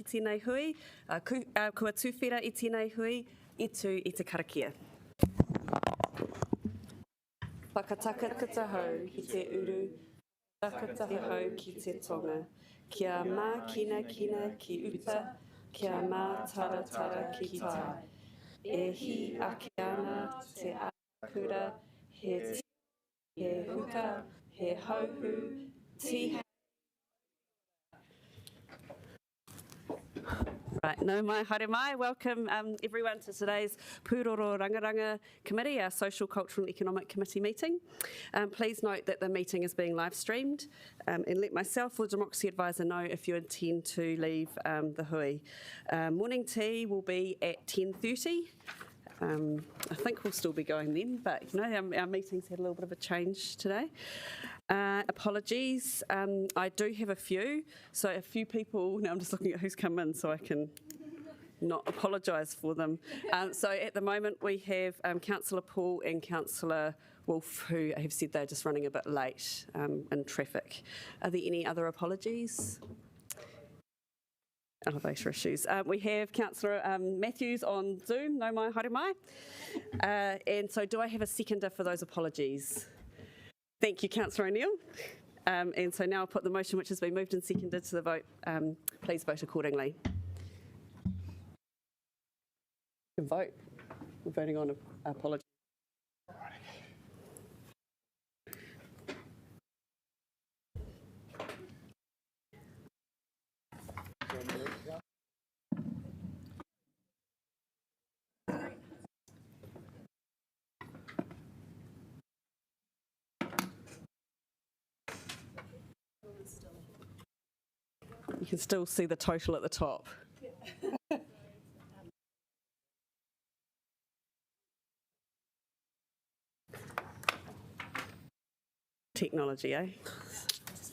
ki tēnei hui, kua tuwhera I tēnei hui, I tū I te karakia. Whakatakata hau ki te uru, whakatahi hau ki te tonga, kia mā kina ki uta, kia mā tara ki tai. E hi ake ana te akura, he huka, he hauhu, tiha. Right, no mai, haere mai. Welcome everyone to today's Pūroro Rangaranga Committee, our Social, Cultural and Economic Committee meeting. Please note that the meeting is being live streamed and let myself or Democracy Advisor know if you intend to leave the hui. Morning tea will be at 10:30. I think we'll still be going then, but you know, our meetings had a little bit of a change today. Apologies, I do have a few, so a few people, now I'm just looking at who's come in so I can not apologise for them. So at the moment we have Councillor Paul and Councillor Wolf who have said they're just running a bit late in traffic. Are there any other apologies? Elevator issues. We have Councillor Matthews on Zoom, no mai, haere mai. And so do I have a seconder for those apologies? Thank you, Councillor O'Neill. And so now I'll put the motion which has been moved and seconded to the vote. Please vote accordingly. You can vote. We're voting on apologies. You can still see the total at the top. Technology, eh?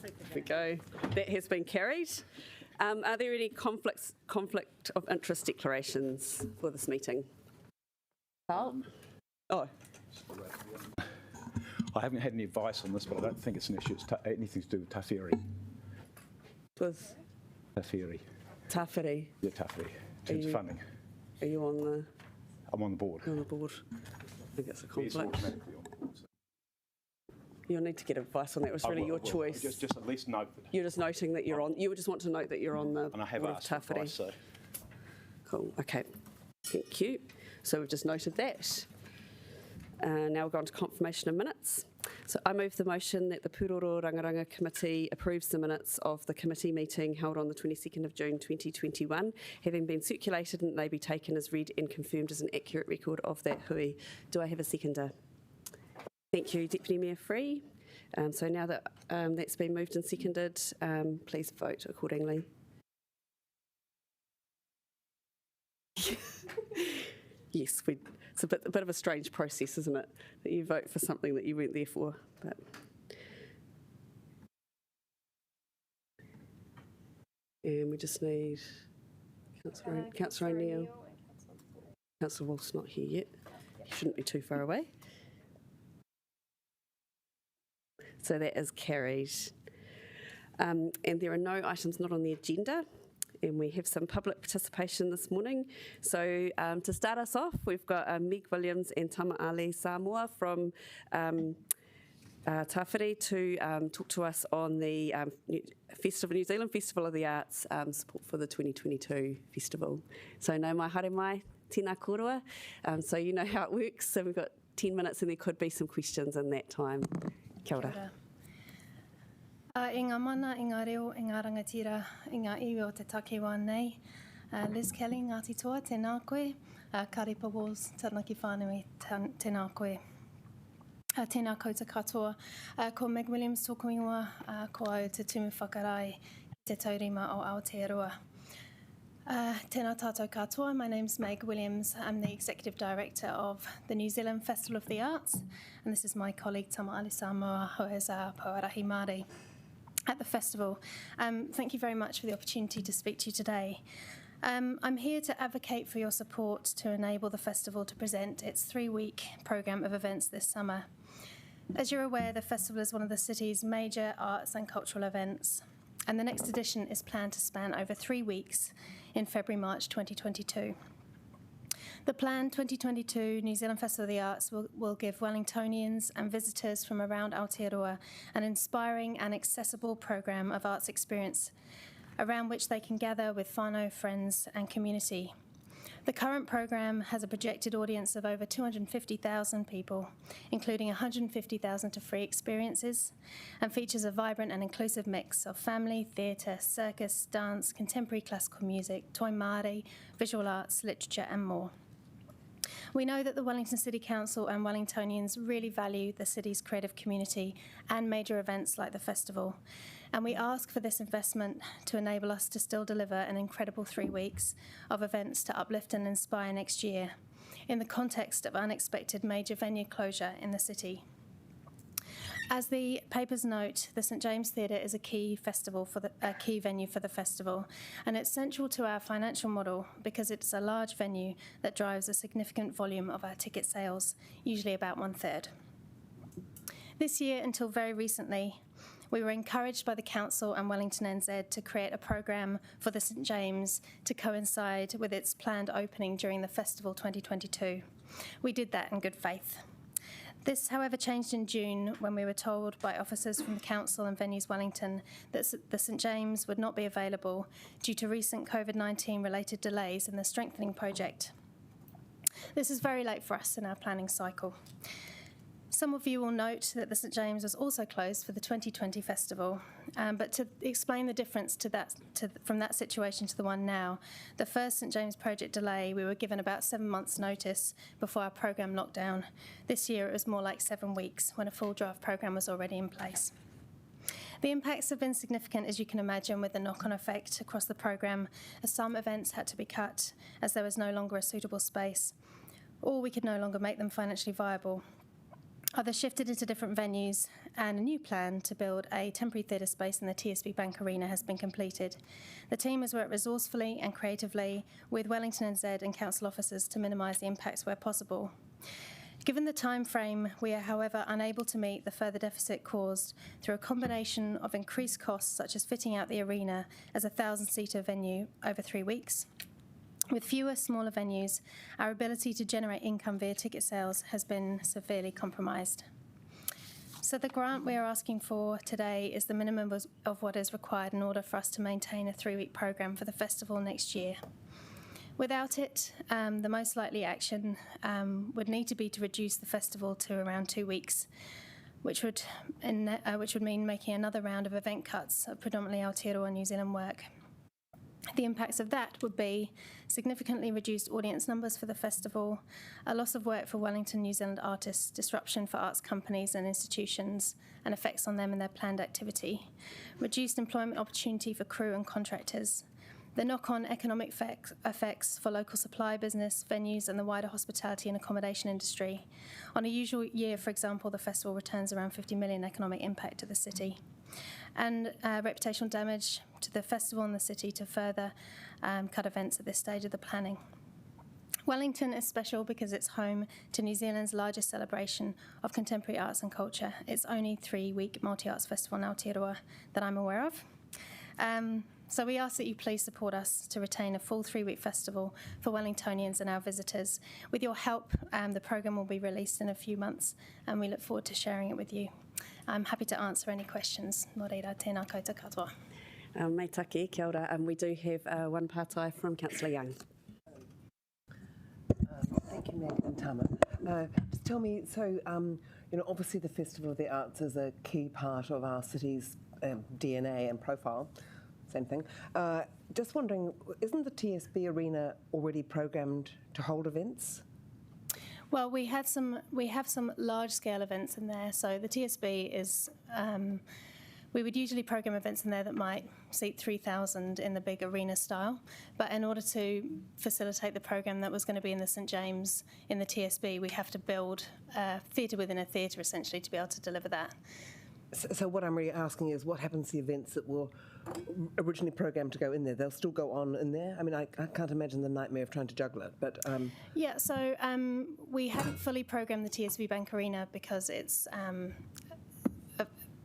There we go. That has been carried. Are there any conflict of interest declarations for this meeting? Carl? Oh. I haven't had any advice on this, but I don't think it's an issue. It's anything to do with tawhiri. With? Tawhiri. Tawhiri? Yeah, tawhiri. In terms of funding. Are you on the? I'm on the board. You're on the board. I think it's a conflict. Automatically on the board, so. You'll need to get advice on that. It was really your choice. Just at least note that. You're just noting that you're on. You would just want to note that you're on the. And I have asked for advice, so. Cool. Okay. Thank you. So we've just noted that. Now we'll go on to confirmation of minutes. So I move the motion that the Pūroro Rangaranga Committee approves the minutes of the committee meeting held on the 22nd of June 2021, having been circulated and they be taken as read and confirmed as an accurate record of that hui. Do I have a seconder? Thank you, Deputy Mayor Free. So now that that's been moved and seconded, please vote accordingly. Yes, it's a bit of a strange process, isn't it? That you vote for something that you weren't there for. But and we just need Councillor O'Neill. Councillor Wolf's not here yet. He shouldn't be too far away. So that is carried. And there are no items not on the agenda. And we have some public participation this morning. So to start us off, we've got Meg Williams and Tamaali Samoa from Tawhiri to talk to us on the New Zealand Festival of the Arts support for the 2022 festival. So no mai, haere mai, tēnā korua. So you know how it works. So we've got 10 minutes and there could be some questions in that time. Kia ora. Kia ora. I ngā mana, I ngā reo, I ngā rangatira, I ngā iwi o te takewa nei. Liz Kelly, Ngāti Toa, tēnā koe. Karepa Walls, Taranaki whānui, tēnā koe. Tēnā kouta katoa. Ko Meg Williams tōku ingoa, ko au te tumu whakarai i te taurima o Aotearoa. Tēnā tātou katoa, my name's Meg Williams. I'm the Executive Director of the New Zealand Festival of the Arts, and this is my colleague Tamaali Samoa, who is our Poarahi Māori at the festival. Thank you very much for the opportunity to speak to you today. I'm here to advocate for your support to enable the festival to present its 3-week programme of events this summer. As you're aware, the festival is one of the city's major arts and cultural events, and the next edition is planned to span over 3 weeks in February-March 2022. The planned 2022 New Zealand Festival of the Arts will give Wellingtonians and visitors from around Aotearoa an inspiring and accessible programme of arts experience around which they can gather with whānau, friends and community. The current programme has a projected audience of over 250,000 people, including 150,000 to free experiences, and features a vibrant and inclusive mix of family, theatre, circus, dance, contemporary classical music, toi Māori, visual arts, literature and more. We know that the Wellington City Council and Wellingtonians really value the city's creative community and major events like the festival, and we ask for this investment to enable us to still deliver an incredible 3 weeks of events to uplift and inspire next year in the context of unexpected major venue closure in the city. As the papers note, the St James Theatre is a key venue for the festival, and it's central to our financial model because it's a large venue that drives a significant volume of our ticket sales, usually about 1/3. This year, until very recently, we were encouraged by the Council and Wellington NZ to create a programme for the St James to coincide with its planned opening during the Festival 2022. We did that in good faith. This, however, changed in June when we were told by officers from the Council and Venues Wellington that the St James would not be available due to recent COVID-19 related delays in the strengthening project. This is very late for us in our planning cycle. Some of you will note that the St James was also closed for the 2020 festival, but to explain the difference from that situation to the one now, the first St James project delay, we were given about 7 months' notice before our programme lockdown. This year it was more like 7 weeks when a full draft programme was already in place. The impacts have been significant, as you can imagine, with the knock-on effect across the programme, as some events had to be cut as there was no longer a suitable space, or we could no longer make them financially viable. Others shifted into different venues, and a new plan to build a temporary theatre space in the TSB Bank Arena has been completed. The team has worked resourcefully and creatively with Wellington NZ and council officers to minimise the impacts where possible. Given the time frame, we are, however, unable to meet the further deficit caused through a combination of increased costs, such as fitting out the arena as a 1,000-seater venue over 3 weeks. With fewer smaller venues, our ability to generate income via ticket sales has been severely compromised. So the grant we are asking for today is the minimum of what is required in order for us to maintain a 3-week programme for the festival next year. Without it, the most likely action would need to be to reduce the festival to around 2 weeks, which would mean making another round of event cuts of predominantly Aotearoa New Zealand work. The impacts of that would be significantly reduced audience numbers for the festival, a loss of work for Wellington New Zealand artists, disruption for arts companies and institutions, and effects on them and their planned activity, reduced employment opportunity for crew and contractors, the knock-on economic effects for local supply business, venues and the wider hospitality and accommodation industry. On a usual year, for example, the festival returns around 50 million economic impact to the city, and reputational damage to the festival and the city to further cut events at this stage of the planning. Wellington is special because it's home to New Zealand's largest celebration of contemporary arts and culture. It's only 3-week multi-arts festival in Aotearoa that I'm aware of. So we ask that you please support us to retain a full 3-week festival for Wellingtonians and our visitors. With your help, the programme will be released in a few months, and we look forward to sharing it with you. I'm happy to answer any questions. Nō reira, tēnā koutou katoa. Mei take, kia ora. We do have one pātai from Councillor Young. Thank you, Meg and Tama. Just tell me, so, obviously the Festival of the Arts is a key part of our city's DNA and profile. Same thing. Just wondering, isn't the TSB Arena already programmed to hold events? Well, we have some large-scale events in there. So the TSB is, we would usually program events in there that might seat 3,000 in the big arena style. But in order to facilitate the program that was going to be in the St James in the TSB, we have to build a theatre within a theatre, essentially, to be able to deliver that. So what I'm really asking is, what happens to the events that were originally programmed to go in there? They'll still go on in there? I mean, I can't imagine the nightmare of trying to juggle it, but... Yeah, so we haven't fully programmed the TSB Bank Arena because it's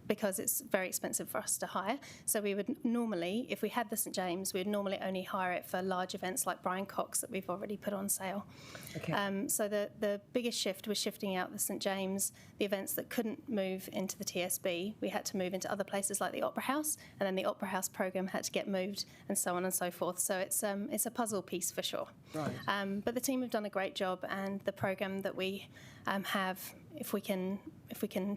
because it's very expensive for us to hire. So we would normally, if we had the St James, we would normally only hire it for large events like Brian Cox that we've already put on sale. Okay. So the biggest shift was shifting out the St James, the events that couldn't move into the TSB, we had to move into other places like the Opera House, and then the Opera House programme had to get moved, and so on and so forth. So it's a puzzle piece for sure. Right. But the team have done a great job, and the programme that we have, if we can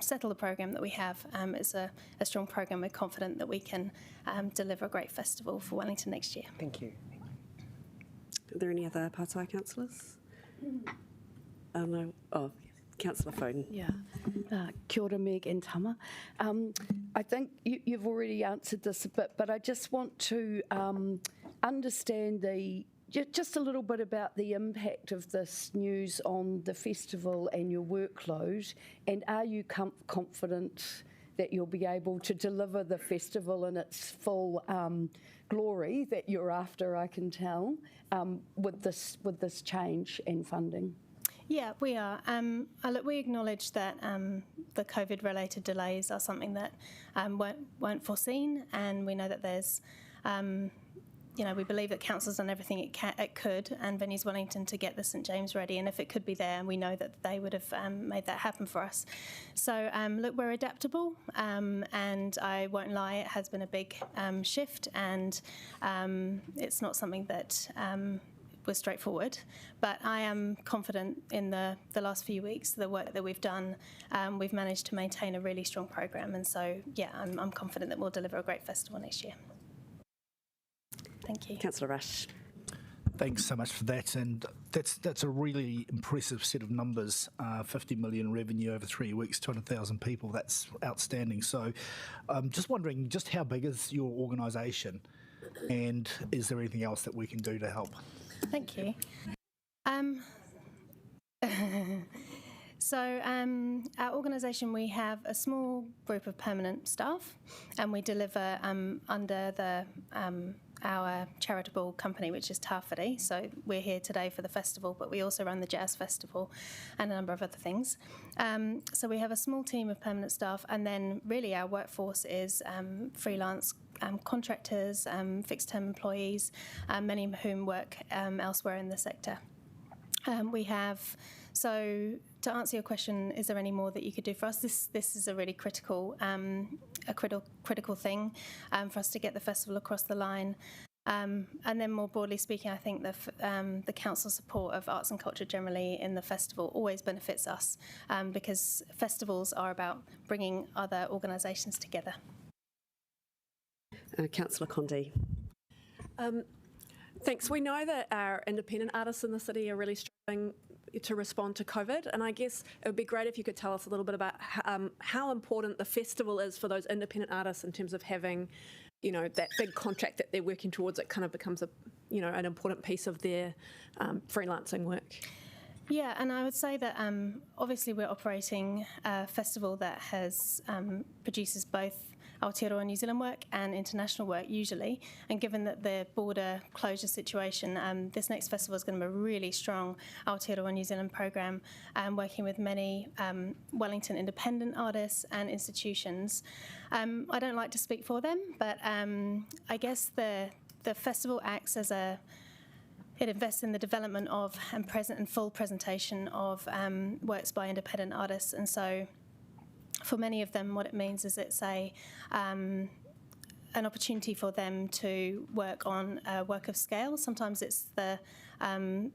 settle the programme that we have, it's a strong programme. We're confident that we can deliver a great festival for Wellington next year. Thank you. Are there any other Pātai councillors? No. Oh, Councillor Foden. Yeah. Kia ora, Meg and Tama. I think you've already answered this a bit, but I just want to understand just a little bit about the impact of this news on the festival and your workload, and are you confident that you'll be able to deliver the festival in its full glory that you're after, I can tell, with this change and funding? Yeah, we are. Look, we acknowledge that the COVID-related delays are something that weren't foreseen, and we know that there's, we believe that Council's done everything it could, and Venues Wellington, to get the St James ready, and if it could be there, we know that they would have made that happen for us. So, look, we're adaptable, and I won't lie, it has been a big shift, and it's not something that was straightforward, but I am confident in the last few weeks, the work that we've done, we've managed to maintain a really strong programme, and so, yeah, I'm confident that we'll deliver a great festival next year. Thank you. Councillor Rush. Thanks so much for that, and that's a really impressive set of numbers. 50 million revenue over 3 weeks, 200,000 people. That's outstanding. So, just wondering, just how big is your organisation, and is there anything else that we can do to help? Thank you. So our organisation, we have a small group of permanent staff, and we deliver under our charitable company, which is Tāwhiri. So we're here today for the festival, but we also run the Jazz Festival and a number of other things. So we have a small team of permanent staff, and then really our workforce is freelance contractors, fixed-term employees, many of whom work elsewhere in the sector. So to answer your question, is there any more that you could do for us? This is a really critical thing for us to get the festival across the line. And then more broadly speaking, I think the council support of arts and culture generally in the festival always benefits us, because festivals are about bringing other organisations together. Councillor Condi. Thanks. We know that our independent artists in the city are really struggling to respond to COVID, and I guess it would be great if you could tell us a little bit about how important the festival is for those independent artists in terms of having, that big contract that they're working towards. It kind of becomes an important piece of their freelancing work. Yeah, and I would say that obviously we're operating a festival that produces both Aotearoa New Zealand work and international work usually, and given that the border closure situation, this next festival is going to be a really strong Aotearoa New Zealand programme, working with many Wellington independent artists and institutions. I don't like to speak for them, but I guess the festival acts as it invests in the development of and full presentation of works by independent artists, and so for many of them, what it means is it's an opportunity for them to work on a work of scale. Sometimes it's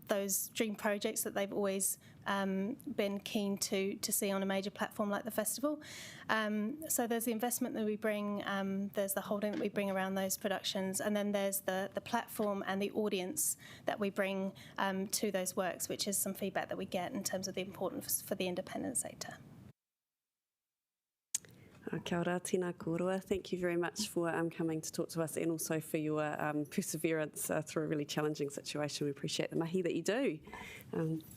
those dream projects that they've always been keen to see on a major platform like the festival. So there's the investment that we bring, there's the holding that we bring around those productions, and then there's the platform and the audience that we bring to those works, which is some feedback that we get in terms of the importance for the independent sector. Kia ora, tēnā kōrua. Thank you very much for coming to talk to us, and also for your perseverance through a really challenging situation. We appreciate the mahi that you do.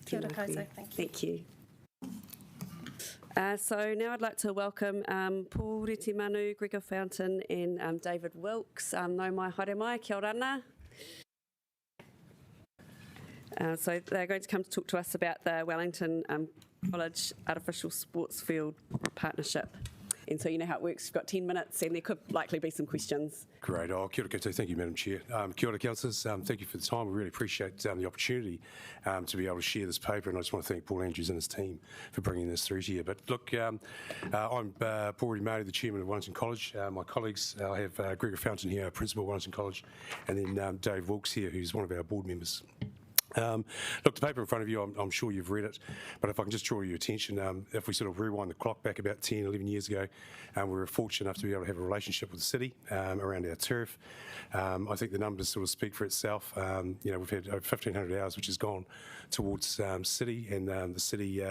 Kia ora koutou, thank you. So now I'd like to welcome Paul Retimanu, Gregor Fountain and David Wilkes. No mai haere mai, kia ora ana. So they're going to come to talk to us about the Wellington College Artificial Sportsfield Partnership. And so you know how it works, you've got 10 minutes and there could likely be some questions. Great. Kia ora koutou. Thank you, Madam Chair. Kia ora, councillors. Thank you for the time. We really appreciate the opportunity to be able to share this paper, and I just want to thank Paul Andrews and his team for bringing this through to you. But look, I'm Paul Marty, the Chairman of Wellington College. My colleagues, I have Gregor Fountain here, Principal of Wellington College, and then Dave Wilkes here, who's one of our board members. Look, the paper in front of you, I'm sure you've read it, but if I can just draw your attention, if we sort of rewind the clock back about 10, 11 years ago, we were fortunate enough to be able to have a relationship with the city around our turf. I think the numbers sort of speak for itself. You know, we've had over 1,500 hours, which has gone towards city, and the city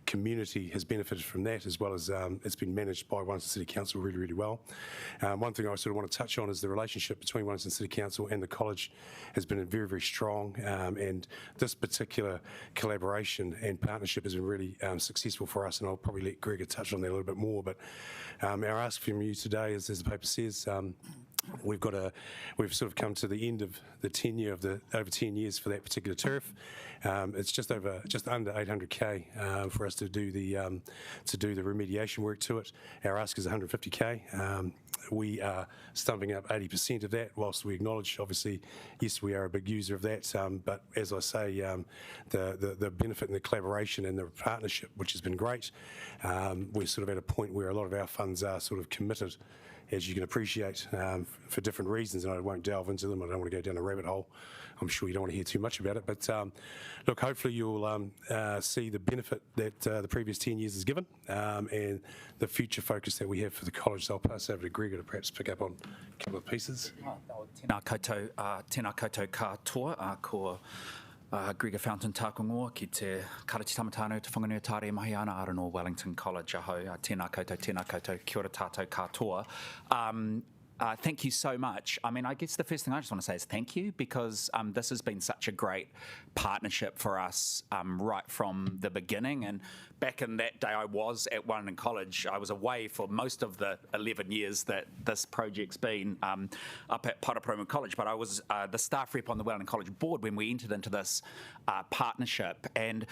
community has benefited from that, as well as it's been managed by Wellington City Council really, really well. One thing I sort of want to touch on is the relationship between Wellington City Council and the college has been very, very strong, and this particular collaboration and partnership has been really successful for us, and I'll probably let Gregor touch on that a little bit more. But our ask from you today is, as the paper says, we've sort of come to the end of the tenure of the over 10 years for that particular turf. It's just under 800k for us to do the remediation work to it. Our ask is 150k. We are stumping up 80% of that, whilst we acknowledge, obviously, yes, we are a big user of that. But as I say, the benefit and the collaboration and the partnership, which has been great, we're sort of at a point where a lot of our funds are sort of committed, as you can appreciate, for different reasons, and I won't delve into them. I don't want to go down a rabbit hole. I'm sure you don't want to hear too much about it, but look, hopefully you'll see the benefit that the previous 10 years has given, and the future focus that we have for the college. So I'll pass over to Gregor to perhaps pick up on a couple of pieces. Tēnā koutou katoa, ko Gregor Fountain tākungoa ki te karati tamatānu te whanganui tāre mahi ana arano Wellington College aho. Tēnā koutou, kia ora tātou katoa. Thank you so much. I mean, I guess the first thing I just want to say is thank you, because this has been such a great partnership for us right from the beginning. And back in that day I was at Wellington College, I was away for most of the 11 years that this project's been up at Paraparaumu College, but I was the staff rep on the Wellington College board when we entered into this partnership. And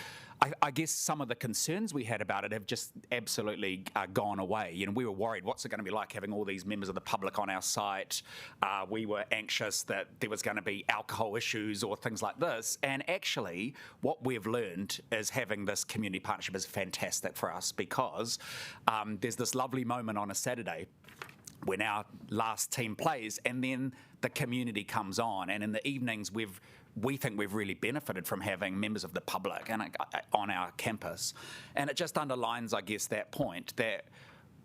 I guess some of the concerns we had about it have just absolutely gone away. You know, we were worried, what's it going to be like having all these members of the public on our site? We were anxious that there was going to be alcohol issues or things like this. And actually, what we've learned is having this community partnership is fantastic for us, because there's this lovely moment on a Saturday when our last team plays, and then the community comes on, and in the evenings we think we've really benefited from having members of the public and on our campus. And it just underlines, I guess, that point that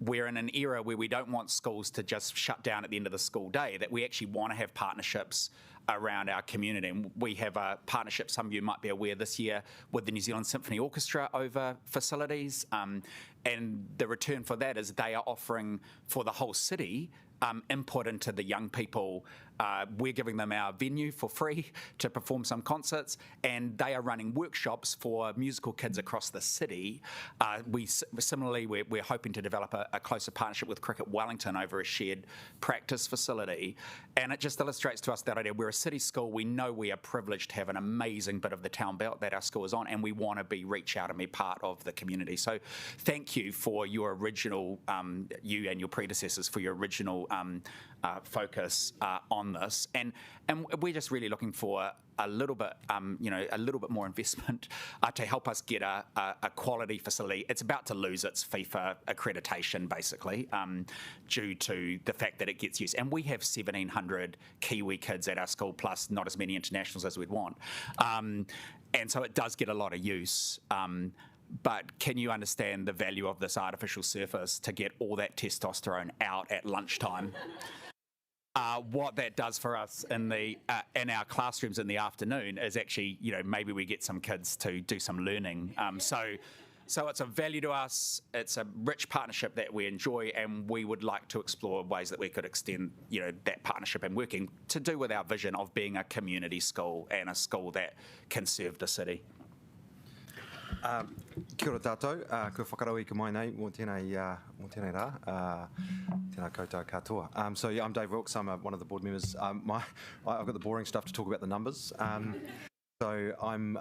we're in an era where we don't want schools to just shut down at the end of the school day, that we actually want to have partnerships around our community. And we have a partnership, some of you might be aware, this year with the New Zealand Symphony Orchestra over facilities. And the return for that is they are offering for the whole city input into the young people. We're giving them our venue for free to perform some concerts, and they are running workshops for musical kids across the city. Similarly, we're hoping to develop a closer partnership with Cricket Wellington over a shared practice facility. And it just illustrates to us that idea. We're a city school. We know we are privileged to have an amazing bit of the town belt that our school is on, and we want to reach out and be part of the community. So thank you for your original, you and your predecessors, for your original focus on this, and we're just really looking for a little bit, a little bit more investment to help us get a quality facility. It's about to lose its FIFA accreditation, basically, due to the fact that it gets used. And we have 1,700 Kiwi kids at our school, plus not as many internationals as we'd want. And so it does get a lot of use. But can you understand the value of this artificial surface to get all that testosterone out at lunchtime? What that does for us in our classrooms in the afternoon is actually, maybe we get some kids to do some learning. So it's a value to us. It's a rich partnership that we enjoy, and we would like to explore ways that we could extend, that partnership and working to do with our vision of being a community school and a school that can serve the city. Kia ora tātou, ko whakarau I ka mai nei mō tēnei rā, tēnā koutou katoa. So yeah, I'm Dave Wilkes, I'm one of the board members. I've got the boring stuff to talk about the numbers. So I'm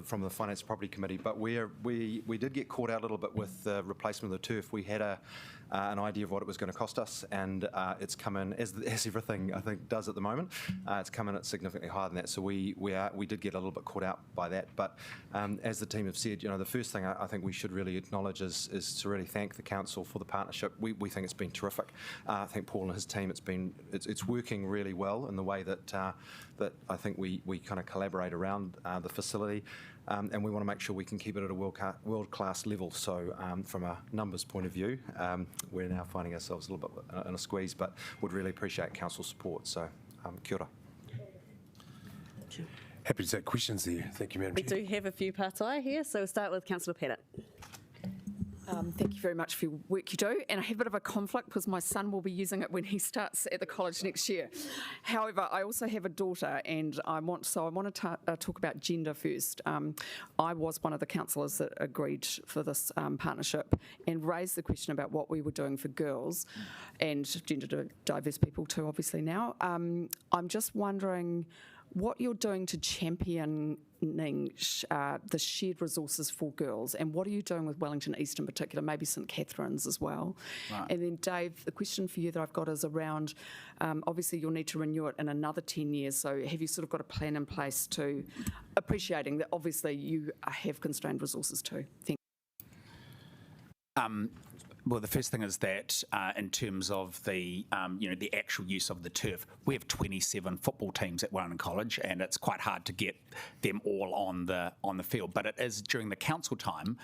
from the Finance Property Committee, but we did get caught out a little bit with the replacement of the turf. We had an idea of what it was going to cost us, and it's come in, as everything I think does at the moment, it's come in at significantly higher than that. So we did get a little bit caught out by that. But as the team have said, the first thing I think we should really acknowledge is to really thank the council for the partnership. We think it's been terrific. I think Paul and his team, it's working really well in the way that I think we kind of collaborate around the facility, and we want to make sure we can keep it at a world-class level. So from a numbers point of view, we're now finding ourselves a little bit in a squeeze, but would really appreciate council support. So kia ora. Happy to take questions there. Thank you, Madam We Chair. do have a few partai here, so we'll start with Councillor Pettit. Thank you very much for your work you do, and I have a bit of a conflict because my son will be using it when he starts at the college next year. However, I also have a daughter, and I want to talk about gender first. I was one of the councillors that agreed for this partnership and raised the question about what we were doing for girls and gender diverse people too, obviously now. I'm just wondering what you're doing to championing the shared resources for girls, and what are you doing with Wellington East in particular, maybe St Catherine's as well. Right. And then Dave, the question for you that I've got is around, obviously you'll need to renew it in another 10 years, so have you sort of got a plan in place to, appreciating that obviously you have constrained resources too? Thank you. Well, the first thing is that in terms of the the actual use of the turf, we have 27 football teams at Wellington College, and it's quite hard to get them all on the field. But it is during the council time.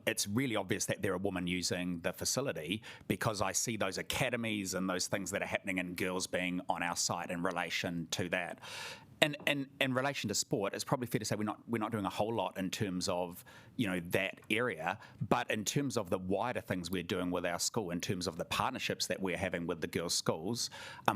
It's really obvious that there are women using the facility, because I see those academies and those things that are happening in girls being on our site in relation to that. And in relation to sport, it's probably fair to say we're not doing a whole lot in terms of that area, but in terms of the wider things we're doing with our school, in terms of the partnerships that we're having with the girls' schools,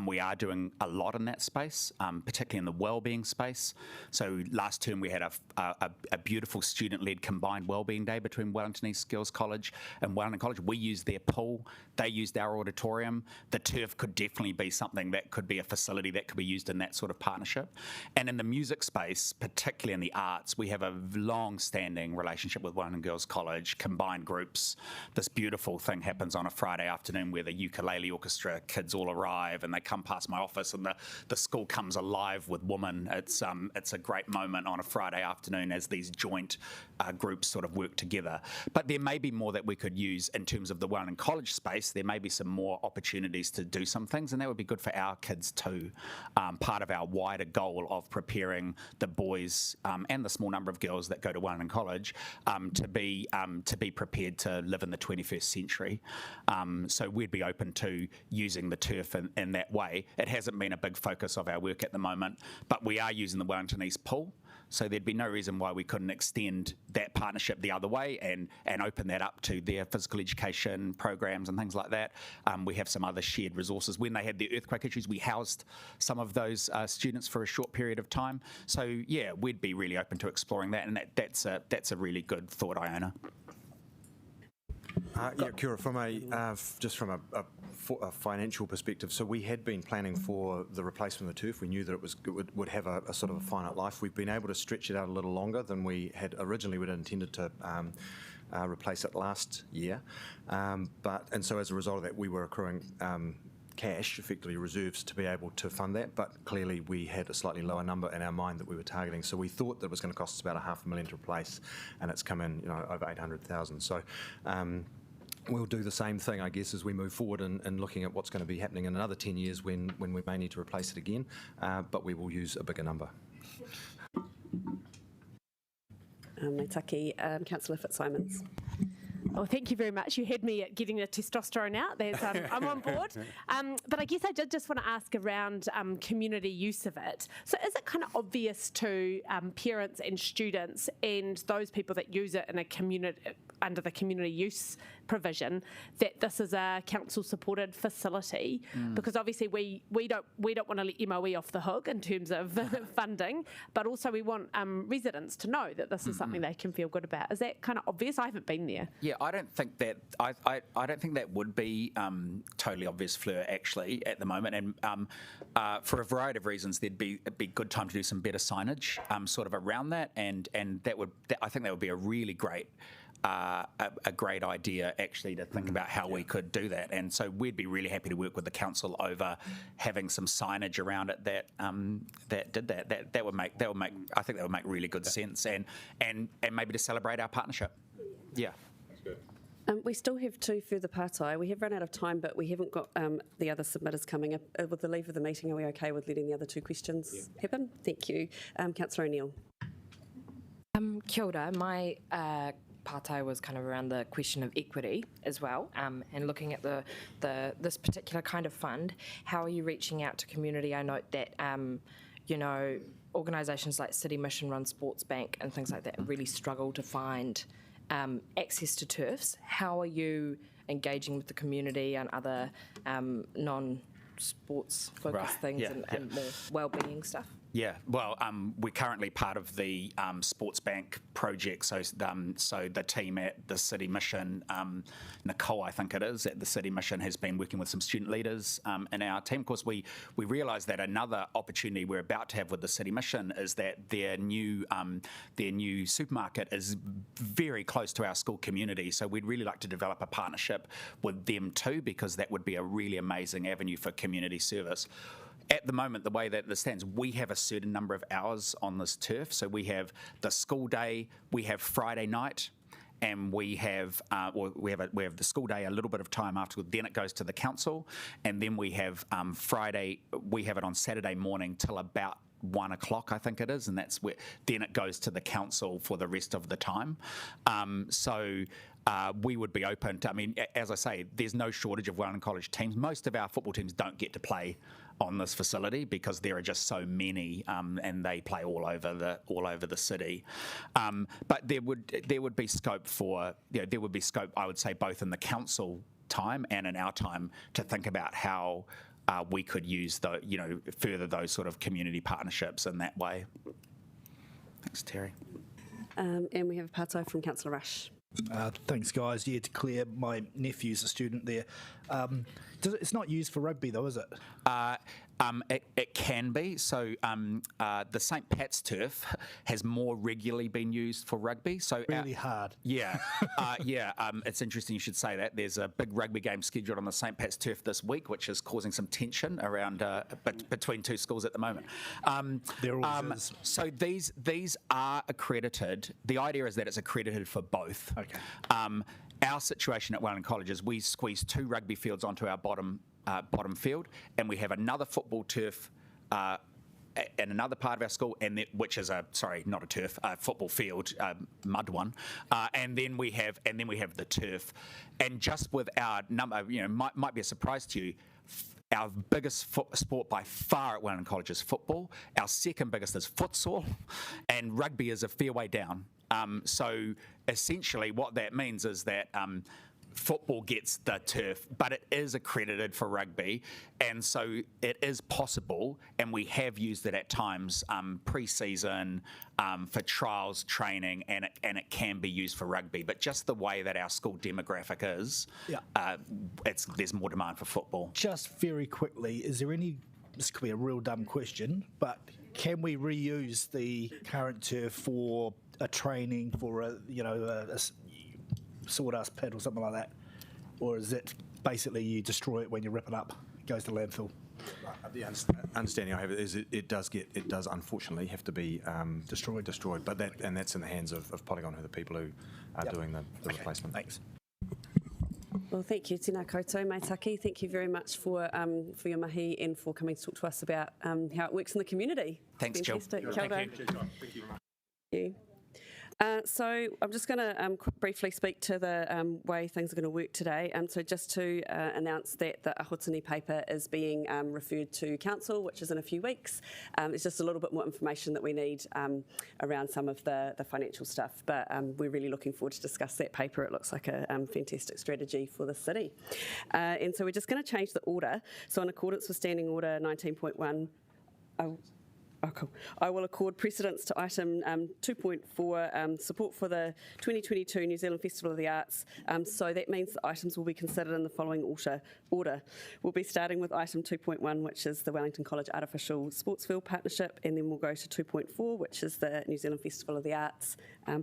we are doing a lot in that space, particularly in the wellbeing space. So last term we had a beautiful student-led combined wellbeing day between Wellington East Girls College and Wellington College. We used their pool, they used our auditorium. The turf could definitely be something that could be a facility that could be used in that sort of partnership. And in the music space, particularly in the arts, we have a long-standing relationship with Wellington Girls College, combined groups. This beautiful thing happens on a Friday afternoon where the ukulele orchestra kids all arrive and they come past my office and the school comes alive with women. It's a great moment on a Friday afternoon as these joint groups sort of work together. But there may be more that we could use in terms of the Wellington College space. There may be some more opportunities to do some things, and that would be good for our kids too. Part of our wider goal of preparing the boys and the small number of girls that go to Wellington College to be prepared to live in the 21st century. So we'd be open to using the turf in that way. It hasn't been a big focus of our work at the moment, but we are using the Wellington East pool. So there'd be no reason why we couldn't extend that partnership the other way and open that up to their physical education programs and things like that. We have some other shared resources. When they had the earthquake issues, we housed some of those students for a short period of time. So yeah, we'd be really open to exploring that, and that's a really good thought, Iona. Kia ora. From a financial perspective, so we had been planning for the replacement of the turf. We knew that it would have a sort of a finite life. We've been able to stretch it out a little longer than we had originally. We'd intended to replace it last year, and so as a result of that, we were accruing cash, effectively reserves, to be able to fund that, but clearly we had a slightly lower number in our mind that we were targeting. So we thought that it was going to cost us about $500,000 to replace, and it's come in over 800,000. So we'll do the same thing, I guess, as we move forward and looking at what's going to be happening in another 10 years when we may need to replace it again, but we will use a bigger number. Meitaki, Councillor Fitzsimons. Well, thank you very much. You had me at getting the testosterone out. I'm on board. But I guess I did just want to ask around community use of it. So is it kind of obvious to parents and students and those people that use it in a community under the community use provision that this is a council-supported facility? Because obviously we don't want to let MOE off the hook in terms of funding, but also we want residents to know that this is something they can feel good about. Is that kind of obvious? I haven't been there. Yeah, I don't think that I don't think that would be totally obvious, Fleur, actually, at the moment. And for a variety of reasons, it'd be a good time to do some better signage sort of around that, and I think that would be a really great. A great idea actually to think about how we could do that, and so we'd be really happy to work with the council over having some signage around it that did that. That would make I think that would make really good sense, and maybe to celebrate our partnership. Yeah. That's good. We still have 2 further partai. We have run out of time, but we haven't got the other submitters coming up. With the leave of the meeting, are we okay with letting the other 2 questions happen? Thank you. Councillor O'Neill. Kia ora. My partai was kind of around the question of equity as well, and looking at this particular kind of fund. How are you reaching out to community? I note that organisations like City Mission run Sports Bank and things like that really struggle to find access to turfs. How are you engaging with the community and other non-sports focused things and more wellbeing stuff? Yeah, well, we're currently part of the Sports Bank project, so the team at the City Mission, Nicole, I think it is, at the City Mission has been working with some student leaders in our team. Of course, we realise that another opportunity we're about to have with the City Mission is that their new supermarket is very close to our school community, so we'd really like to develop a partnership with them too, because that would be a really amazing avenue for community service. At the moment, the way that it stands, we have a certain number of hours on this turf. So we have the school day, we have Friday night, and we have the school day a little bit of time afterward. Then it goes to the council, and then we have Friday. We have it on Saturday morning till about 1 o'clock, I think it is, and that's where then it goes to the council for the rest of the time. We would be open to, I mean, as I say, there's no shortage of Wellington College teams. Most of our football teams don't get to play on this facility because there are just so many, and they play all over the city. But there would be scope for, I would say, both in the council time and in our time to think about how we could use further those sort of community partnerships in that way. Thanks, Terry. And we have a partai from Councillor Rush. Thanks, guys. Yeah, to clear, my nephew's a student there. It's not used for rugby, though, is it? It can be. So the St Pat's turf has more regularly been used for rugby. So really hard. Yeah, it's interesting you should say that. There's a big rugby game scheduled on the St Pat's turf this week, which is causing some tension around between 2 schools at the moment. There always is. So these are accredited. The idea is that it's accredited for both. Okay. Our situation at Wellington College is we squeeze 2 rugby fields onto our bottom field, and we have another football turf in another part of our school, which is not a turf, a football field, mud one, and then we have the turf, and just with our number, might be a surprise to you. Our biggest sport by far at Wellington College is football. Our second biggest is futsal, and rugby is a fair way down. So essentially what that means is that football gets the turf, but it is accredited for rugby, and so it is possible, and we have used it at times pre-season for trials, training, and it can be used for rugby. But just the way that our school demographic is, there's more demand for football. Just very quickly, is there any? This could be a real dumb question, but can we reuse the current turf for a training for a sawdust pit or something like that, or is it basically you destroy it when you rip it up, it goes to landfill? The understanding I have is it does unfortunately have to be destroyed, but that's in the hands of Polygon, who are the people who are doing the replacement. Thanks. Well, thank you, tēnā koutou, mai taki. Thank you very much for your mahi and for coming to talk to us about how it works in the community. Thanks, Jill. Fantastic. Kia ora. Thank you. Thank you. So I'm just going to briefly speak to the way things are going to work today. So just to announce that the Ahotini paper is being referred to Council, which is in a few weeks. There's just a little bit more information that we need around some of the financial stuff, but we're really looking forward to discuss that paper. It looks like a fantastic strategy for the city. And so we're just going to change the order. So in accordance with Standing Order 19.1, Oh, cool. I will accord precedence to item 2.4, support for the 2022 New Zealand Festival of the Arts. So that means that items will be considered in the following order. We'll be starting with item 2.1, which is the Wellington College Artificial Sportsfield Partnership, and then we'll go to 2.4, which is the New Zealand Festival of the Arts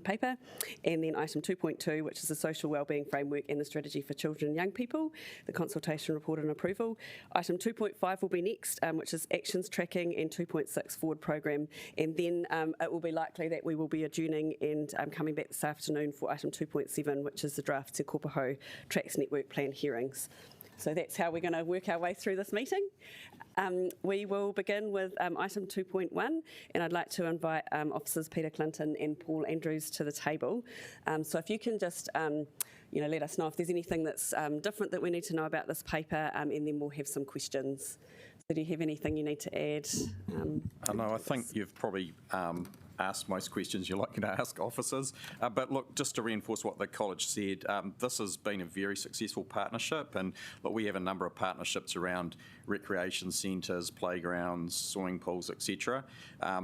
paper, and then item 2.2, which is the Social Wellbeing Framework and the Strategy for Children and Young People, the consultation report and approval. Item 2.5 will be next, which is actions tracking, and 2.6 forward program, and then it will be likely that we will be adjourning and coming back this afternoon for item 2.7, which is the draft Te Kopahou Tracks Network Plan hearings. So that's how we're going to work our way through this meeting. We will begin with item 2.1, and I'd like to invite Officers Peter Clinton and Paul Andrews to the table. So if you can just let us know if there's anything that's different that we need to know about this paper, and then we'll have some questions. So do you have anything you need to add? No, I think you've probably asked most questions you're likely to ask officers. But look, just to reinforce what the college said, this has been a very successful partnership, and look, we have a number of partnerships around recreation centres, playgrounds, swimming pools, etc.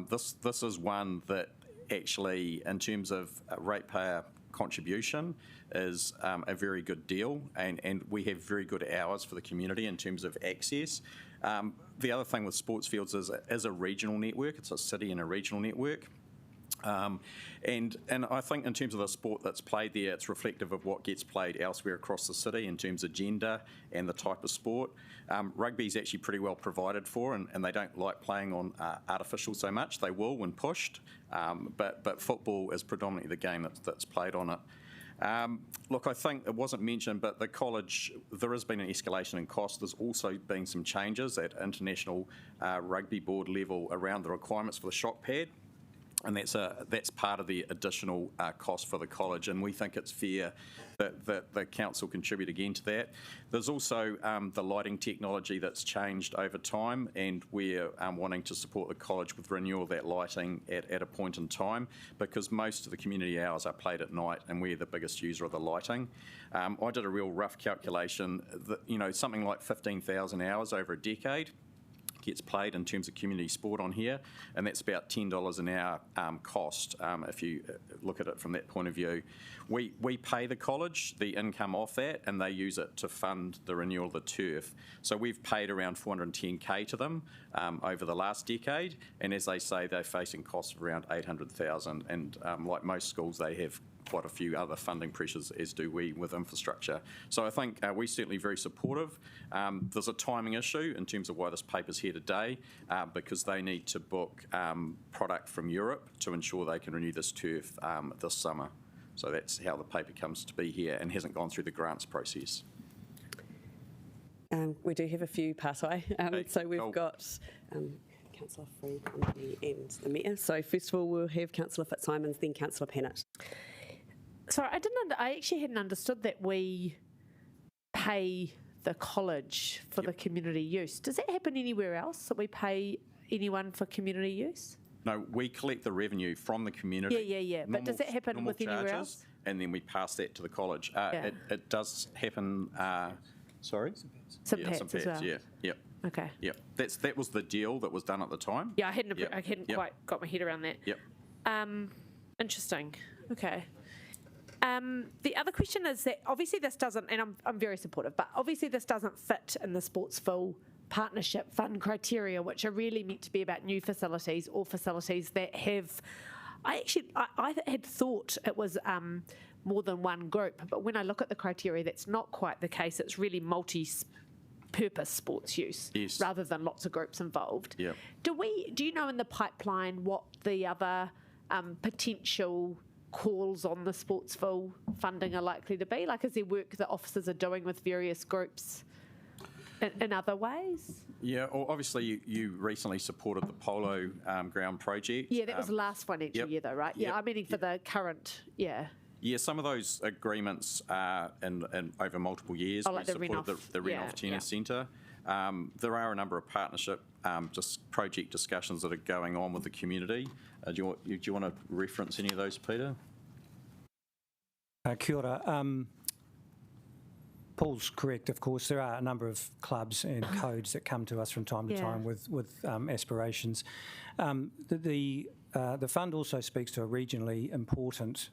This is one that actually, in terms of ratepayer contribution, is a very good deal, and we have very good hours for the community in terms of access. The other thing with Sportsfields is a regional network. It's a city and a regional network. And I think in terms of the sport that's played there, it's reflective of what gets played elsewhere across the city in terms of gender and the type of sport. Rugby is actually pretty well provided for, and they don't like playing on artificial so much. They will when pushed, but football is predominantly the game that's played on it. Look, I think it wasn't mentioned, but the college, there has been an escalation in cost. There's also been some changes at international rugby board level around the requirements for the shock pad, and that's part of the additional cost for the college, and we think it's fair that the council contribute again to that. There's also the lighting technology that's changed over time, and we're wanting to support the college with renewal of that lighting at a point in time, because most of the community hours are played at night, and we're the biggest user of the lighting. I did a real rough calculation that, something like 15,000 hours over a decade gets played in terms of community sport on here, and that's about $10 an hour cost if you look at it from that point of view. We pay the college the income off that, and they use it to fund the renewal of the turf. So we've paid around $410K to them over the last decade, and as they say, they're facing costs of around $800,000, and like most schools, they have quite a few other funding pressures, as do we with infrastructure. So I think we're certainly very supportive. There's a timing issue in terms of why this paper's here today, because they need to book product from Europe to ensure they can renew this turf this summer. So that's how the paper comes to be here and hasn't gone through the grants process. We do have a few partai. So we've got Councillor Free and the Mayor. So first of all, we'll have Councillor Fitzsimons, then Councillor Pennant. Sorry, I actually hadn't understood that we pay the college for the community use. Does that happen anywhere else, that we pay anyone for community use? No, we collect the revenue from the community. Yeah. But does that happen with anywhere else? And then we pass that to the college. It does happen. Sorry? Some PATs as well. Yeah. Yep. Okay. Yep. That was the deal that was done at the time. Yeah, I hadn't quite got my head around that. Yep. Interesting. Okay. The other question is that obviously this doesn't, and I'm very supportive, but obviously this doesn't fit in the Sportsfield Partnership Fund criteria, which are really meant to be about new facilities or facilities that have. I had thought it was more than one group, but when I look at the criteria, that's not quite the case. It's really multi-purpose sports use, rather than lots of groups involved. Yep. Do you know in the pipeline what the other potential calls on the Sportsfield funding are likely to be? Like, is there work that officers are doing with various groups in other ways? Yeah, well, obviously you recently supported the Polo ground project. Yeah, that was last financial year though, right? Yeah, I'm meaning for the current, Yeah, some of those agreements are in over multiple years. We supported the Renoff Tennis Centre. There are a number of partnership project discussions that are going on with the community. Do you want to reference any of those, Peter? Kia ora. Paul's correct, of course. There are a number of clubs and codes that come to us from time to time with aspirations. The fund also speaks to a regionally important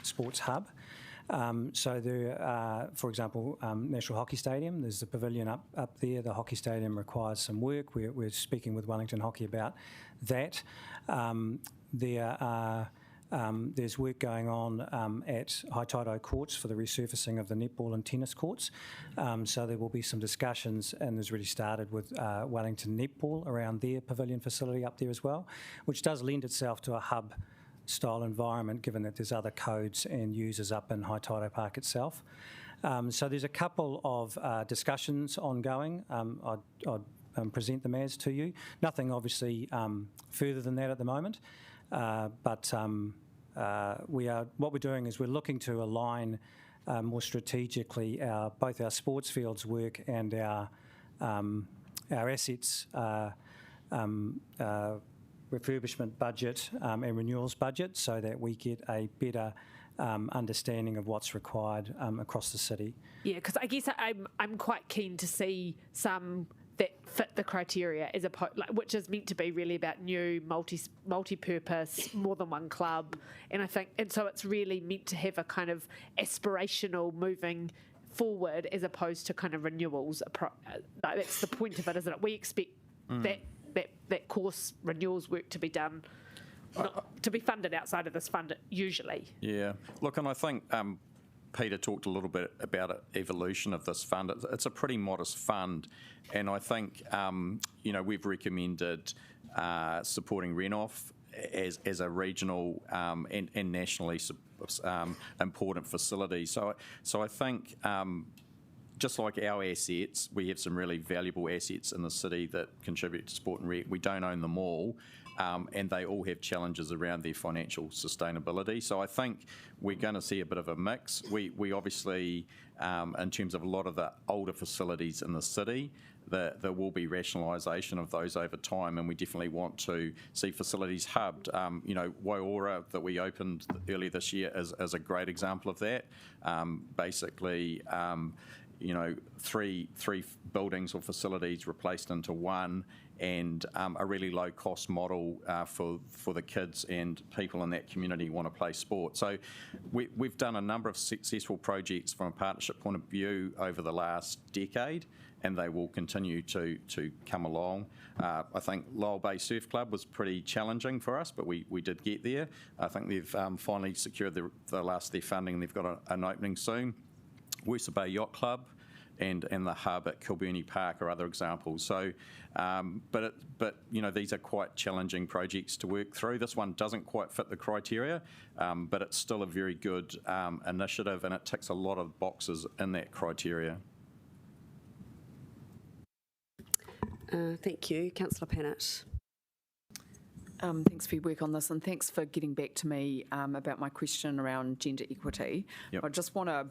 sports hub. So there are, for example, National Hockey Stadium. There's the pavilion up there. The hockey stadium requires some work. We're speaking with Wellington Hockey about that. There's work going on at Haitairo Courts for the resurfacing of the netball and tennis courts. So there will be some discussions, and there's already started with Wellington Netball around their pavilion facility up there as well, which does lend itself to a hub style environment, given that there's other codes and users up in Haitairo Park itself. So there's a couple of discussions ongoing. I'd present them as to you. Nothing obviously further than that at the moment, but what we're doing is we're looking to align more strategically both our Sportsfield's work and our assets refurbishment budget and renewals budget, so that we get a better understanding of what's required across the city. Yeah, because I guess I'm quite keen to see some that fit the criteria, as which is meant to be really about new, multi-purpose, more than one club, and so it's really meant to have a kind of aspirational moving forward, as opposed to kind of renewals. That's the point of it, isn't it? We expect that course renewals work to be done, not to be funded outside of this fund usually. Yeah, look, and I think Peter talked a little bit about an evolution of this fund. It's a pretty modest fund, and I think we've recommended supporting Renoff as a regional and nationally important facility. So I think just like our assets, we have some really valuable assets in the city that contribute to sport and rec. We don't own them all, and they all have challenges around their financial sustainability. So I think we're going to see a bit of a mix. We obviously, in terms of a lot of the older facilities in the city, there will be rationalisation of those over time, and we definitely want to see facilities hubbed. Waiora that we opened earlier this year is a great example of that. Basically, three buildings or facilities replaced into one, and a really low cost model for the kids and people in that community who want to play sport. So we've done a number of successful projects from a partnership point of view over the last decade, and they will continue to come along. I think Lowell Bay Surf Club was pretty challenging for us, but we did get there. I think they've finally secured the last of their funding. They've got an opening soon. Worcester Bay Yacht Club and the hub at Kilburnie Park are other examples. So, but these are quite challenging projects to work through. This one doesn't quite fit the criteria, but it's still a very good initiative, and it ticks a lot of boxes in that criteria. Thank you. Councillor Pennant. Thanks for your work on this, and thanks for getting back to me about my question around gender equity. Yep. I just want to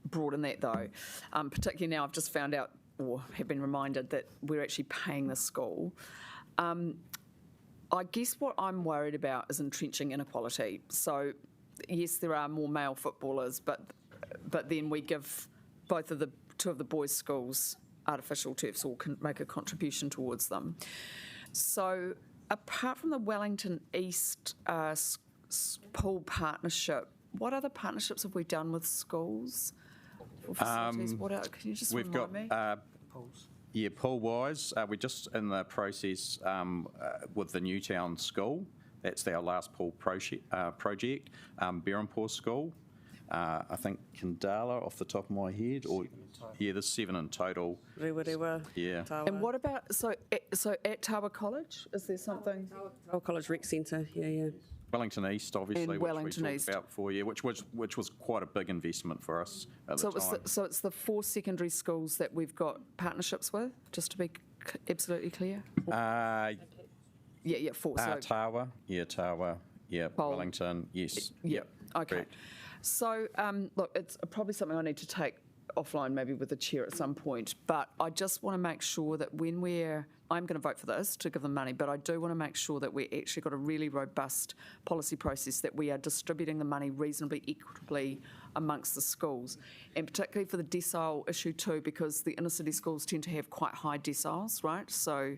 broaden that though, particularly now I've just found out or have been reminded that we're actually paying the school. I guess what I'm worried about is entrenching inequality. So yes, there are more male footballers, but then we give two of the boys' schools artificial turfs or can make a contribution towards them. So apart from the Wellington East pool partnership, what other partnerships have we done with schools for facilities? Can you just remind me? Pools. Yeah, pool-wise, we're just in the process with the Newtown School. That's our last pool project. Berhampore School. I think Kandala off the top of my head, there's 7 in total. Rewa. Yeah. Tawa. And what about so at Tawa College? Is there something? Tawa College Rec Centre. Yeah. Wellington East, obviously, And which Wellington we East. talked about before, which was quite a big investment for us at the time. So it's the 4 secondary schools that we've got partnerships with, just to be absolutely clear. 4. So Tawa, Wellington, yes. Yeah. Okay. Correct. So look, it's probably something I need to take offline maybe with the chair at some point, but I just want to make sure that I'm going to vote for this to give them money, but I do want to make sure that we actually got a really robust policy process, that we are distributing the money reasonably equitably amongst the schools, and particularly for the decile issue too, because the inner city schools tend to have quite high deciles, right? So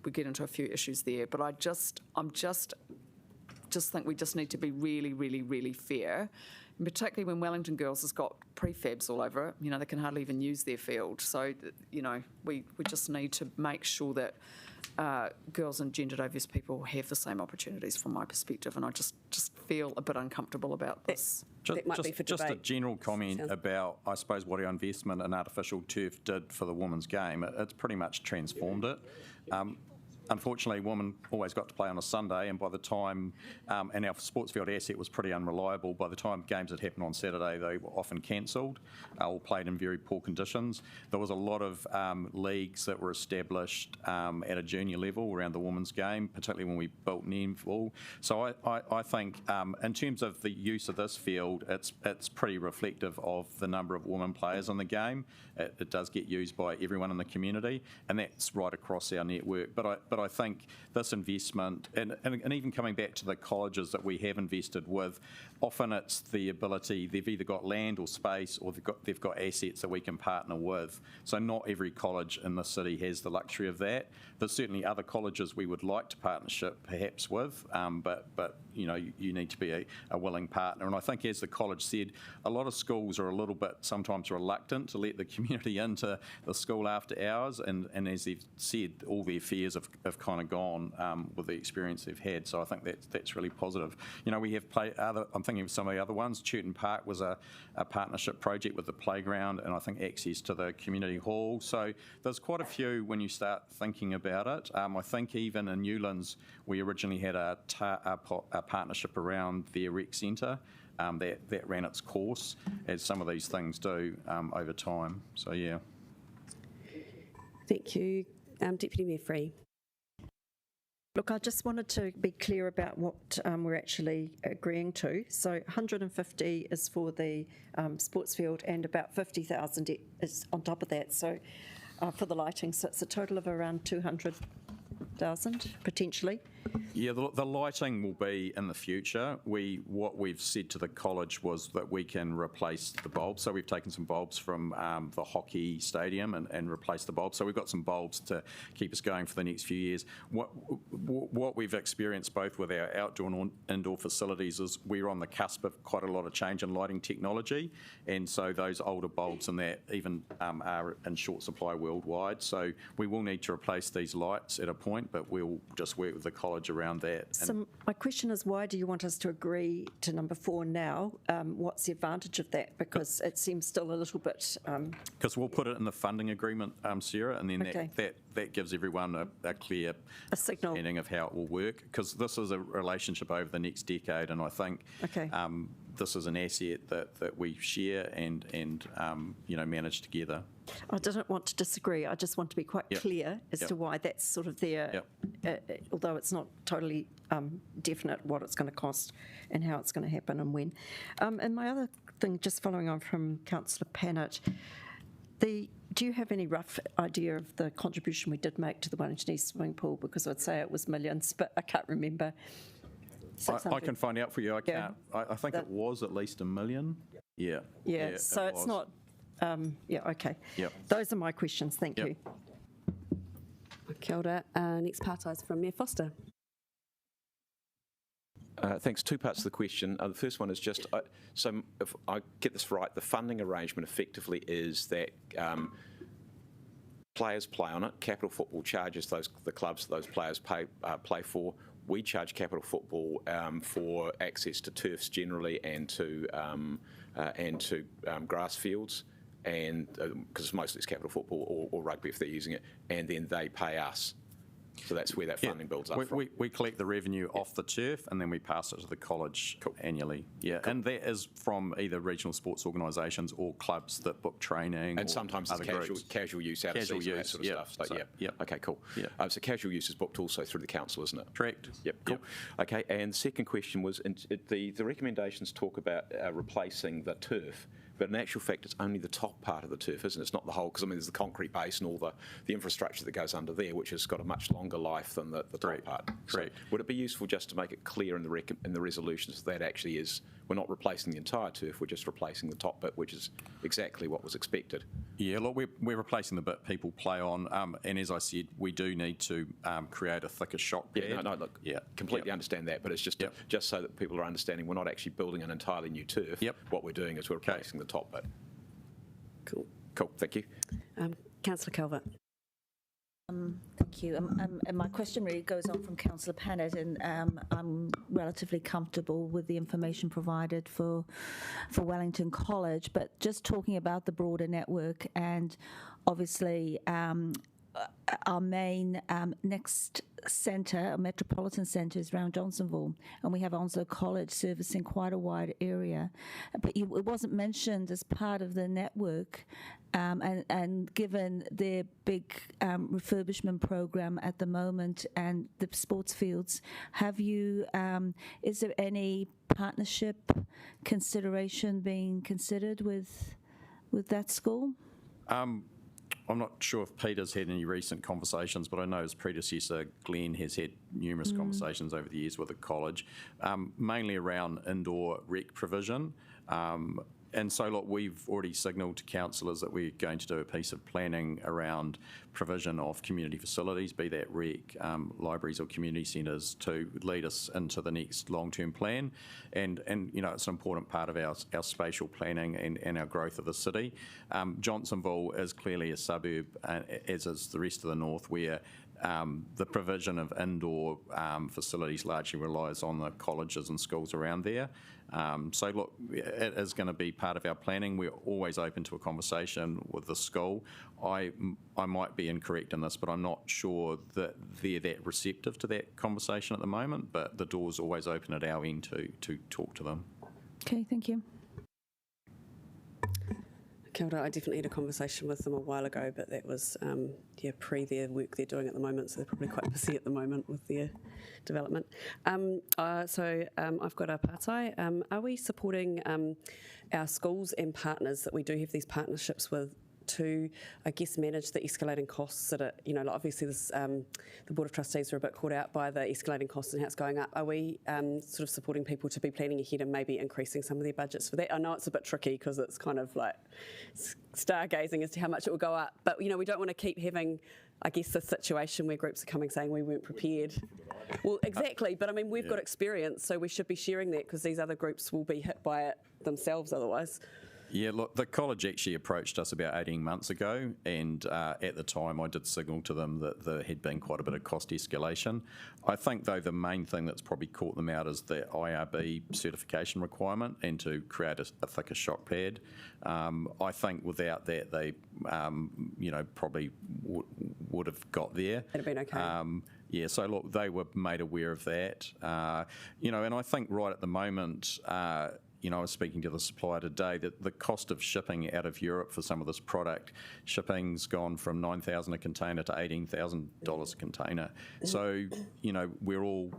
we get into a few issues there, but I'm just think we just need to be really, really, really fair. And particularly when Wellington Girls has got prefabs all over it, they can hardly even use their field. So, we just need to make sure that girls and gender diverse people have the same opportunities from my perspective, and I just feel a bit uncomfortable about this. Just a general comment about, I suppose, what our investment in artificial turf did for the women's game. It's pretty much transformed it. Unfortunately, women always got to play on a Sunday, and by the time, and our Sportsfield asset was pretty unreliable, by the time games had happened on Saturday, they were often cancelled or played in very poor conditions. There was a lot of leagues that were established at a junior level around the women's game, particularly when we built netball. So I think in terms of the use of this field, it's pretty reflective of the number of women players in the game. It does get used by everyone in the community, and that's right across our network. But I think this investment, and even coming back to the colleges that we have invested with, often it's the ability, they've either got land or space, or they've got assets that we can partner with. So not every college in the city has the luxury of that. There's certainly other colleges we would like to partnership perhaps with, but you need to be a willing partner. And I think, as the college said, a lot of schools are a little bit sometimes reluctant to let the community into the school after hours, and as they've said, all their fears have kind of gone with the experience they've had. So I think that's really positive. We have I'm thinking of some of the other ones. Churton Park was a partnership project with the playground, and I think access to the community hall. So there's quite a few when you start thinking about it. I think even in Newlands, we originally had a partnership around their rec centre that ran its course, as some of these things do over time. So, yeah. Thank you. Deputy Mayor Free. Look, I just wanted to be clear about what we're actually agreeing to. So 150 is for the sports field, and about 50,000 is on top of that. So for the lighting, so it's a total of around 200,000 potentially. Yeah, the lighting will be in the future. What we've said to the college was that we can replace the bulbs. So we've taken some bulbs from the hockey stadium and replaced the bulbs. So we've got some bulbs to keep us going for the next few years. What we've experienced both with our outdoor and indoor facilities is we're on the cusp of quite a lot of change in lighting technology. And so those older bulbs and that even are in short supply worldwide. So we will need to replace these lights at a point, but we'll just work with the college around that. So my question is, why do you want us to agree to number 4 now? What's the advantage of that? Because it seems still a little bit... Because we'll put it in the funding agreement, Sarah, and then that gives everyone a clear signal understanding of how it will work. Because this is a relationship over the next decade, and I think this is an asset that we share and manage together. I didn't want to disagree. I just want to be quite clear as to why that's sort of there, although it's not totally definite what it's going to cost and how it's going to happen and when. And my other thing, just following on from Councillor Pannett, do you have any rough idea of the contribution we did make to the Wellington East swimming pool? Because I'd say it was millions, but I can't remember. I can find out for you. I can't. I think it was at least $1 million. Yeah. So it's not. Okay. Yep. Those are my questions. Thank you. Kia ora. Next part is from Mayor Foster. Thanks. 2 parts to the question. The first one is just, so if I get this right, the funding arrangement effectively is that players play on it. Capital Football charges the clubs that those players play for. We charge Capital Football for access to turfs generally and to grass fields, and because mostly it's Capital Football or rugby if they're using it, and then they pay us. So that's where that funding builds up from. We collect the revenue off the turf and then we pass it to the college annually. Yeah, and that is from either regional sports organisations or clubs that book training. And sometimes it's casual use out of season, that sort of stuff. So, okay, cool. Yeah. So casual use is booked also through the council, isn't it? Correct. Yep, cool. Yep. Okay, and the second question was, the recommendations talk about replacing the turf, but in actual fact, it's only the top part of the turf, isn't it? It's not the whole, because I mean, there's the concrete base and all the infrastructure that goes under there, which has got a much longer life than the top part. Correct. So would it be useful just to make it clear in the resolutions that actually is, we're not replacing the entire turf, we're just replacing the top bit, which is exactly what was expected? Yeah, look, we're replacing the bit people play on, and as I said, we do need to create a thicker shock pad. Yeah, no, look, completely understand that, but it's just just so that people are understanding we're not actually building an entirely new turf. What we're doing is we're replacing the top bit. Cool. Cool, thank you. Councillor Calvert. Thank you. And my question really goes on from Councillor Pennant, and I'm relatively comfortable with the information provided for Wellington College, but just talking about the broader network, and obviously our main next centre, a metropolitan centre, is around Johnsonville, and we have Onslow College servicing quite a wide area, but it wasn't mentioned as part of the network, and given their big refurbishment program at the moment and the sports fields, have you, is there any partnership consideration being considered with that school? I'm not sure if Peter's had any recent conversations, but I know his predecessor, Glenn, has had numerous conversations over the years with the college, mainly around indoor rec provision. And so, look, we've already signalled to councillors that we're going to do a piece of planning around provision of community facilities, be that rec, libraries or community centres, to lead us into the next long-term plan. And you know, it's an important part of our spatial planning and our growth of the city. Johnsonville is clearly a suburb, as is the rest of the north, where the provision of indoor facilities largely relies on the colleges and schools around there. So look, it is going to be part of our planning. We're always open to a conversation with the school. I might be incorrect in this, but I'm not sure that they're that receptive to that conversation at the moment, but the door's always open at our end to talk to them. Okay, thank you. Kia ora, I definitely had a conversation with them a while ago, but that was pre their work they're doing at the moment, so they're probably quite busy at the moment with their development. So I've got a pātai. Are we supporting our schools and partners that we do have these partnerships with to, I guess, manage the escalating costs that are, you know, like obviously this, the Board of Trustees are a bit caught out by the escalating costs and how it's going up. Are we sort of supporting people to be planning ahead and maybe increasing some of their budgets for that? I know it's a bit tricky because it's kind of like stargazing as to how much it will go up, but, you know, we don't want to keep having, I guess, this situation where groups are coming saying we weren't prepared. Well, exactly, but I mean, we've got experience, so we should be sharing that because these other groups will be hit by it themselves otherwise. Yeah, look, the college actually approached us about 18 months ago, and at the time I did signal to them that there had been quite a bit of cost escalation. I think, though, the main thing that's probably caught them out is the IRB certification requirement and to create a thicker shock pad. I think without that, they, you know, probably would have got there. It'd have been okay. Yeah, so look, they were made aware of that. You know, and I think right at the moment, you know, I was speaking to the supplier today that the cost of shipping out of Europe for some of this product, shipping's gone from $9,000 a container to $18,000 a container. So, you know, we're all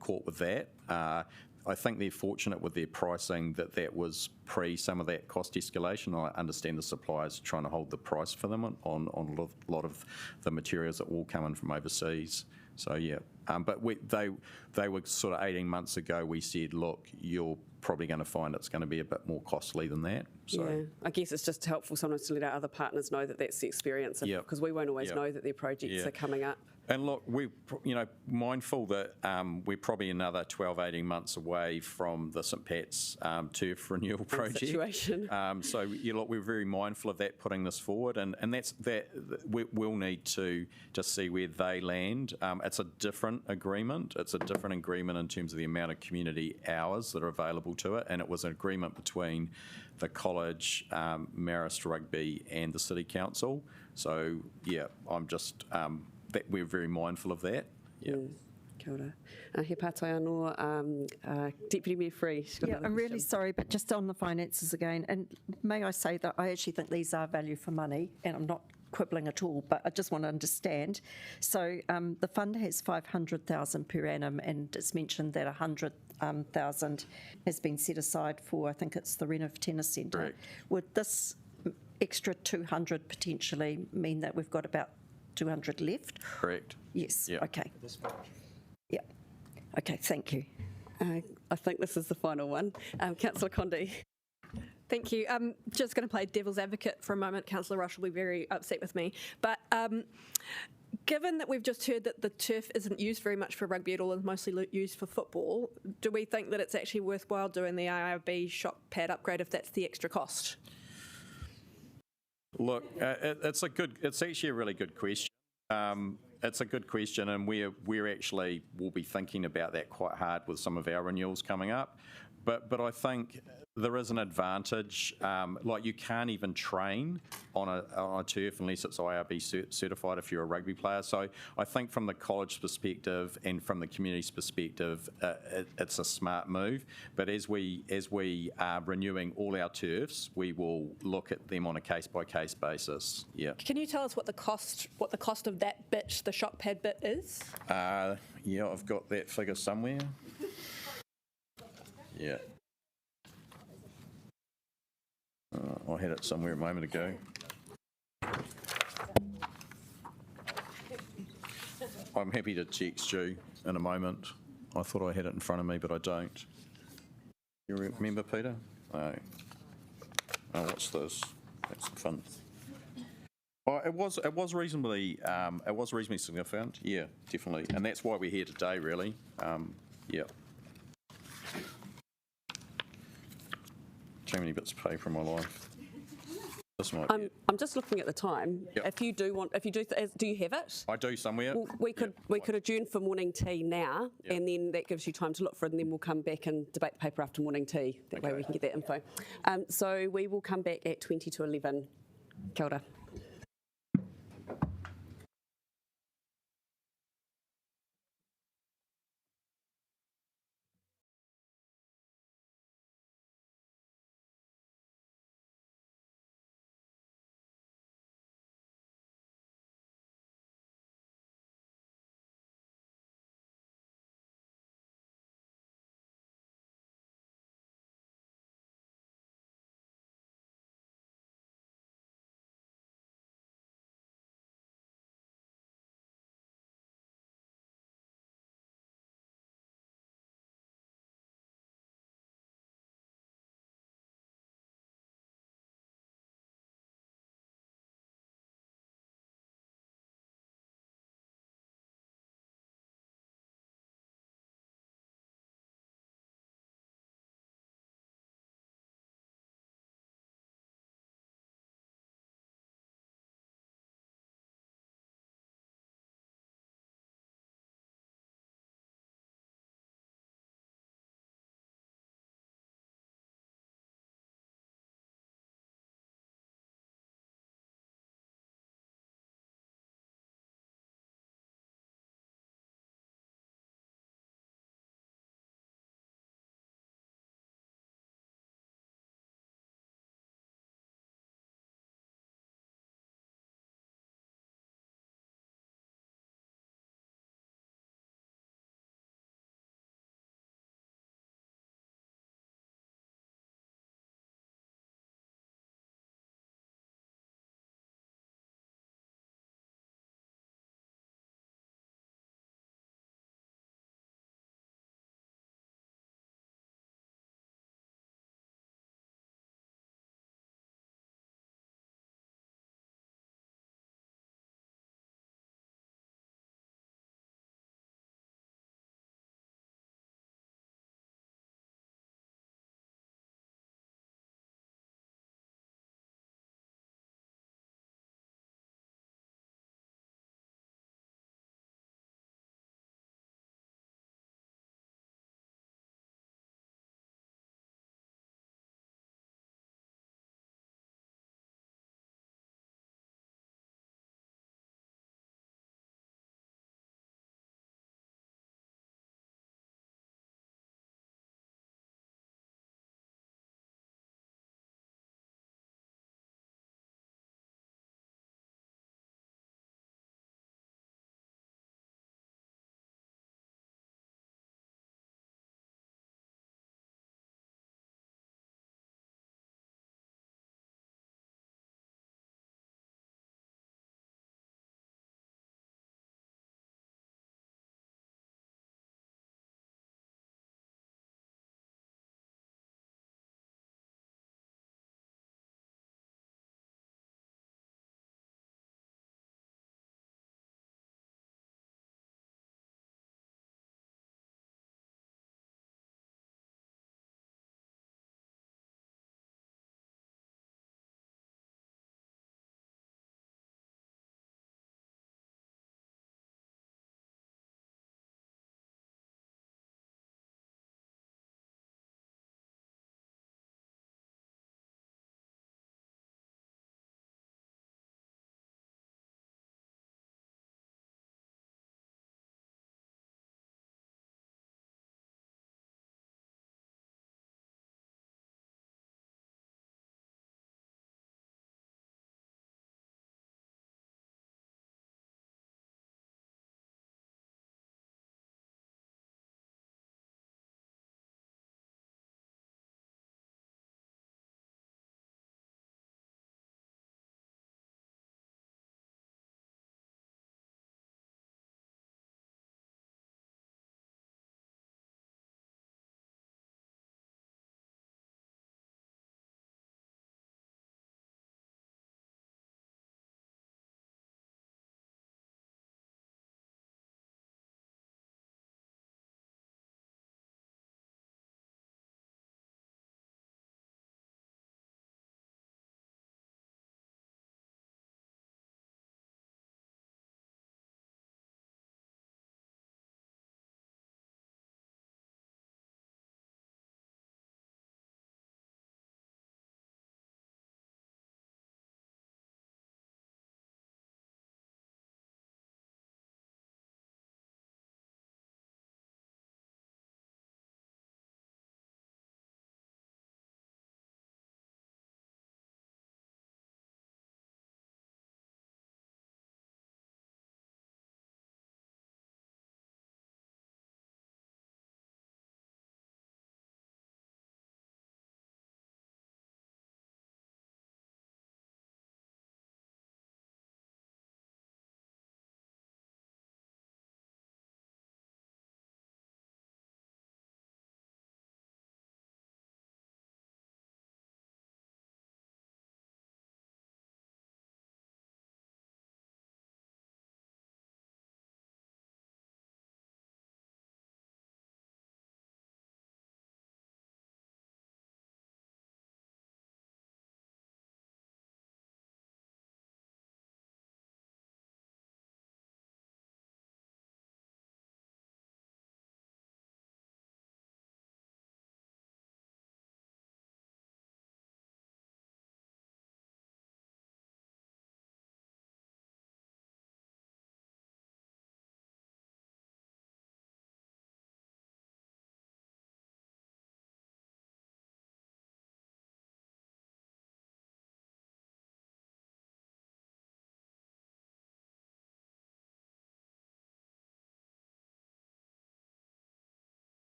caught with that. I think they're fortunate with their pricing that was pre some of that cost escalation. I understand the suppliers trying to hold the price for them on a lot of the materials that will come in from overseas. So yeah, but they were sort of 18 months ago. We said, look, you're probably going to find it's going to be a bit more costly than that. So yeah, I guess it's just helpful sometimes to let our other partners know that that's the experience, because we won't always know that their projects are coming up. And look, we're mindful that we're probably another 12, 18 months away from the St Pat's turf renewal project. Situation. So look, we're very mindful of that, putting this forward, and that's that. We'll need to just see where they land. It's a different agreement. It's a different agreement in terms of the amount of community hours that are available to it, and it was an agreement between the college, Marist Rugby, and the City Council. So yeah, I'm just. That we're very mindful of that. Yeah. Kia ora. He pātai anō, Deputy Mayor Free. Yeah, I'm really sorry, but just on the finances again, and may I say that I actually think these are value for money, and I'm not quibbling at all, but I just want to understand. So the fund has $500,000 per annum, and it's mentioned that thousand has been set aside for, I think it's the Renov Tennis Centre. Correct. Would this extra 200 potentially mean that we've got about 200 left? Correct. Yes. Yeah. Okay. Yeah. Okay. Thank you. I think this is the final one. Councillor Condi. Thank you. I'm just going to play devil's advocate for a moment. Councillor Rush will be very upset with me. But given that we've just heard that the turf isn't used very much for rugby at all and mostly used for football, do we think that it's actually worthwhile doing the IRB shop pad upgrade if that's the extra cost? Look, it's actually a really good question. It's a good question, and we're actually will be thinking about that quite hard with some of our renewals coming up. But I think there is an advantage. Like you can't even train on a turf unless it's IRB certified if you're a rugby player. So I think from the college perspective and from the community's perspective, it's a smart move. But as we are renewing all our turfs, we will look at them on a case by case basis. Yeah. Can you tell us what the cost of that bit, the shop pad bit, is? Yeah, I've got that figure somewhere. Yeah. I had it somewhere a moment ago. I'm happy to text Stu in a moment. I thought I had it in front of me, but I don't. You remember, Peter? Oh, what's this? That's fun. Oh, it was reasonably significant. Yeah, definitely, and that's why we're here today, really. Yeah. Too many bits of paper in my life. This might be I'm just looking at the time. Yep. If you do want, do you have it? I do somewhere. Well, we could adjourn for morning tea now, and then that gives you time to look for it, and then we'll come back and debate the paper after morning tea. That way we can get that info. So we will come back at 20 to 11. Kia ora.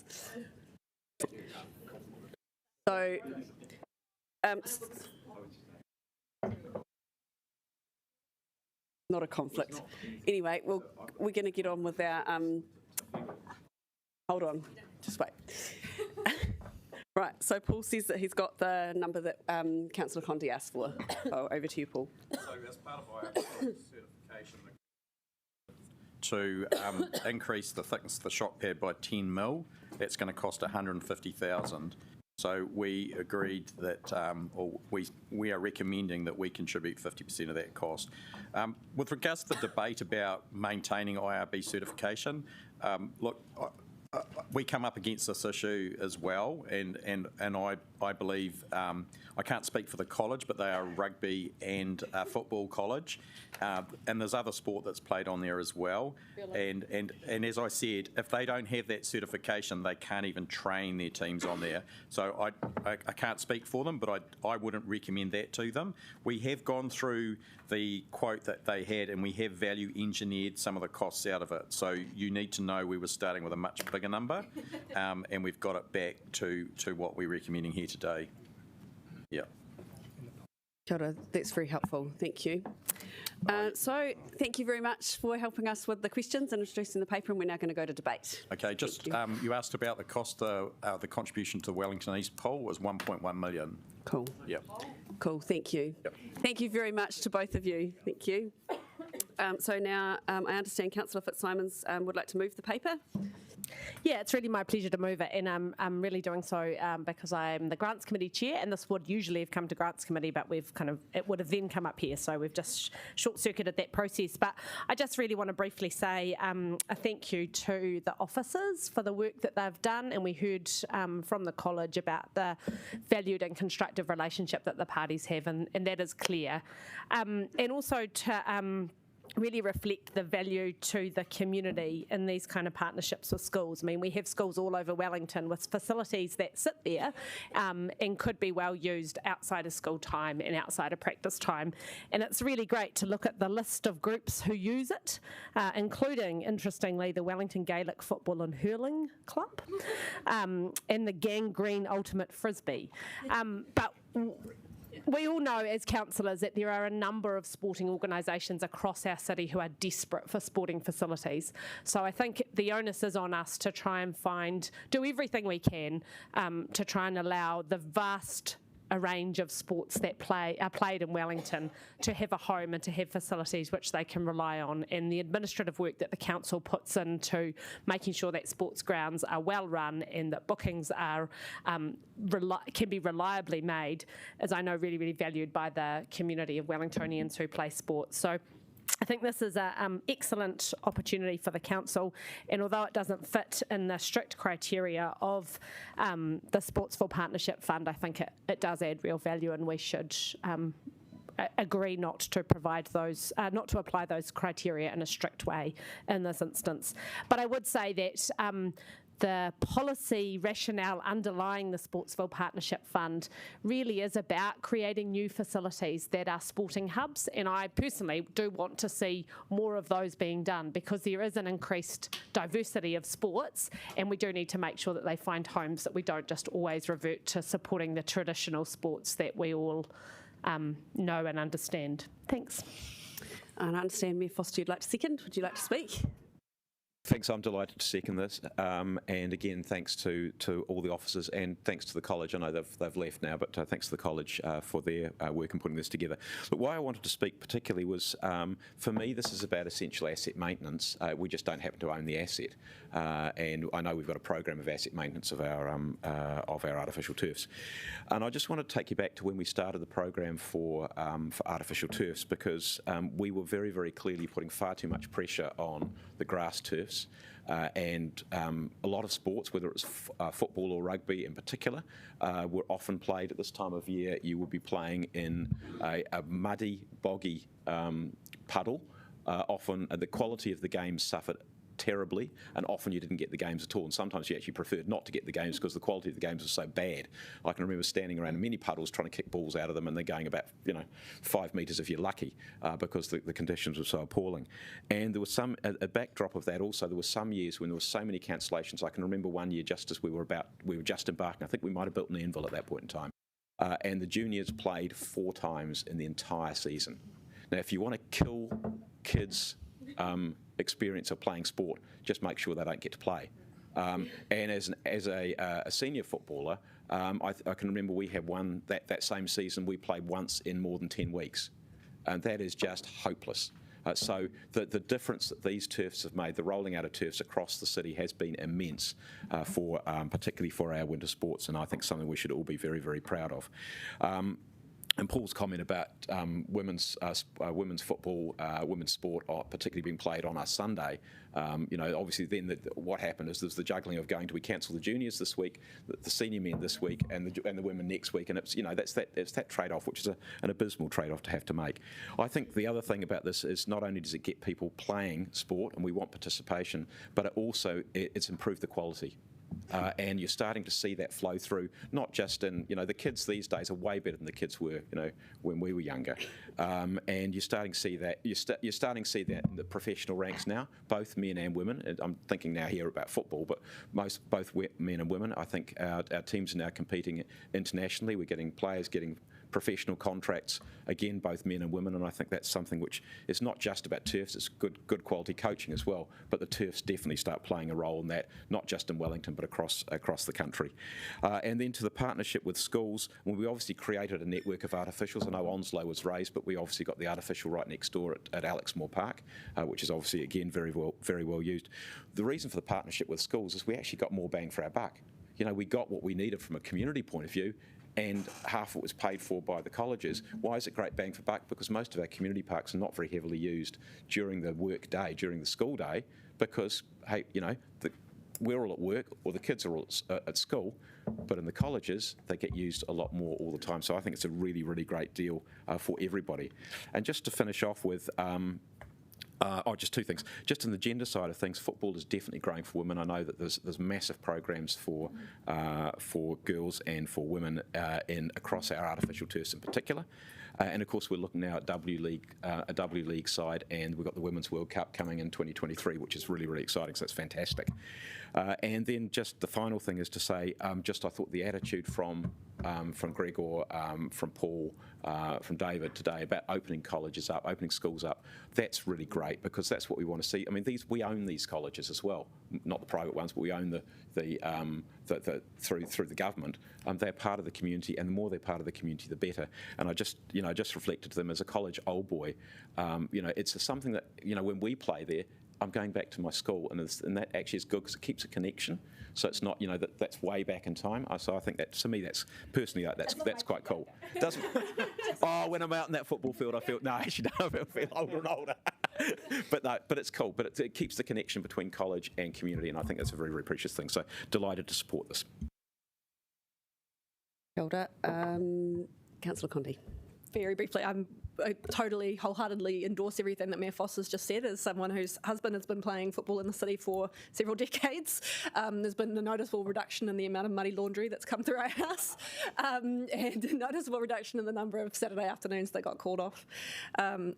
minutes. So, not a conflict. Anyway, we're going to get on with our. Hold on, just wait. Right, so Paul says that he's got the number that Councillor Condi asked for. Oh, over to you, Paul. So as part of our certification to increase the thickness of the shot pad by 10 mil, that's going to cost 150,000. So we agreed that, or we are recommending that we contribute 50% of that cost. With regards to the debate about maintaining IRB certification, look, we come up against this issue as well, and I believe, I can't speak for the college, but they are a rugby and a football college, and there's other sport that's played on there as well. Really? And as I said, if they don't have that certification, they can't even train their teams on there. So I can't speak for them, but I wouldn't recommend that to them. We have gone through the quote that they had, and we have value engineered some of the costs out of it. So you need to know we were starting with a much bigger number, and we've got it back to what we're recommending here today. Yeah. Kia ora, that's very helpful. Thank you. So thank you very much for helping us with the questions and introducing the paper, and we're now going to go to debate. Okay, just you asked about the cost, the contribution to the Wellington East poll was 1.1 million. Cool. Yep. Cool, thank you. Yep. Thank you very much to both of you. Thank you. So now I understand Councillor Fitzsimons would like to move the paper. Yeah, it's really my pleasure to move it, and I'm really doing so because I'm the Grants Committee Chair, and this would usually have come to Grants Committee, but it would have then come up here, so we've just short-circuited that process. But I just really want to briefly say a thank you to the officers for the work that they've done, and we heard from the college about the valued and constructive relationship that the parties have, and that is clear. And also to really reflect the value to the community in these kind of partnerships with schools. I mean, we have schools all over Wellington with facilities that sit there and could be well used outside of school time and outside of practice time. And it's really great to look at the list of groups who use it, including, interestingly, the Wellington Gaelic Football and Hurling Club and the Gangrene Ultimate Frisbee. But we all know as councillors that there are a number of sporting organisations across our city who are desperate for sporting facilities. So I think the onus is on us to try and do everything we can to try and allow the vast a range of sports that are played in Wellington to have a home and to have facilities which they can rely on, and the administrative work that the council puts into making sure that sports grounds are well run and that bookings are can be reliably made is, I know, really, really valued by the community of Wellingtonians who play sports. So I think this is an excellent opportunity for the council, and although it doesn't fit in the strict criteria of the Sportsfield Partnership Fund, I think it does add real value, and we should agree not to provide those, not to apply those criteria in a strict way in this instance. But I would say that the policy rationale underlying the Sportsfield Partnership Fund really is about creating new facilities that are sporting hubs, and I personally do want to see more of those being done because there is an increased diversity of sports, and we do need to make sure that they find homes, that we don't just always revert to supporting the traditional sports that we all know and understand. Thanks. And I understand Mayor Foster, you'd like to second. Would you like to speak? Thanks, I'm delighted to second this. And again, thanks to all the officers and thanks to the college. I know they've left now, but thanks to the college for their work in putting this together. But why I wanted to speak particularly was, for me, this is about essential asset maintenance. We just don't happen to own the asset. And I know we've got a program of asset maintenance of our artificial turfs. And I just want to take you back to when we started the program for artificial turfs, because we were very, very clearly putting far too much pressure on the grass turfs. And a lot of sports, whether it's football or rugby in particular, were often played at this time of year. You would be playing in a muddy, boggy puddle. Often the quality of the game suffered terribly, and often you didn't get the games at all, and sometimes you actually preferred not to get the games because the quality of the games was so bad. I can remember standing around many puddles trying to kick balls out of them, and they're going about 5 metres if you're lucky, because the conditions were so appalling. And there was a backdrop of that also. There were some years when there were so many cancellations. I can remember one year just as we were just embarking. I think we might have built an anvil at that point in time, and the juniors played 4 times in the entire season. Now, if you want to kill kids' experience of playing sport, just make sure they don't get to play. And as a senior footballer, I can remember we had one that same season. We played once in more than 10 weeks, and that is just hopeless. So the difference that these turfs have made, the rolling out of turfs across the city, has been immense, particularly for our winter sports, and I think something we should all be very, very proud of. And Paul's comment about women's football, women's sport, particularly being played on a Sunday, obviously then what happened is there's the juggling of do we cancel the juniors this week, the senior men this week, and the women next week, and it's that trade-off, which is an abysmal trade-off to have to make. I think the other thing about this is not only does it get people playing sport, and we want participation, but it's improved the quality. And you're starting to see that flow through, not just in, the kids these days are way better than the kids were, when we were younger. And you're starting to see that, you're starting to see that in the professional ranks now, both men and women. And I'm thinking now here about football, but both men and women. I think our teams are now competing internationally. We're getting players getting professional contracts, again, both men and women, and I think that's something which is not just about turfs, it's good quality coaching as well, but the turfs definitely start playing a role in that, not just in Wellington, but across the country. And then to the partnership with schools, we obviously created a network of artificials. I know Onslow was raised, but we obviously got the artificial right next door at Alexmoor Park, which is obviously, again, very well used. The reason for the partnership with schools is we actually got more bang for our buck. We got what we needed from a community point of view, and half it was paid for by the colleges. Why is it great bang for buck? Because most of our community parks are not very heavily used during the work day, during the school day, because, hey, we're all at work, or the kids are all at school, but in the colleges, they get used a lot more all the time. So I think it's a really, really great deal for everybody. And just to finish off with, just 2 things. Just in the gender side of things, football is definitely growing for women. I know that there's massive programs for girls and for women across our artificial turfs in particular. And of course, we're looking now at a W League side, and we've got the Women's World Cup coming in 2023, which is really, really exciting. So that's fantastic. And then just the final thing is to say, I thought the attitude from Gregor, from Paul, from David today about opening colleges up, opening schools up, that's really great, because that's what we want to see. I mean, we own these colleges as well, not the private ones, but we own through the government. They're part of the community, and the more they're part of the community, the better. And I just reflected to them as a college old boy. It's something that when we play there, I'm going back to my school, and that actually is good because it keeps a connection. So it's not, that's way back in time. So I think that, to me, that's quite cool. Doesn't? Oh, when I'm out in that football field, I feel I feel older and older. but it's cool. But it keeps the connection between college and community, and I think that's a very, very precious thing. So delighted to support this. Kia ora. Councillor Condi. Very briefly, I totally wholeheartedly endorse everything that Mayor Foss has just said. As someone whose husband has been playing football in the city for several decades, there's been a noticeable reduction in the amount of muddy laundry that's come through our house, and a noticeable reduction in the number of Saturday afternoons that got called off.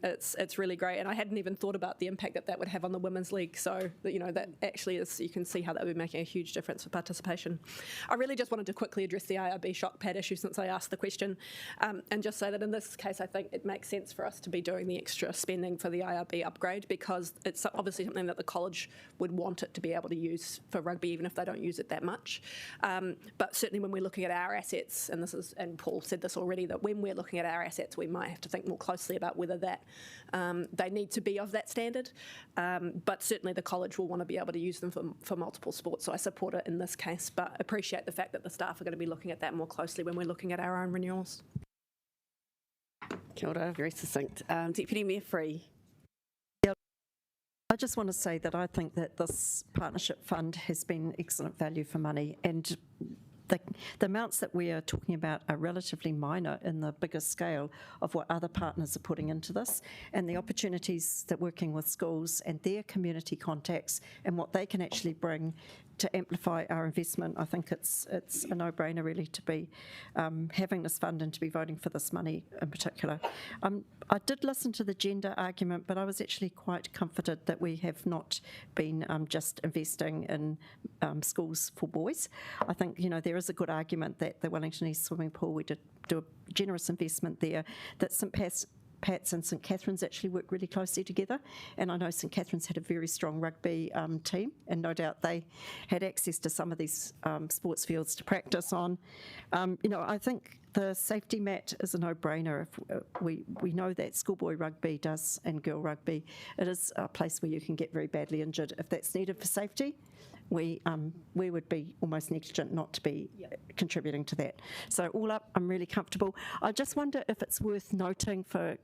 It's really great, and I hadn't even thought about the impact that would have on the Women's League. So that actually is, you can see how that would be making a huge difference for participation. I really just wanted to quickly address the ARB shock pad issue since I asked the question, and just say that in this case, I think it makes sense for us to be doing the extra spending for the IRB upgrade, because it's obviously something that the college would want it to be able to use for rugby, even if they don't use it that much. But certainly when we're looking at our assets, and Paul said this already, that when we're looking at our assets, we might have to think more closely about whether that they need to be of that standard. But certainly the college will want to be able to use them for multiple sports, so I support it in this case, but appreciate the fact that the staff are going to be looking at that more closely when we're looking at our own renewals. Kia ora, very succinct. Deputy Mayor Free. I just want to say that I think that this partnership fund has been excellent value for money, and the amounts that we are talking about are relatively minor in the bigger scale of what other partners are putting into this, and the opportunities that working with schools and their community contacts and what they can actually bring to amplify our investment. I think it's a no-brainer really to be having this fund and to be voting for this money in particular. I did listen to the gender argument, but I was actually quite comforted that we have not been just investing in schools for boys. I think, there is a good argument that the Wellington East swimming pool, we did do a generous investment there, that St Pat's and St Catherine's actually work really closely together, and I know St Catherine's had a very strong rugby team, and no doubt they had access to some of these sports fields to practice on. I think the safety mat is a no-brainer. If we know that schoolboy rugby does and girl rugby, it is a place where you can get very badly injured. If that's needed for safety, we would be almost negligent not to be contributing to that. So all up, I'm really comfortable. I just wonder if it's worth noting for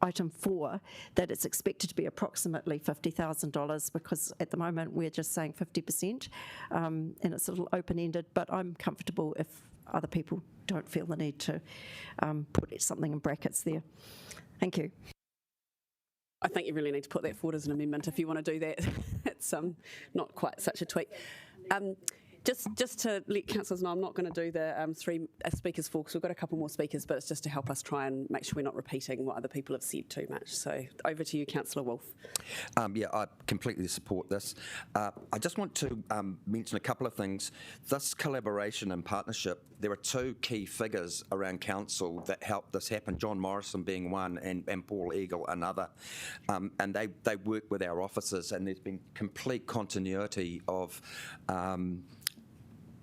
item 4 that it's expected to be approximately $50,000, because at the moment we're just saying 50%, and it's a little open-ended, but I'm comfortable if other people don't feel the need to put something in brackets there. Thank you. I think you really need to put that forward as an amendment if you want to do that. It's not quite such a tweak. Just to let councillors know, I'm not going to do the 3 speakers for, because we've got a couple more speakers, but it's just to help us try and make sure we're not repeating what other people have said too much. So over to you, Councillor Wolf. Yeah, I completely support this. I just want to mention a couple of things. This collaboration and partnership, there are 2 key figures around council that helped this happen, John Morrison being one and Paul Eagle another. And they work with our officers, and there's been complete continuity of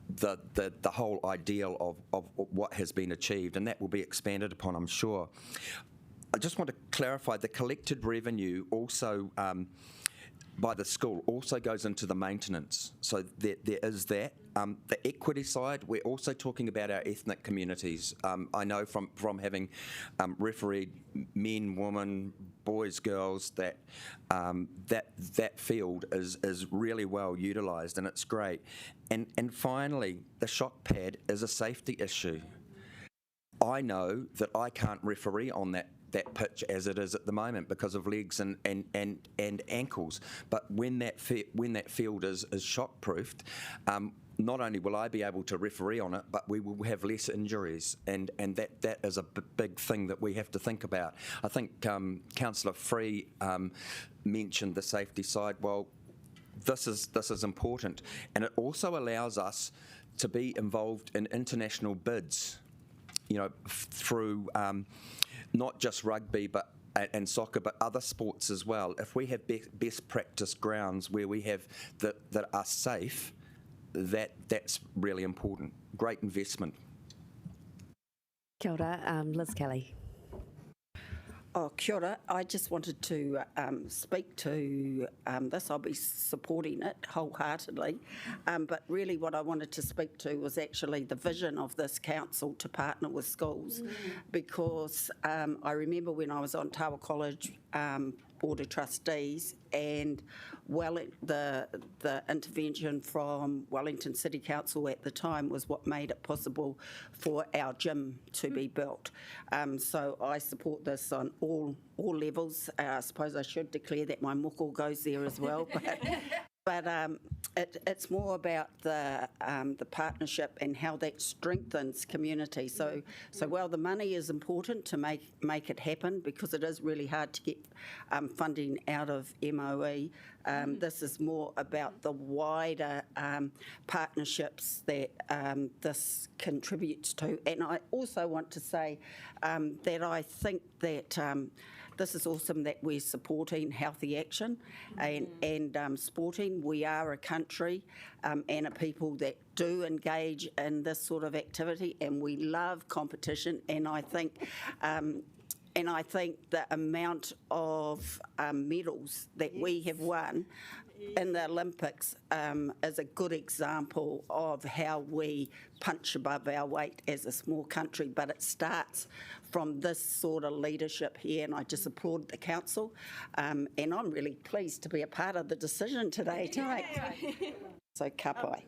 the whole ideal of what has been achieved, and that will be expanded upon, I'm sure. I just want to clarify, the collected revenue also by the school also goes into the maintenance. So there is that. The equity side, we're also talking about our ethnic communities. I know from having refereed men, women, boys, girls, that that field is really well utilised, and it's great. And finally, the shock pad is a safety issue. I know that I can't referee on that pitch as it is at the moment because of legs and ankles. But when that field is shock-proofed, not only will I be able to referee on it, but we will have less injuries, and that is a big thing that we have to think about. I think Councillor Free mentioned the safety side. Well, this is important, and it also allows us to be involved in international bids, through not just rugby and soccer, but other sports as well. If we have best practice grounds where we have that are safe, that's really important. Great investment. Kia ora, Liz Kelly. Oh, kia ora. I just wanted to speak to this. I'll be supporting it wholeheartedly. But really what I wanted to speak to was actually the vision of this council to partner with schools. Because I remember when I was on Tawa College Board of Trustees, and the intervention from Wellington City Council at the time was what made it possible for our gym to be built. So I support this on all levels. I suppose I should declare that my moko goes there as well. But it's more about the partnership and how that strengthens community. So while the money is important to make it happen, because it is really hard to get funding out of MOE, this is more about the wider partnerships that this contributes to. And I also want to say that I think that this is awesome that we're supporting healthy action and sporting. We are a country and a people that do engage in this sort of activity, and we love competition. And I think the amount of medals that we have won in the Olympics is a good example of how we punch above our weight as a small country, but it starts from this sort of leadership here, and I just applaud the council, and I'm really pleased to be a part of the decision today to make. So ka pai.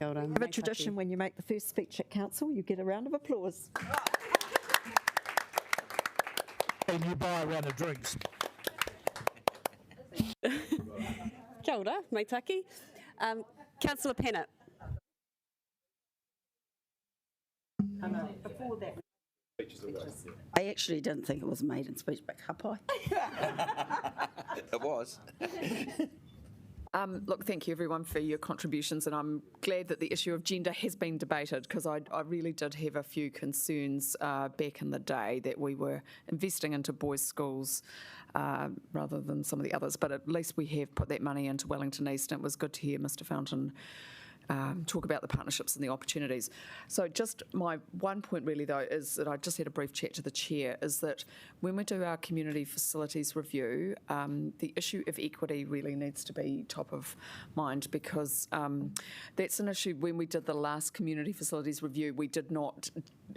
Kia ora. Have a tradition when you make the first speech at council, you get a round of applause. And you buy a round of drinks. Kia ora, mai taki. Councillor Pennant. Before that, I actually didn't think it was a maiden speech, but kapai. It was. Look, thank you everyone for your contributions, and I'm glad that the issue of gender has been debated, because I really did have a few concerns back in the day that we were investing into boys' schools rather than some of the others, but at least we have put that money into Wellington East, and it was good to hear Mr Fountain talk about the partnerships and the opportunities. So just my one point really though is that I just had a brief chat to the chair, is that when we do our community facilities review, the issue of equity really needs to be top of mind, because that's an issue. When we did the last community facilities review, we did not,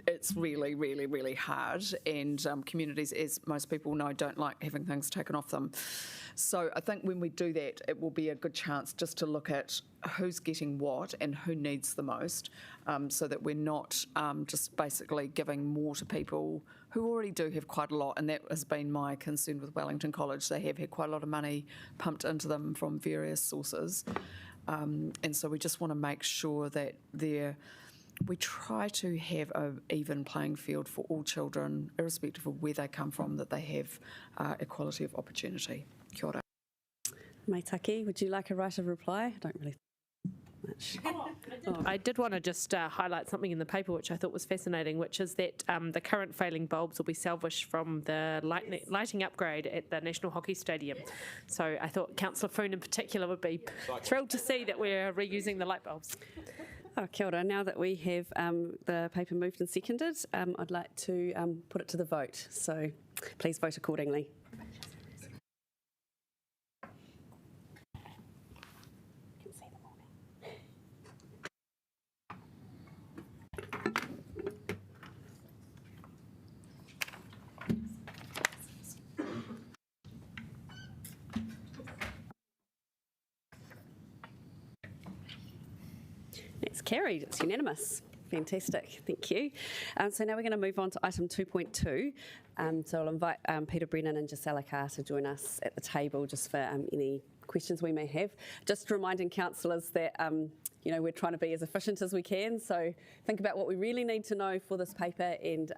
it's really, really, really hard, and communities, as most people know, don't like having things taken off them. So I think when we do that, it will be a good chance just to look at who's getting what and who needs the most, so that we're not just basically giving more to people who already do have quite a lot. And that has been my concern with Wellington College. They have had quite a lot of money pumped into them from various sources. And so we just want to make sure that we try to have an even playing field for all children, irrespective of where they come from, that they have equality of opportunity. Kia ora. Mai taki, would you like a right of reply? I don't really much. I did want to just highlight something in the paper which I thought was fascinating, which is that the current failing bulbs will be salvaged from the lighting upgrade at the National Hockey Stadium. So I thought Councillor Foon in particular would be thrilled to see that we're reusing the light bulbs. Oh, kia ora. Now that we have the paper moved and seconded, I'd like to put it to the vote. So please vote accordingly. It's carried. It's unanimous. Fantastic. Thank you. So now we're going to move on to item 2.2. So I'll invite Peter Brennan and Gisela Carr to join us at the table just for any questions we may have. Just reminding councillors that we're trying to be as efficient as we can. So think about what we really need to know for this paper, and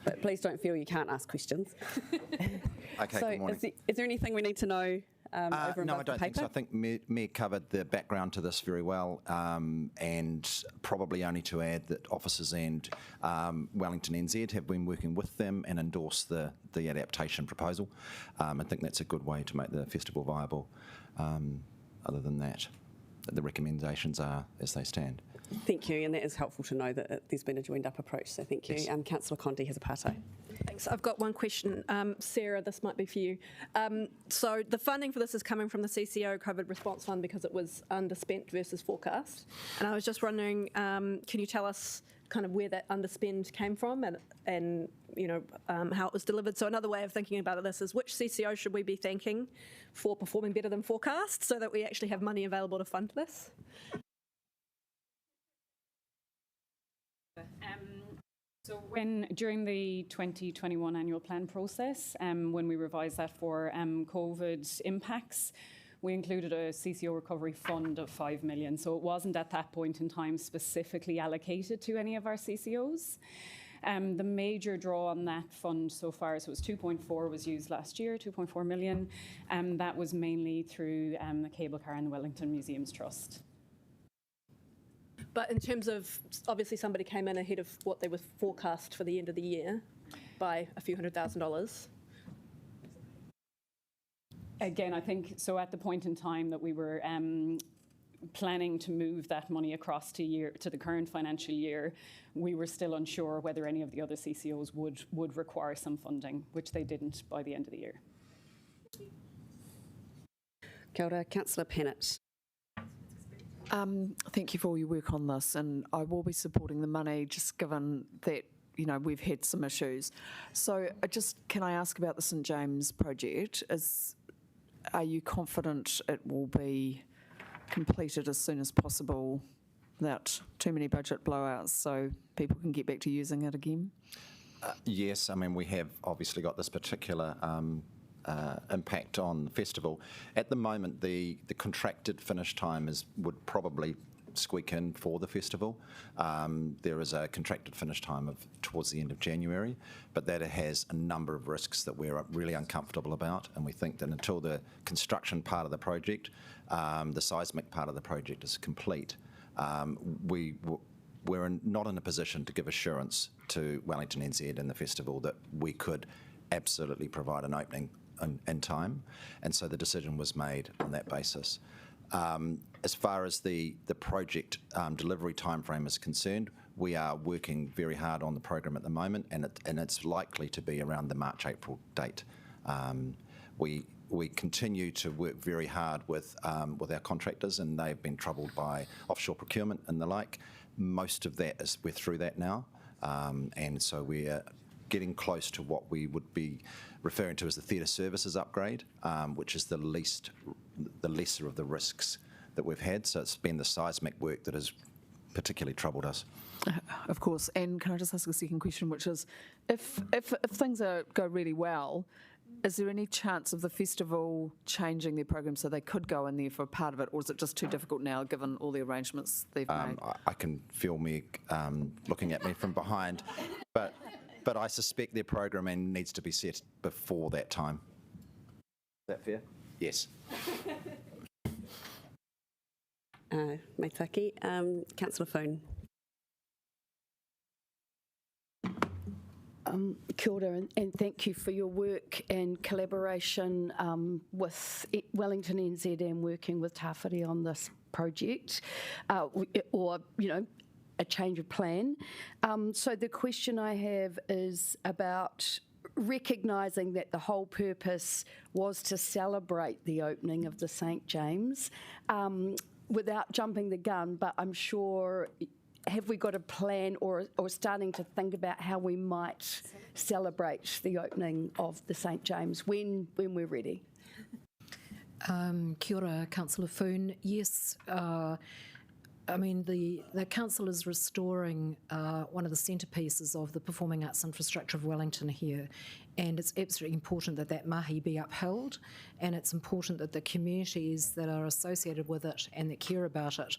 but please don't feel you can't ask questions. Okay. So good morning. is there anything we need to know? Over and no, I above don't the think so. paper? I think Mayor covered the background to this very well, and probably only to add that officers and Wellington NZ have been working with them and endorsed the adaptation proposal. I think that's a good way to make the festival viable. Other than that, the recommendations are as they stand. Thank you, and that is helpful to know that there's been a joined-up approach, so thank you. Yes. Councillor Condi has a party. Thanks. I've got one question. Sarah, this might be for you. So the funding for this is coming from the CCO COVID Response Fund because it was underspent versus forecast. And I was just wondering, can you tell us kind of where that underspend came from and how it was delivered? So another way of thinking about this is, which CCO should we be thanking for performing better than forecast so that we actually have money available to fund this? So during the 2021 annual plan process, when we revised that for COVID impacts, we included a CCO recovery fund of 5 million. So it wasn't at that point in time specifically allocated to any of our CCOs. The major draw on that fund so far, so it was 2.4 was used last year, 2.4 million. That was mainly through the cable car and the Wellington Museums Trust. But in terms of, obviously somebody came in ahead of what they were forecast for the end of the year by a few $100,000. Again, I think, so at the point in time that we were planning to move that money across to the current financial year, we were still unsure whether any of the other CCOs would require some funding, which they didn't by the end of the year. Kia ora, Councillor Pennant. Thank you for all your work on this, and I will be supporting the money just given that we've had some issues. So can I ask about the St James project? Are you confident it will be completed as soon as possible without too many budget blowouts so people can get back to using it again? Yes, I mean, we have obviously got this particular impact on the festival. At the moment, the contracted finish time would probably squeak in for the festival. There is a contracted finish time of towards the end of January, but that has a number of risks that we're really uncomfortable about, and we think that until the construction part of the project, the seismic part of the project is complete, we're not in a position to give assurance to Wellington NZ and the festival that we could absolutely provide an opening in time, and so the decision was made on that basis. As far as the project delivery timeframe is concerned, we are working very hard on the program at the moment, and it's likely to be around the March-April date. We continue to work very hard with our contractors, and they've been troubled by offshore procurement and the like. Most of that we're through that now, and so we're getting close to what we would be referring to as the theatre services upgrade, which is the lesser of the risks that we've had. So it's been the seismic work that has particularly troubled us. Of course. And can I just ask a second question, which is, if things go really well, is there any chance of the festival changing their program so they could go in there for part of it, or is it just too difficult now given all the arrangements they've made? I can feel me looking at me from behind, but I suspect their programming needs to be set before that time. Is that fair? Yes. Maitaki. Councillor Foon. Kia ora, and thank you for your work and collaboration with Wellington NZ and working with Tawhiri on this project, or, you know, a change of plan. So the question I have is about recognising that the whole purpose was to celebrate the opening of the St James, without jumping the gun, but I'm sure, have we got a plan or starting to think about how we might celebrate the opening of the St James when we're ready? Kia ora, Councillor Foon. Yes, I mean, the council is restoring one of the centrepieces of the performing arts infrastructure of Wellington here, and it's absolutely important that that mahi be upheld, and it's important that the communities that are associated with it and that care about it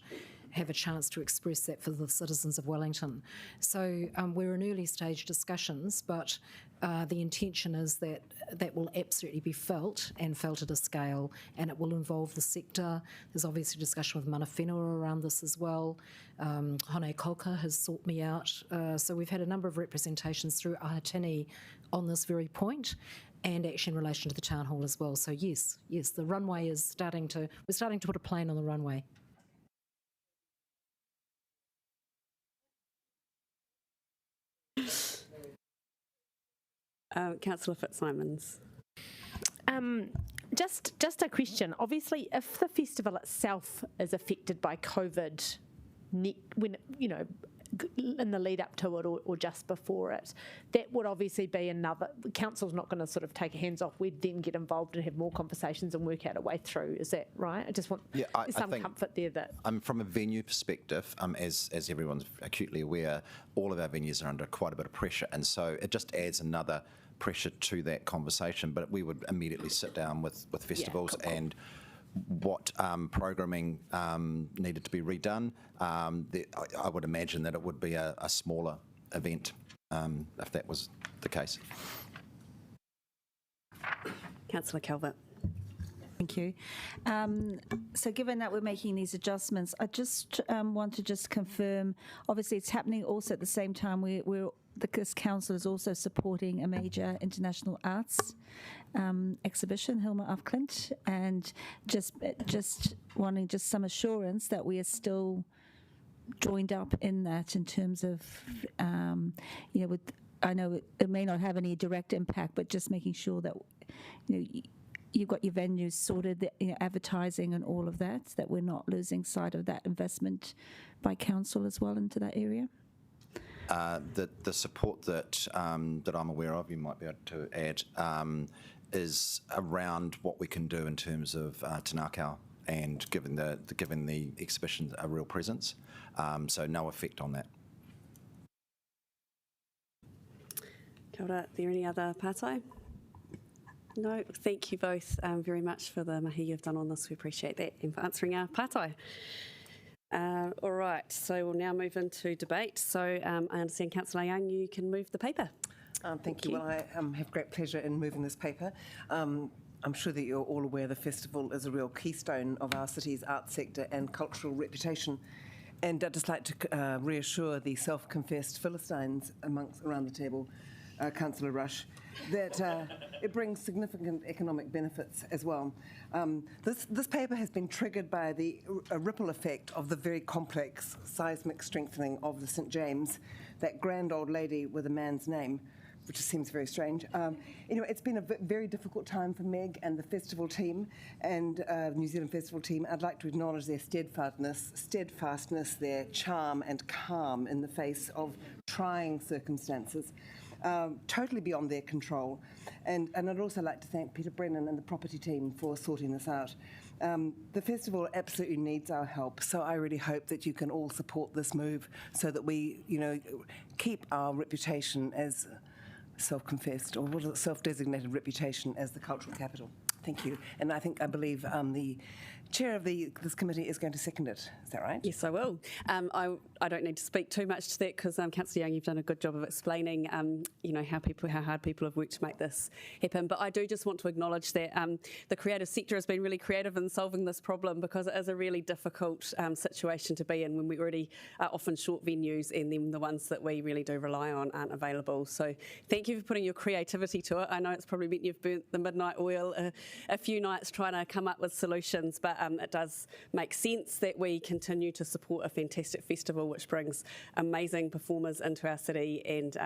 have a chance to express that for the citizens of Wellington. So we're in early stage discussions, but the intention is that that will absolutely be felt and felt at a scale, and it will involve the sector. There's obviously discussion with mana whenua around this as well. Hone Kolka has sought me out. So we've had a number of representations through Ahatini on this very point, and actually in relation to the town hall as well. So yes, the runway is we're starting to put a plane on the runway. Councillor Fitzsimons. Just a question. Obviously, if the festival itself is affected by COVID, when you know, in the lead up to it or just before it, that would obviously be another. Council's not going to sort of take a hands off. We'd then get involved and have more conversations and work out a way through. Is that right? I just want some comfort there that. From a venue perspective, as everyone's acutely aware, all of our venues are under quite a bit of pressure, and so it just adds another pressure to that conversation. But we would immediately sit down with festivals and what programming needed to be redone. I would imagine that it would be a smaller event if that was the case. Councillor Calvert. Thank you. So given that we're making these adjustments, I just want to just confirm, obviously it's happening also at the same time this council is also supporting a major international arts exhibition, Hilma af Klint, and just wanting just some assurance that we are still joined up in that in terms of, I know it may not have any direct impact, but just making sure that, you've got your venues sorted, advertising and all of that we're not losing sight of that investment by council as well into that area. The support that I'm aware of, you might be able to add, is around what we can do in terms of Tanakau and given the exhibition a real presence. So no effect on that. Kia ora. Are there any other pātai? No, thank you both very much for the mahi you've done on this. We appreciate that and for answering our pātai. All right, so we'll now move into debate. So I understand, Councillor Young, you can move the paper. Thank you. Well, I have great pleasure in moving this paper. I'm sure that you're all aware the festival is a real keystone of our city's arts sector and cultural reputation. And I'd just like to reassure the self-confessed Philistines around the table, Councillor Rush, that it brings significant economic benefits as well. This paper has been triggered by the ripple effect of the very complex seismic strengthening of the St James, that grand old lady with a man's name, which just seems very strange. Anyway, it's been a very difficult time for Meg and the festival team and New Zealand Festival team. I'd like to acknowledge their steadfastness, their charm and calm in the face of trying circumstances. Totally beyond their control. And I'd also like to thank Peter Brennan and the property team for sorting this out. The festival absolutely needs our help, so I really hope that you can all support this move so that we, keep our reputation as self-confessed, or self-designated reputation as the cultural capital. Thank you. And I believe the chair of this committee is going to second it. Is that right? Yes, I will. I don't need to speak too much to that because, Councillor Young, you've done a good job of explaining, how hard people have worked to make this happen. But I do just want to acknowledge that the creative sector has been really creative in solving this problem because it is a really difficult situation to be in when we already are often short venues and then the ones that we really do rely on aren't available. So thank you for putting your creativity to it. I know it's probably meant you've burnt the midnight oil a few nights trying to come up with solutions, but it does make sense that we continue to support a fantastic festival which brings amazing performers into our city and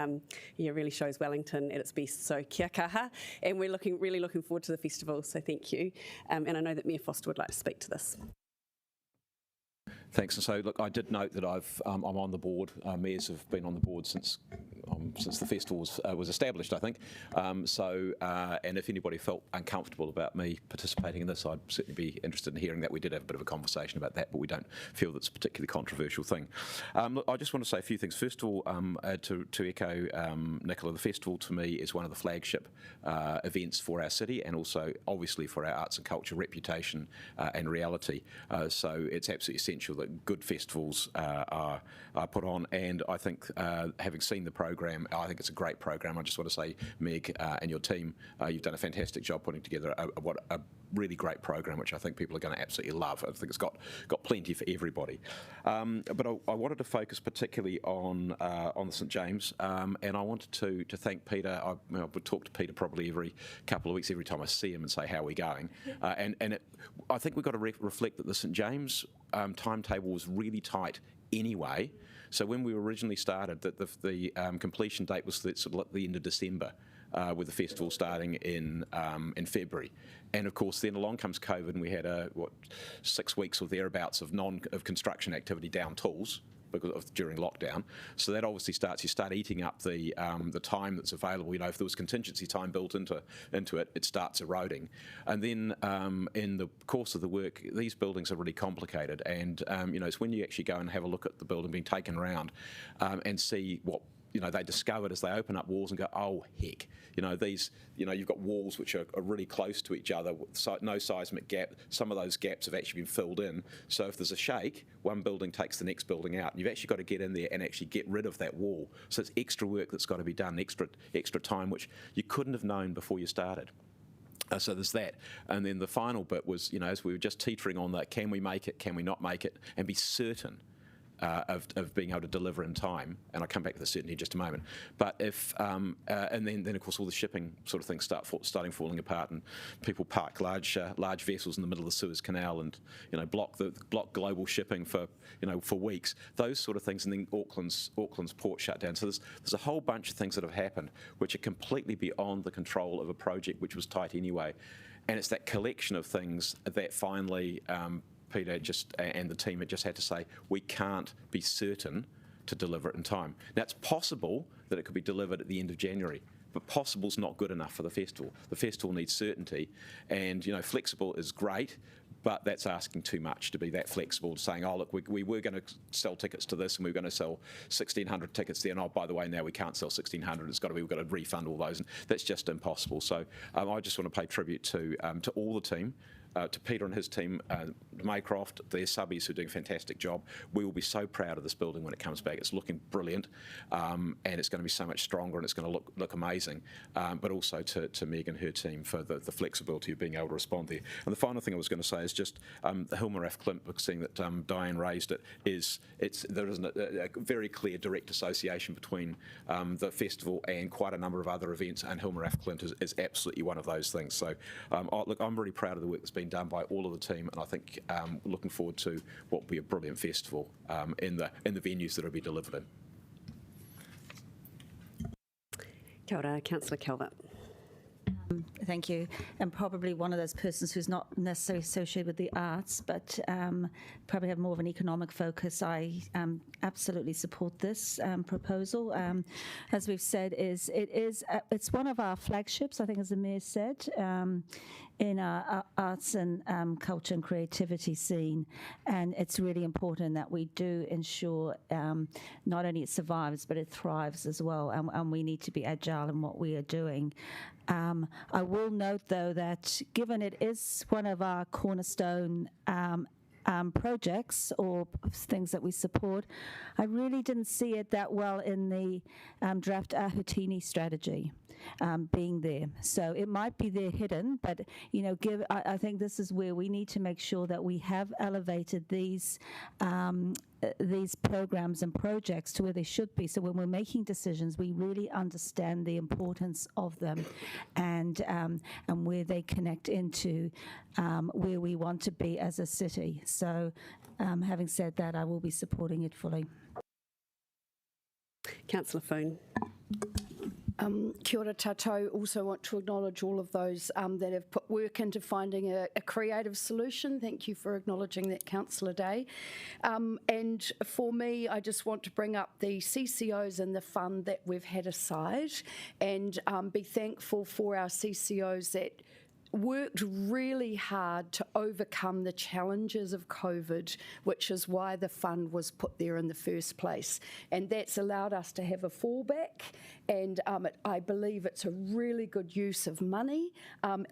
really shows Wellington at its best. So kia kaha, and we're really looking forward to the festival, so thank you. And I know that Mayor Foster would like to speak to this. Thanks. And so, look, I did note that I'm on the board. Mayors have been on the board since the festival was established, I think. And if anybody felt uncomfortable about me participating in this, I'd certainly be interested in hearing that. We did have a bit of a conversation about that, but we don't feel that's a particularly controversial thing. Look, I just want to say a few things. First of all, to echo Nicola, the festival to me is one of the flagship events for our city and also, obviously, for our arts and culture reputation and reality. So it's absolutely essential that good festivals are put on, and I think having seen the program, I think it's a great program. I just want to say, Meg and your team, you've done a fantastic job putting together a really great program, which I think people are going to absolutely love. I think it's got plenty for everybody. But I wanted to focus particularly on the St James, and I wanted to thank Peter. I would talk to Peter probably every couple of weeks, every time I see him, and say, how are we going? I think we've got to reflect that the St James timetable was really tight anyway. So when we originally started, that the completion date was sort of at the end of December, with the festival starting in February. And of course, then along comes COVID, and we had 6 weeks or thereabouts of construction activity down tools during lockdown. So that obviously you start eating up the time that's available. If there was contingency time built into it, it starts eroding. And then in the course of the work, these buildings are really complicated. And it's when you actually go and have a look at the building being taken around and see what they discovered as they open up walls and go, oh heck, you've got walls which are really close to each other, no seismic gap. Some of those gaps have actually been filled in. So if there's a shake, one building takes the next building out. And you've actually got to get in there and actually get rid of that wall. So it's extra work that's got to be done, extra time, which you couldn't have known before you started. So there's that. And then the final bit was, as we were just teetering on that, can we make it, can we not make it, and be certain of being able to deliver in time, and I'll come back to the certainty in just a moment. But if and then of course all the shipping sort of things starting falling apart, and people park large vessels in the middle of the Suez Canal, and block global shipping for weeks. Those sort of things, and then Auckland's port shut down. So there's a whole bunch of things that have happened which are completely beyond the control of a project which was tight anyway, and it's that collection of things that finally. Peter and the team just had to say, we can't be certain to deliver it in time. Now, it's possible that it could be delivered at the end of January, but possible's not good enough for the festival. The festival needs certainty, and flexible is great, but that's asking too much to be that flexible, saying, oh, look, we were going to sell tickets to this and we were going to sell 1,600 tickets there, and oh, by the way, now we can't sell 1,600, we've got to refund all those, and that's just impossible. So I just want to pay tribute to all the team, to Peter and his team, Maycroft, their subbies who are doing a fantastic job. We will be so proud of this building when it comes back. It's looking brilliant, and it's going to be so much stronger, and it's going to look amazing. But also to Meg and her team for the flexibility of being able to respond there. And the final thing I was going to say is just the Hilmaraf Clint book, seeing that Diane raised it, there isn't a very clear direct association between the festival and quite a number of other events, and Hilmaraf Clint is absolutely one of those things. So look, I'm really proud of the work that's been done by all of the team, and I think looking forward to what will be a brilliant festival in the venues that will be delivered in. Kia ora, Councillor Calvert. Thank you. And probably one of those persons who's not necessarily associated with the arts, but probably have more of an economic focus. I absolutely support this proposal. As we've said, it's one of our flagships, I think, as the Mayor said, in our arts and culture and creativity scene. And it's really important that we do ensure not only it survives, but it thrives as well. And we need to be agile in what we are doing. I will note, though, that given it is one of our cornerstone projects or things that we support, I really didn't see it that well in the draft Ahutini strategy being there. So it might be there hidden, but I think this is where we need to make sure that we have elevated these programs and projects to where they should be. So when we're making decisions, we really understand the importance of them and where they connect into where we want to be as a city. So having said that, I will be supporting it fully. Councillor Foon. Kia ora tātou. Also want to acknowledge all of those that have put work into finding a creative solution. Thank you for acknowledging that, Councillor Day. And for me, I just want to bring up the CCOs and the fund that we've had aside and be thankful for our CCOs that worked really hard to overcome the challenges of COVID, which is why the fund was put there in the first place. And that's allowed us to have a fallback, and I believe it's a really good use of money,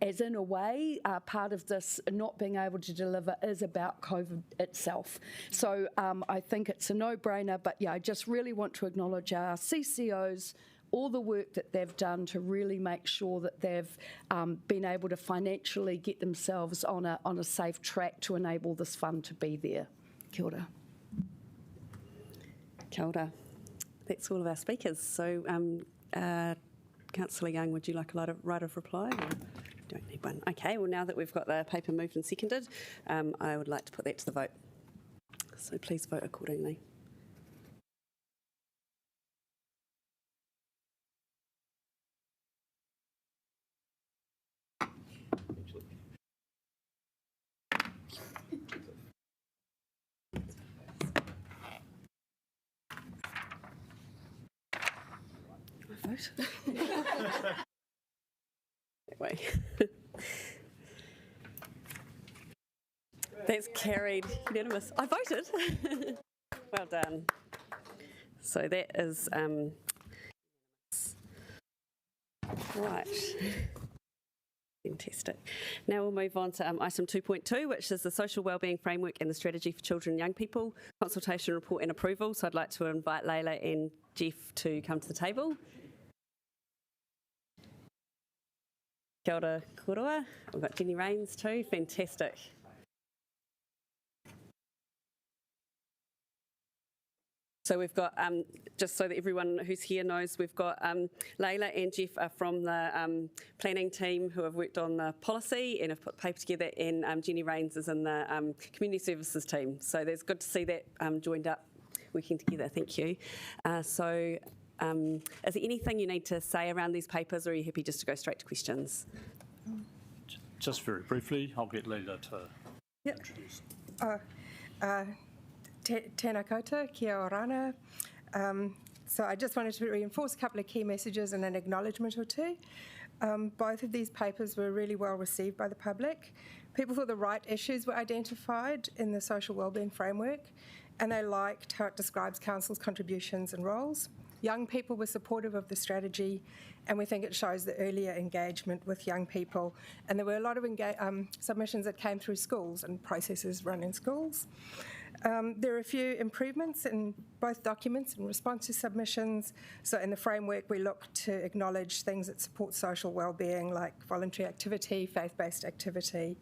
as in a way, part of this not being able to deliver is about COVID itself. So I think it's a no-brainer, but yeah, I just really want to acknowledge our CCOs, all the work that they've done to really make sure that they've been able to financially get themselves on a safe track to enable this fund to be there. Kia ora. Kia ora. That's all of our speakers. So, Councillor Young, would you like a right of reply? Or don't need one. Okay, well, now that we've got the paper moved and seconded, I would like to put that to the vote. So please vote accordingly. Vote. That way. That's carried unanimous. I voted. Well done. So that is right. Fantastic. Now we'll move on to item 2.2, which is the Social Wellbeing Framework and the Strategy for Children and Young People, consultation report and approval. So I'd like to invite Leila and Jeff to come to the table. Kia ora korua. We've got Jenny Rains too. Fantastic. So we've got, just so that everyone who's here knows, we've got Leila and Jeff are from the planning team who have worked on the policy and have put the paper together, and Jenny Rains is in the community services team. So it's good to see that joined up, working together. Thank you. Is there anything you need to say around these papers, or are you happy just to go straight to questions? Just very briefly, I'll get Leila to introduce. Tēnā koutou, kia orana. So I just wanted to reinforce a couple of key messages and an acknowledgement or two. Both of these papers were really well received by the public. People thought the right issues were identified in the Social Wellbeing Framework, and they liked how it describes council's contributions and roles. Young people were supportive of the strategy, and we think it shows the earlier engagement with young people. And there were a lot of submissions that came through schools and processes run in schools. There are a few improvements in both documents in response to submissions. So in the framework, we look to acknowledge things that support social wellbeing, like voluntary activity, faith-based activity.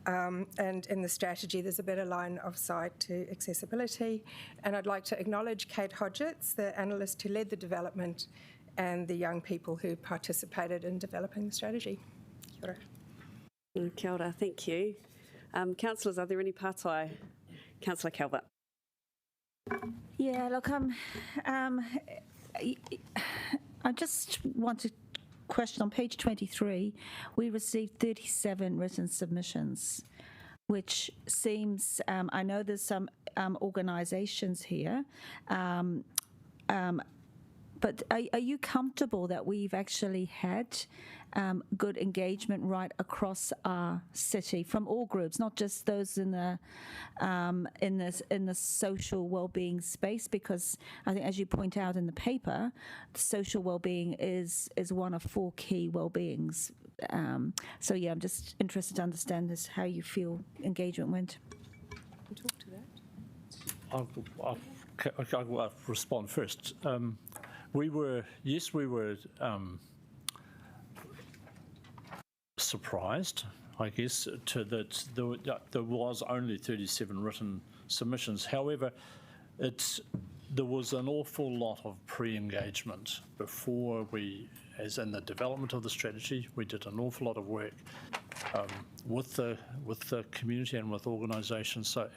And in the strategy, there's a better line of sight to accessibility. And I'd like to acknowledge Kate Hodgetts, the analyst who led the development, and the young people who participated in developing the strategy. Kia ora. Kia ora, thank you. Councillors, are there any pātai? Councillor Calvert. Yeah, look, I just want to question, on page 23, we received 37 written submissions, which seems, I know there's some organisations here, but are you comfortable that we've actually had good engagement right across our city from all groups, not just those in the social wellbeing space? Because I think, as you point out in the paper, social wellbeing is one of 4 key wellbeings. So yeah, I'm just interested to understand this, how you feel engagement went. Talk to that. I'll respond first. We were surprised, I guess, that there was only 37 written submissions. However, there was an awful lot of pre-engagement before as in the development of the strategy. We did an awful lot of work with the community and with organisations. So,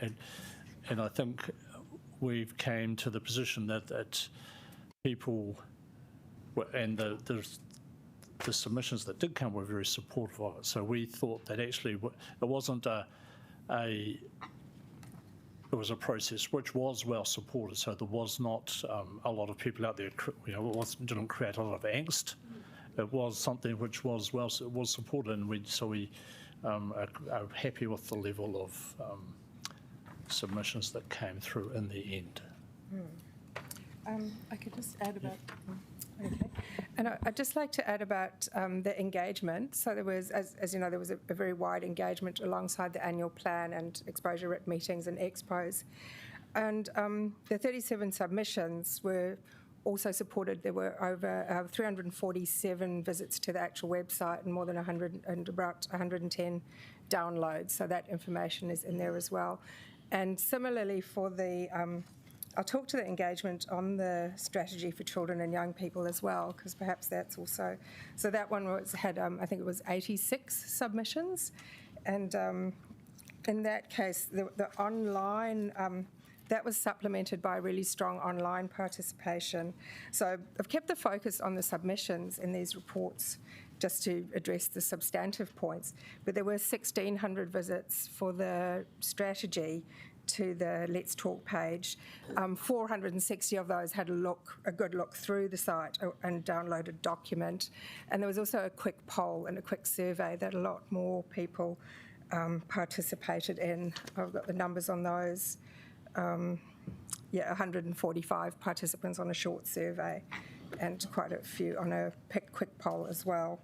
and I think we've came to the position that people and the submissions that did come were very supportive of it. So we thought that actually it wasn't it was a process which was well supported. So there was not a lot of people out there, didn't create a lot of angst. It was something which was supported, and we are happy with the level of submissions that came through in the end. I could just add about. Okay. And I'd just like to add about the engagement. So there was, as you know, there was a very wide engagement alongside the annual plan and exposure rep meetings and expos. And the 37 submissions were also supported. There were over 347 visits to the actual website and more than 100 and about 110 downloads. So that information is in there as well. And similarly for the I'll talk to the engagement on the strategy for children and young people as well, because perhaps that's also, so that one had, I think it was 86 submissions. And in that case, the online, that was supplemented by really strong online participation. So I've kept the focus on the submissions in these reports just to address the substantive points. But there were 1,600 visits for the strategy to the Let's Talk page. 460 of those had a good look through the site and downloaded a document. And there was also a quick poll and a quick survey that a lot more people participated in. I've got the numbers on those. 145 participants on a short survey and quite a few on a quick poll as well.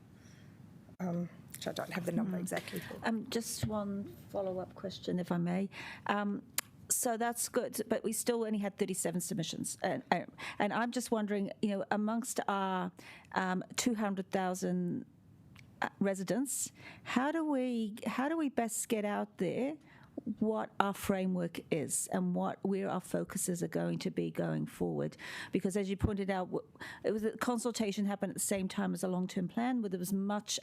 Which I don't have the number exactly for. Just one follow-up question, if I may. So that's good, but we still only had 37 submissions. And I'm just wondering, amongst our 200,000 residents, how do we best get out there what our framework is and where our focuses are going to be going forward? Because as you pointed out, it was a consultation happened at the same time as a long-term plan, where there was much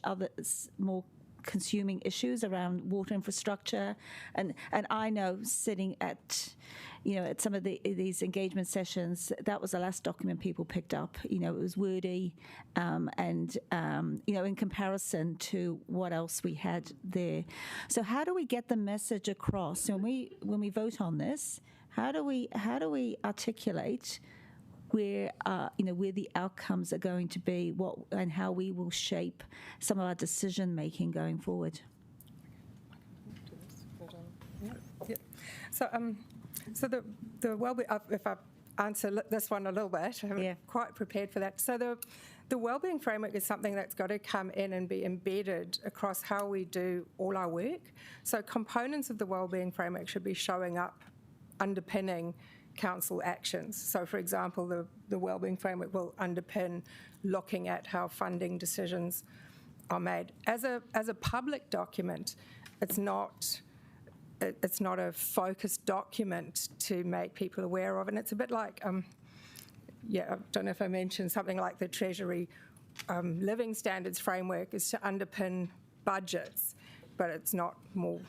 more consuming issues around water infrastructure, and I know sitting at some of these engagement sessions, that was the last document people picked up. It was wordy, and in comparison to what else we had there. So how do we get the message across when we vote on this? How do we articulate where where the outcomes are going to be, and how we will shape some of our decision making going forward. So the wellbeing, if I answer this one a little bit, I'm quite prepared for that. So the wellbeing framework is something that's got to come in and be embedded across how we do all our work. So components of the wellbeing framework should be showing up underpinning council actions. So for example, the wellbeing framework will underpin looking at how funding decisions are made. As a public document, it's not a focused document to make people aware of, and it's a bit like, I don't know if I mentioned something like the Treasury Living Standards Framework is to underpin budgets, but it's not more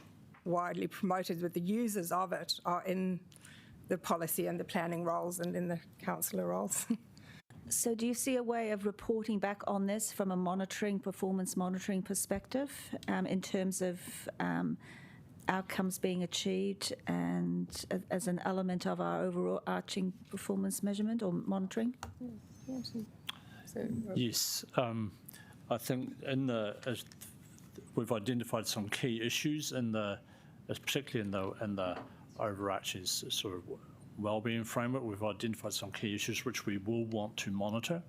widely promoted, with the users of it are in the policy and the planning roles and in the councillor roles. So do you see a way of reporting back on this from a performance monitoring perspective, in terms of outcomes being achieved and as an element of our overarching performance measurement or monitoring? Yes, I think we've identified some key issues particularly in the overarching sort of wellbeing framework. We've identified some key issues which we will want to monitor,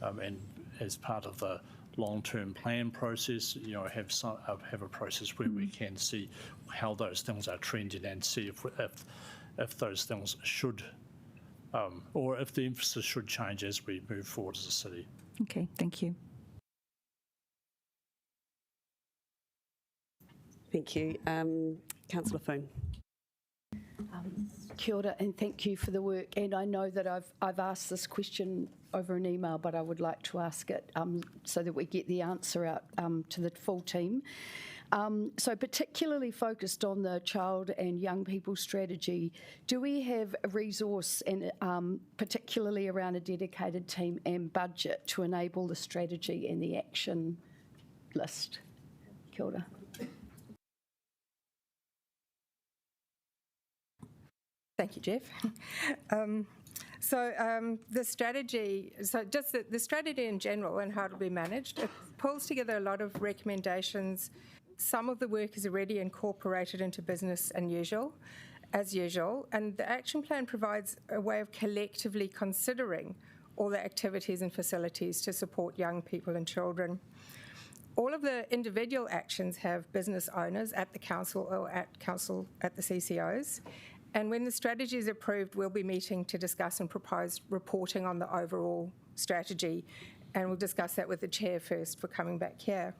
and as part of the long-term plan process, have a process where we can see how those things are trending and see if those things should, or if the emphasis should change as we move forward as a city. Okay, thank you. Thank you. Councillor Foon. Kia ora, and thank you for the work. And I know that I've asked this question over an email, but I would like to ask it so that we get the answer out to the full team. So particularly focused on the child and young people strategy, do we have a resource, and particularly around a dedicated team and budget, to enable the strategy and the action list? Kia ora. Thank you, Jeff. The strategy, just the strategy in general and how it will be managed, it pulls together a lot of recommendations. Some of the work is already incorporated into business as usual, and the action plan provides a way of collectively considering all the activities and facilities to support young people and children. All of the individual actions have business owners at the council or at the CCOs. And when the strategy is approved, we'll be meeting to discuss and propose reporting on the overall strategy. And we'll discuss that with the chair first for coming back here.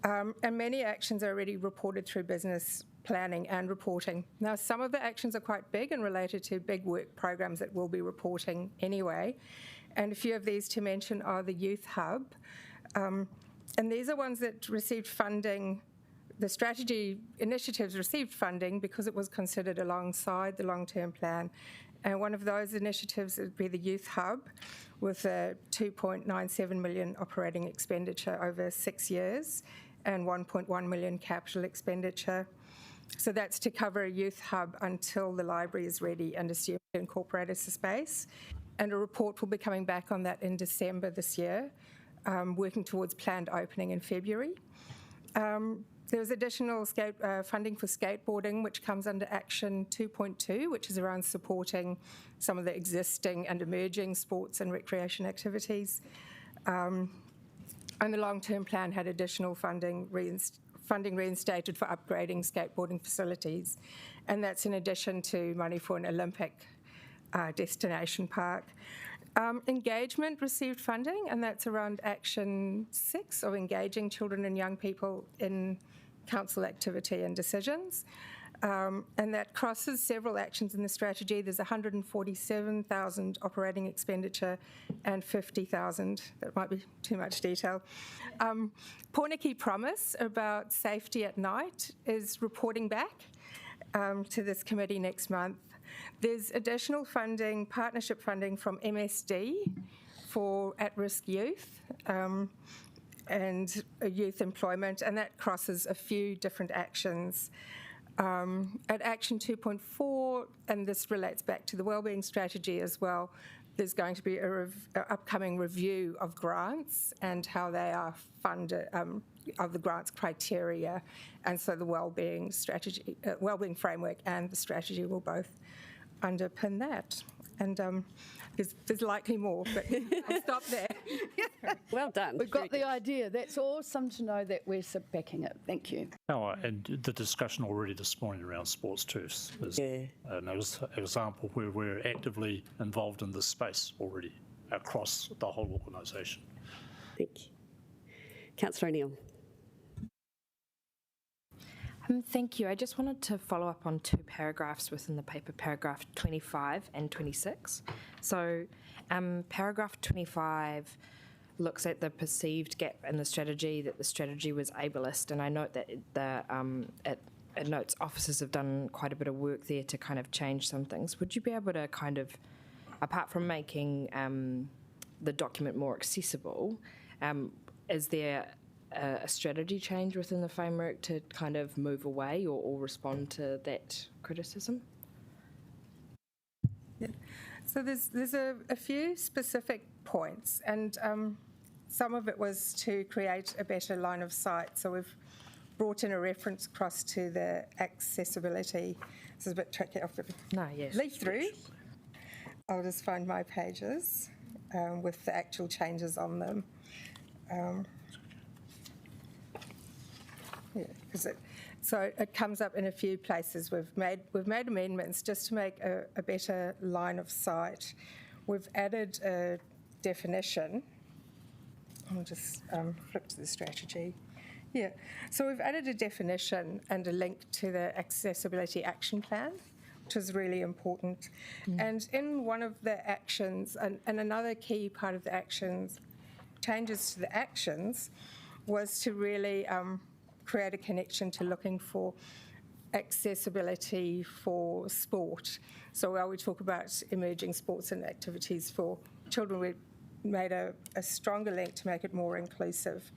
And many actions are already reported through business planning and reporting. Now, some of the actions are quite big and related to big work programs that we'll be reporting anyway. And a few of these to mention are the Youth Hub. And these are ones that received funding. The strategy initiatives received funding because it was considered alongside the long-term plan. And one of those initiatives would be the Youth Hub, with a 2.97 million operating expenditure over 6 years and 1.1 million capital expenditure. So that's to cover a youth hub until the library is ready and assumed to incorporate as a space. And a report will be coming back on that in December this year, working towards planned opening in February. There's additional funding for skateboarding, which comes under Action 2.2, which is around supporting some of the existing and emerging sports and recreation activities. And the long-term plan had additional funding reinstated for upgrading skateboarding facilities. And that's in addition to money for an Olympic destination park. Engagement received funding, and that's around Action 6 of engaging children and young people in council activity and decisions. And that crosses several actions in the strategy. There's 147,000 operating expenditure and 50,000, that might be too much detail. Porniki Promise about safety at night is reporting back to this committee next month. There's additional funding, partnership funding from MSD for at-risk youth and youth employment, and that crosses a few different actions. At Action 2.4, and this relates back to the wellbeing strategy as well, there's going to be an upcoming review of grants and how they are funded, of the grants criteria, and so the wellbeing strategy, wellbeing framework and the strategy will both underpin that. And there's likely more, but I'll stop there. Well done. We've got the idea. That's awesome to know that we're backing it. Thank you. Oh, and the discussion already this morning around sports turfs is an example where we're actively involved in this space already across the whole organisation. Thank you. Councillor O'Neill. Thank you. I just wanted to follow up on two paragraphs within the paper, paragraph 25 and 26. So paragraph 25 looks at the perceived gap in the strategy, that the strategy was ableist, and I note that it notes officers have done quite a bit of work there to kind of change some things. Would you be able to kind of, apart from making the document more accessible, is there a strategy change within the framework to kind of move away or respond to that criticism? Yeah. So there's a few specific points, and some of it was to create a better line of sight. So we've brought in a reference across to the accessibility. This is a bit tricky. I'll leaf through. I'll just find my pages with the actual changes on them. So it comes up in a few places. We've made amendments just to make a better line of sight. We've added a definition. I'll just flip to the strategy. Yeah, so we've added a definition and a link to the accessibility action plan, which is really important. And in one of the actions, and another key part of the actions, changes to the actions, was to really create a connection to looking for accessibility for sport. So while we talk about emerging sports and activities for children, we made a stronger link to make it more inclusive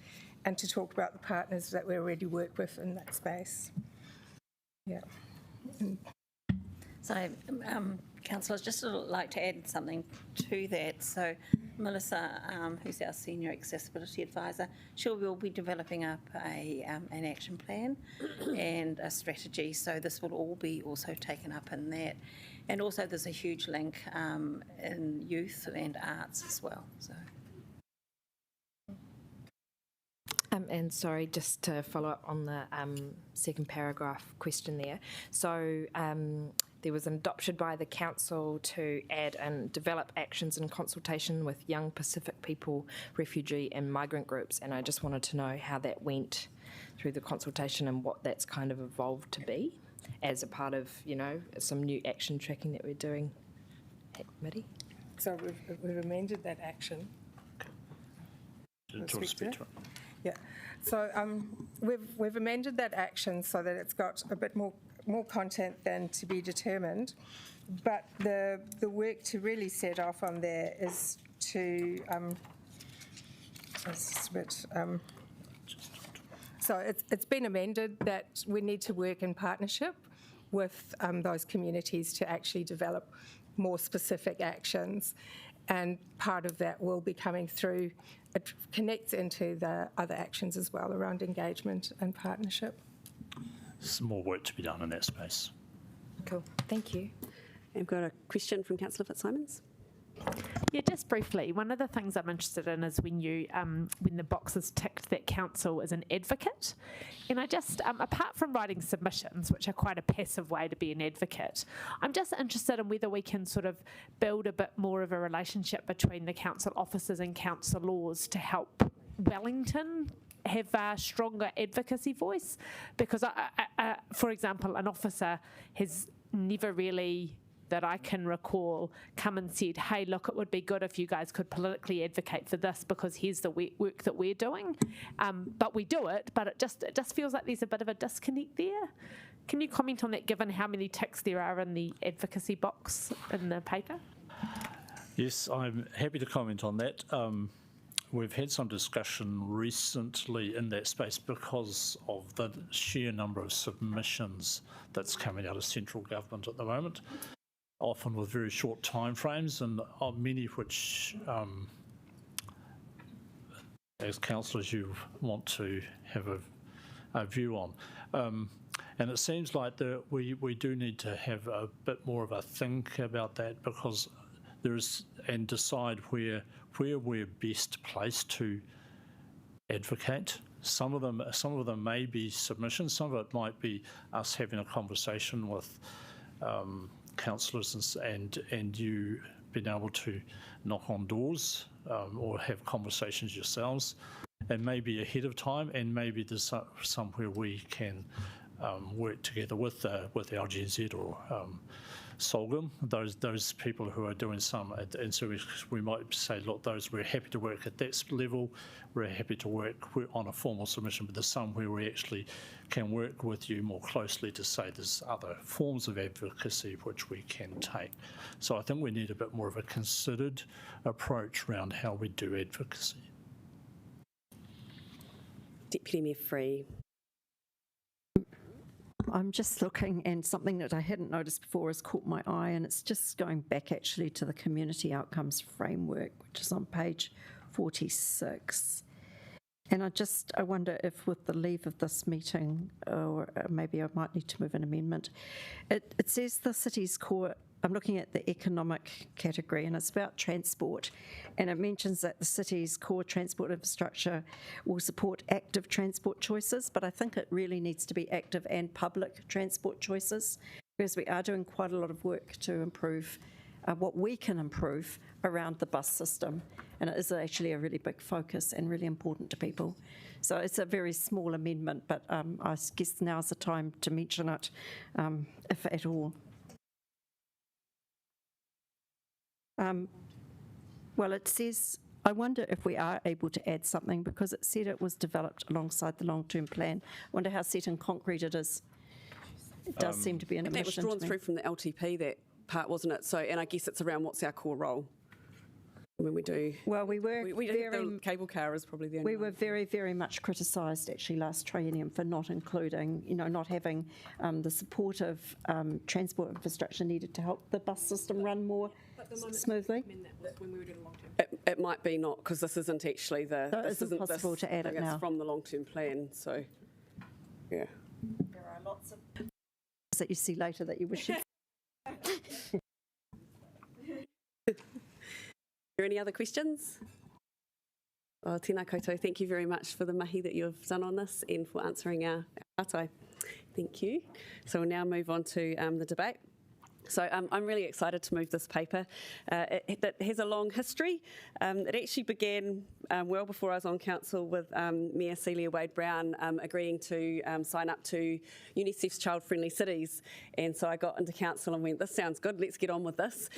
and to talk about the partners that we already work with in that space. Yeah. So, councillors, just like to add something to that. So, Melissa, who's our senior accessibility advisor, she will be developing up an action plan and a strategy. So this will all be also taken up in that. And also, there's a huge link in youth and arts as well. So. And sorry, just to follow up on the second paragraph question there. So there was an adoption by the council to add and develop actions in consultation with young Pacific people, refugee and migrant groups, and I just wanted to know how that went through the consultation and what that's kind of evolved to be as a part of, you know, some new action tracking that we're doing at committee. So we've amended that action. Yeah, so we've amended that action so that it's got a bit more content than to be determined, but the work to really set off on there is to so it's been amended that we need to work in partnership with those communities to actually develop more specific actions, and part of that will be coming through. It connects into the other actions as well around engagement and partnership. Some more work to be done in that space. Cool, thank you. I've got a question from Councillor Fitzsimons. Yeah, just briefly, one of the things I'm interested in is when you, when the box is ticked that council is an advocate. And I just, apart from writing submissions, which are quite a passive way to be an advocate, I'm just interested in whether we can sort of build a bit more of a relationship between the council officers and councillors to help Wellington have a stronger advocacy voice. Because, for example, an officer has never really, that I can recall, come and said, hey, look, it would be good if you guys could politically advocate for this because here's the work that we're doing. But we do it, but it just feels like there's a bit of a disconnect there. Can you comment on that, given how many ticks there are in the advocacy box in the paper? Yes, I'm happy to comment on that. We've had some discussion recently in that space because of the sheer number of submissions that's coming out of central government at the moment. often with very short timeframes, and many of which, as councillors, you want to have a view on. And it seems like that we do need to have a bit more of a think about that, because and decide where we're best placed to advocate. Some of them may be submissions. Some of it might be us having a conversation with councillors and you being able to knock on doors or have conversations yourselves, and maybe ahead of time, and maybe there's somewhere we can work together with LGNZ or Solgum, those people who are doing some, and so we might say, look, we're happy to work at that level, we're happy to work on a formal submission, but there's some where we actually can work with you more closely to say there's other forms of advocacy which we can take. So I think we need a bit more of a considered approach around how we do advocacy. Deputy Mayor Free. I'm just looking, and something that I hadn't noticed before has caught my eye, and it's just going back actually to the Community Outcomes Framework, which is on page 46. And I wonder if with the leave of this meeting, or maybe I might need to move an amendment, it says the city's core, I'm looking at the economic category, and it's about transport, and it mentions that the city's core transport infrastructure will support active transport choices, but I think it really needs to be active and public transport choices, because we are doing quite a lot of work to improve what we can improve around the bus system, and it is actually a really big focus and really important to people. So it's a very small amendment, but I guess now's the time to mention it, if at all. Well, it says, I wonder if we are able to add something, because it said it was developed alongside the long-term plan. I wonder how set in concrete it is. It does seem to be an omission. That was drawn through from the LTP, that part, wasn't it? So, and I guess it's around what's our core role when we do. Well, we were the cable car is probably the only We were very, very much criticised actually last triennium for not including, not having the supportive transport infrastructure needed to help the bus system run more smoothly. It might be not, because this isn't actually the. So it isn't possible to add it now. It's from the long-term plan, so yeah. There are lots of that you see later that you wish. Are there any other questions? Well, tēnā koutou, thank you very much for the mahi that you've done on this and for answering our tātai. Thank you. So we'll now move on to the debate. So I'm really excited to move this paper. It has a long history. It actually began well before I was on council with Mayor Celia Wade-Brown agreeing to sign up to UNICEF's Child Friendly Cities. And so I got into council and went, this sounds good, let's get on with this.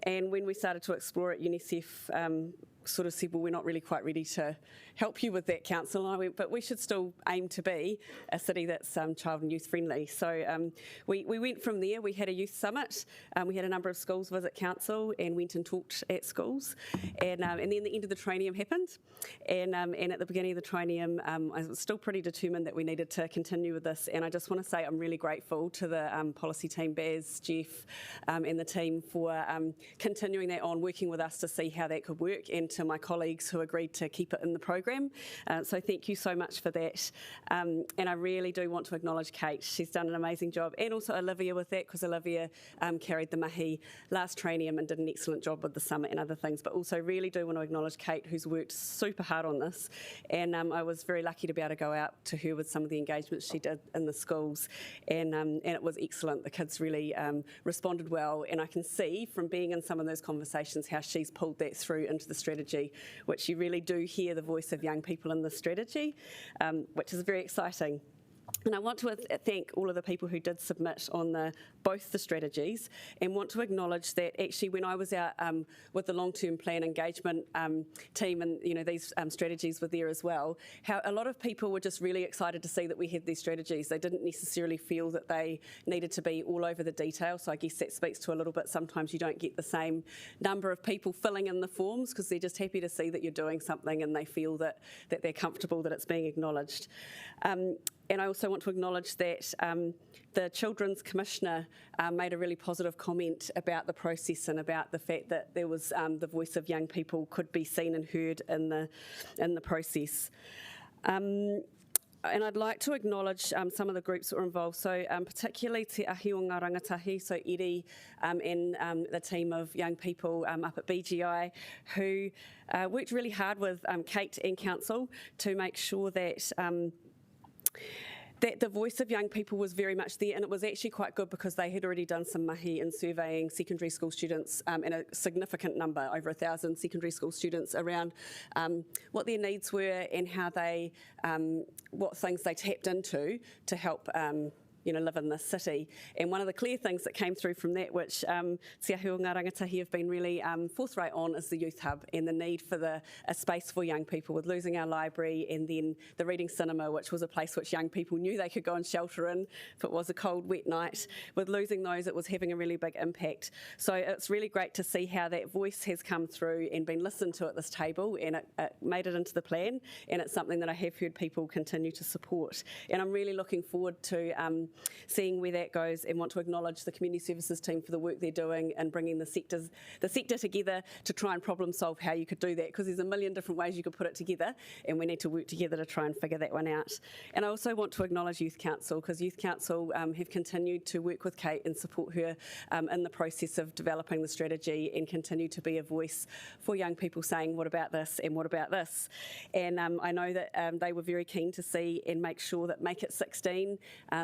And when we started to explore it, UNICEF sort of said, well, we're not really quite ready to help you with that, council. And I went, but we should still aim to be a city that's child and youth friendly. So we went from there. We had a youth summit. We had a number of schools visit council and went and talked at schools. And then the end of the triennium happened. And at the beginning of the triennium, I was still pretty determined that we needed to continue with this. And I just want to say I'm really grateful to the policy team, Baz, Jeff, and the team for continuing that on, working with us to see how that could work, and to my colleagues who agreed to keep it in the programme. So thank you so much for that. And I really do want to acknowledge Kate. She's done an amazing job, and also Olivia with that, because Olivia carried the mahi last triennium and did an excellent job with the summit and other things. But also really do want to acknowledge Kate, who's worked super hard on this. And I was very lucky to be able to go out to her with some of the engagements she did in the schools. And it was excellent. The kids really responded well. And I can see from being in some of those conversations how she's pulled that through into the strategy, which you really do hear the voice of young people in the strategy, which is very exciting. And I want to thank all of the people who did submit on both the strategies, and want to acknowledge that actually when I was out with the long-term plan engagement team, and these strategies were there as well, how a lot of people were just really excited to see that we had these strategies. They didn't necessarily feel that they needed to be all over the detail, so I guess that speaks to a little bit, sometimes you don't get the same number of people filling in the forms because they're just happy to see that you're doing something and they feel that they're comfortable that it's being acknowledged. And I also want to acknowledge that the Children's Commissioner made a really positive comment about the process and about the fact that there was the voice of young people could be seen and heard in the process. And I'd like to acknowledge some of the groups that were involved, so particularly Te Ahi o Ngā Rangatahi, so Eddie and the team of young people up at BGI who worked really hard with Kate and Council to make sure that that the voice of young people was very much there, and it was actually quite good because they had already done some mahi in surveying secondary school students and a significant number, over 1,000 secondary school students, around what their needs were and how they, what things they tapped into to help live in this city. And one of the clear things that came through from that, which Te Ahi o Ngā Rangatahi have been really forthright on, is the youth hub and the need for a space for young people, with losing our library and then the reading cinema, which was a place which young people knew they could go and shelter in if it was a cold, wet night. With losing those, it was having a really big impact. So it's really great to see how that voice has come through and been listened to at this table, and it made it into the plan, and it's something that I have heard people continue to support. And I'm really looking forward to seeing where that goes, and want to acknowledge the community services team for the work they're doing and bringing the sector together to try and problem solve how you could do that, because there's a million different ways you could put it together, and we need to work together to try and figure that one out. And I also want to acknowledge Youth Council, because Youth Council have continued to work with Kate and support her in the process of developing the strategy, and continue to be a voice for young people saying, what about this and what about this? And I know that they were very keen to see and make sure that Make It 16,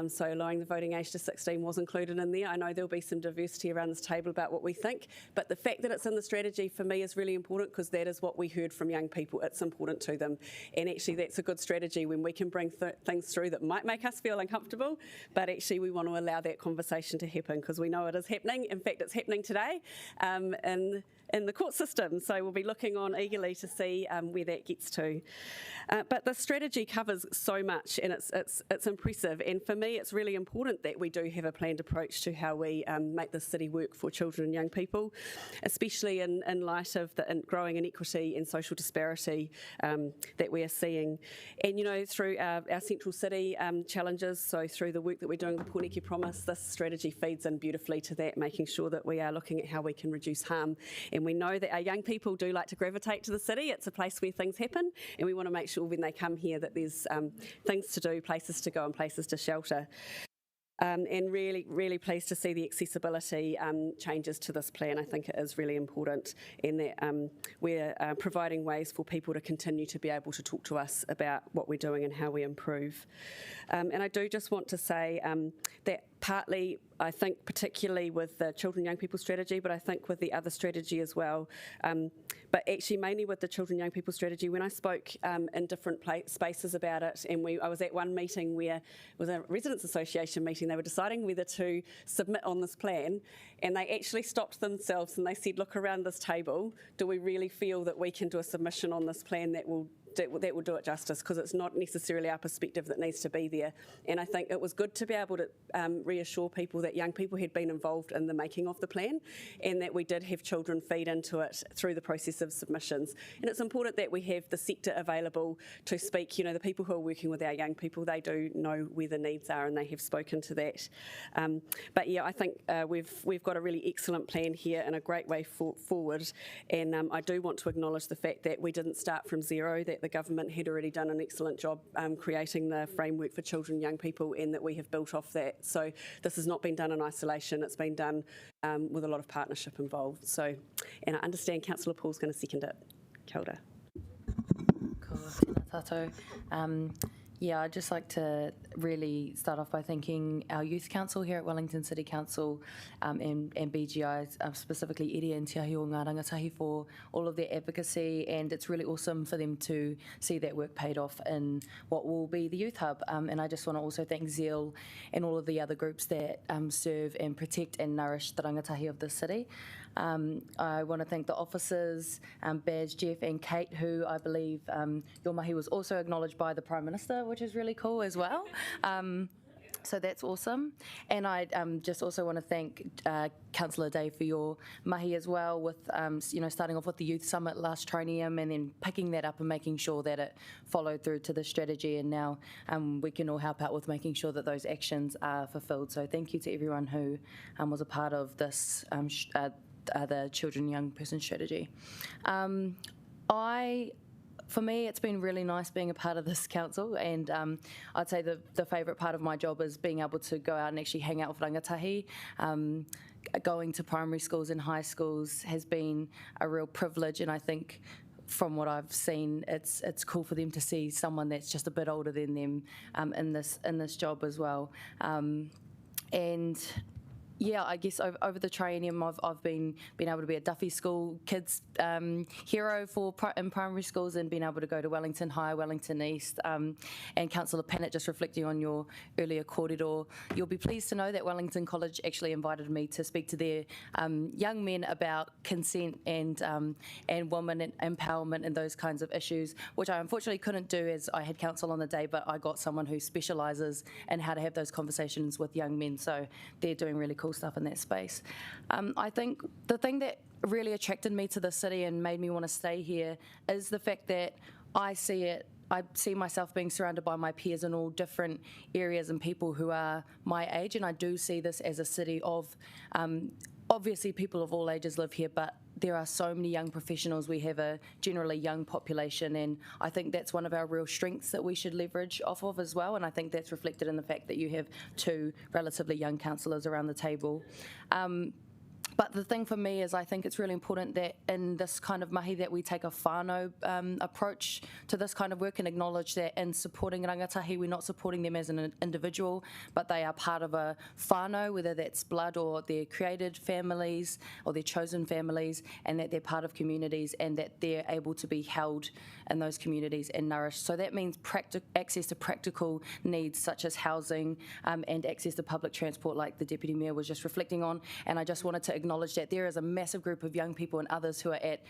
so lowering the voting age to 16, was included in there. I know there'll be some diversity around this table about what we think, but the fact that it's in the strategy for me is really important, because that is what we heard from young people. It's important to them, and actually that's a good strategy when we can bring things through that might make us feel uncomfortable, but actually we want to allow that conversation to happen, because we know it is happening. In fact, it's happening today in the court system, so we'll be looking on eagerly to see where that gets to. But the strategy covers so much, and it's impressive, and for me it's really important that we do have a planned approach to how we make the city work for children and young people, especially in light of the growing inequity and social disparity that we are seeing. And through our central city challenges, so through the work that we're doing with Pōneke Promise, this strategy feeds in beautifully to that, making sure that we are looking at how we can reduce harm. And we know that our young people do like to gravitate to the city. It's a place where things happen, and we want to make sure when they come here that there's things to do, places to go and places to shelter. And really, really pleased to see the accessibility changes to this plan. I think it is really important in that we're providing ways for people to continue to be able to talk to us about what we're doing and how we improve. And I do just want to say that partly, I think particularly with the children and young people strategy, but I think with the other strategy as well, but actually mainly with the children and young people strategy, when I spoke in different spaces about it, and I was at one meeting where it was a residents association meeting, they were deciding whether to submit on this plan, and they actually stopped themselves and they said, look, around this table, do we really feel that we can do a submission on this plan that will do it justice, because it's not necessarily our perspective that needs to be there. And I think it was good to be able to reassure people that young people had been involved in the making of the plan, and that we did have children feed into it through the process of submissions. And it's important that we have the sector available to speak. The people who are working with our young people, they do know where the needs are, and they have spoken to that. But yeah, I think we've got a really excellent plan here and a great way forward. And I do want to acknowledge the fact that we didn't start from zero, that the government had already done an excellent job creating the framework for children and young people, and that we have built off that. So this has not been done in isolation, it's been done with a lot of partnership involved. So, and I understand Councillor Paul's going to second it. Kia ora. Tēnā tātou. Yeah, I'd just like to really start off by thanking our Youth Council here at Wellington City Council and BGI, specifically Eddie and Te Ahi o Ngā Rangatahi, for all of their advocacy, and it's really awesome for them to see that work paid off in what will be the Youth Hub. And I just want to also thank Zeal and all of the other groups that serve and protect and nourish the rangatahi of the city. I want to thank the officers, Baz, Jeff and Kate, who I believe your mahi was also acknowledged by the Prime Minister, which is really cool as well. So that's awesome. And I just also want to thank Councillor Day for your mahi as well with, starting off with the Youth Summit last trinium and then picking that up and making sure that it followed through to the strategy, and now we can all help out with making sure that those actions are fulfilled. So thank you to everyone who was a part of this, the Children and Young Person Strategy. For me, it's been really nice being a part of this council, and I'd say the favourite part of my job is being able to go out and actually hang out with rangatahi. Going to primary schools and high schools has been a real privilege, and I think from what I've seen, it's cool for them to see someone that's just a bit older than them in this job as well. And yeah, I guess over the triennium, I've been able to be a Duffy School kids hero in primary schools, and been able to go to Wellington High, Wellington East, and Councillor Pennant, just reflecting on your earlier kōrero, you'll be pleased to know that Wellington College actually invited me to speak to their young men about consent and women empowerment and those kinds of issues, which I unfortunately couldn't do as I had council on the day, but I got someone who specialises in how to have those conversations with young men, so they're doing really cool stuff in that space. I think the thing that really attracted me to the city and made me want to stay here is the fact that I see myself being surrounded by my peers in all different areas and people who are my age, and I do see this as a city of, obviously people of all ages live here, but there are so many young professionals. We have a generally young population, and I think that's one of our real strengths that we should leverage off of as well, and I think that's reflected in the fact that you have two relatively young councillors around the table. But the thing for me is I think it's really important that in this kind of mahi that we take a whānau approach to this kind of work and acknowledge that in supporting rangatahi, we're not supporting them as an individual, but they are part of a whānau, whether that's blood or their created families or their chosen families, and that they're part of communities and that they're able to be held in those communities and nourished. So that means access to practical needs such as housing and access to public transport, like the Deputy Mayor was just reflecting on. And I just wanted to acknowledge that there is a massive group of young people and others who are at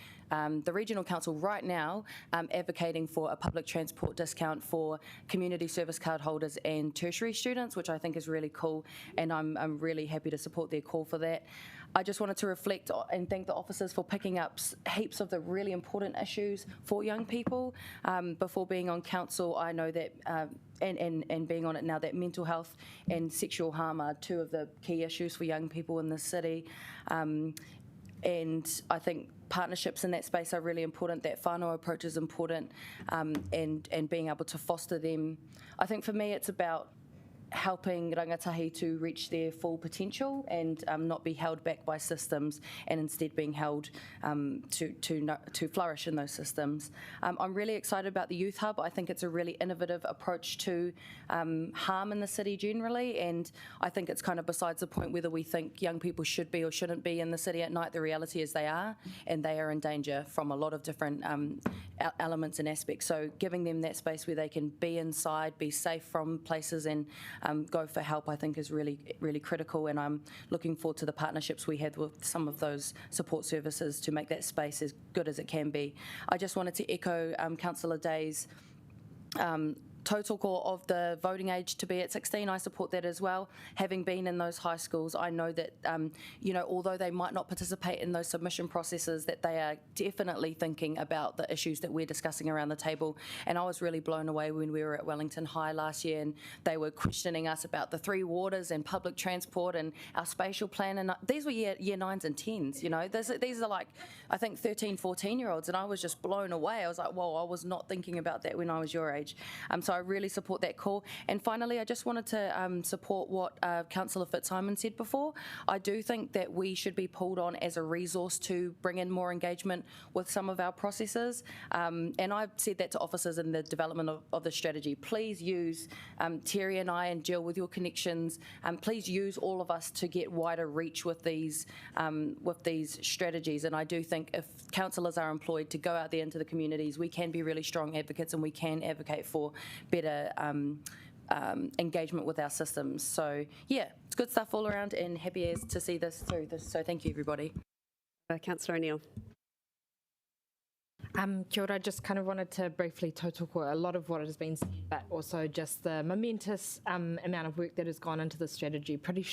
the Regional Council right now advocating for a public transport discount for community service card holders and tertiary students, which I think is really cool, and I'm really happy to support their call for that. I just wanted to reflect and thank the officers for picking up heaps of the really important issues for young people. Before being on council, I know that, and being on it now, that mental health and sexual harm are two of the key issues for young people in the city. And I think partnerships in that space are really important. That whānau approach is important, and being able to foster them. I think for me it's about helping rangatahi to reach their full potential and not be held back by systems, and instead being held to flourish in those systems. I'm really excited about the Youth Hub. I think it's a really innovative approach to harm in the city generally, and I think it's kind of besides the point whether we think young people should be or shouldn't be in the city at night. The reality is they are, and they are in danger from a lot of different elements and aspects. So giving them that space where they can be inside, be safe from places, and go for help, I think is really, really critical, and I'm looking forward to the partnerships we had with some of those support services to make that space as good as it can be. I just wanted to echo Councillor Day's total call of the voting age to be at 16. I support that as well. Having been in those high schools, I know that, although they might not participate in those submission processes, that they are definitely thinking about the issues that we're discussing around the table. And I was really blown away when we were at Wellington High last year and they were questioning us about the 3 waters and public transport and our spatial plan. And these were year 9s and 10s, These are like, I think 13, 14-year-olds, and I was just blown away. I was like, whoa, I was not thinking about that when I was your age. So I really support that call. And finally, I just wanted to support what Councillor Fitzsimon said before. I do think that we should be pulled on as a resource to bring in more engagement with some of our processes. And I've said that to officers in the development of the strategy. Please use Terry and I and Jill with your connections. Please use all of us to get wider reach with these strategies. And I do think if councillors are employed to go out there into the communities, we can be really strong advocates and we can advocate for better engagement with our systems. So yeah, it's good stuff all around, and happy as to see this through this. So thank you, everybody. Councillor O'Neill. Kia ora, I just kind of wanted to briefly tautoko a lot of what has been said, but also just the momentous amount of work that has gone into the strategy. Pretty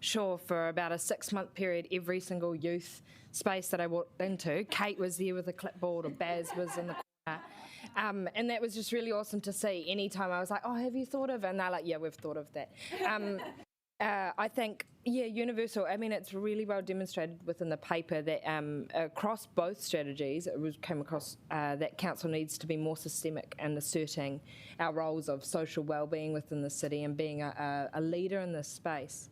sure for about a 6-month period, every single youth space that I walked into, Kate was there with a clipboard or Baz was in the corner. And that was just really awesome to see. Anytime I was like, oh, have you thought of? And they're like, yeah, we've thought of that. I think, yeah, universal. I mean, it's really well demonstrated within the paper that across both strategies, came across that council needs to be more systemic in asserting our roles of social wellbeing within the city and being a leader in this space.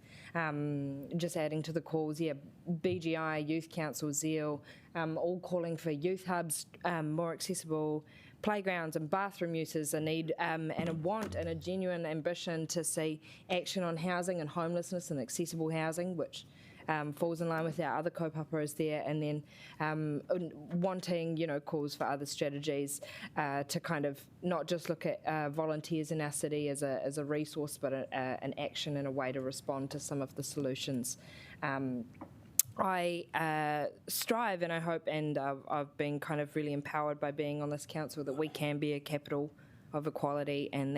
Just adding to the calls, yeah, BGI, Youth Council, Zeal, all calling for youth hubs, more accessible playgrounds and bathroom uses, a need and a want and a genuine ambition to see action on housing and homelessness and accessible housing, which falls in line with our other kaupaparas there, and then wanting, calls for other strategies to kind of not just look at volunteers in our city as a resource, but an action and a way to respond to some of the solutions. I strive and I hope, and I've been kind of really empowered by being on this council, that we can be a capital of equality, and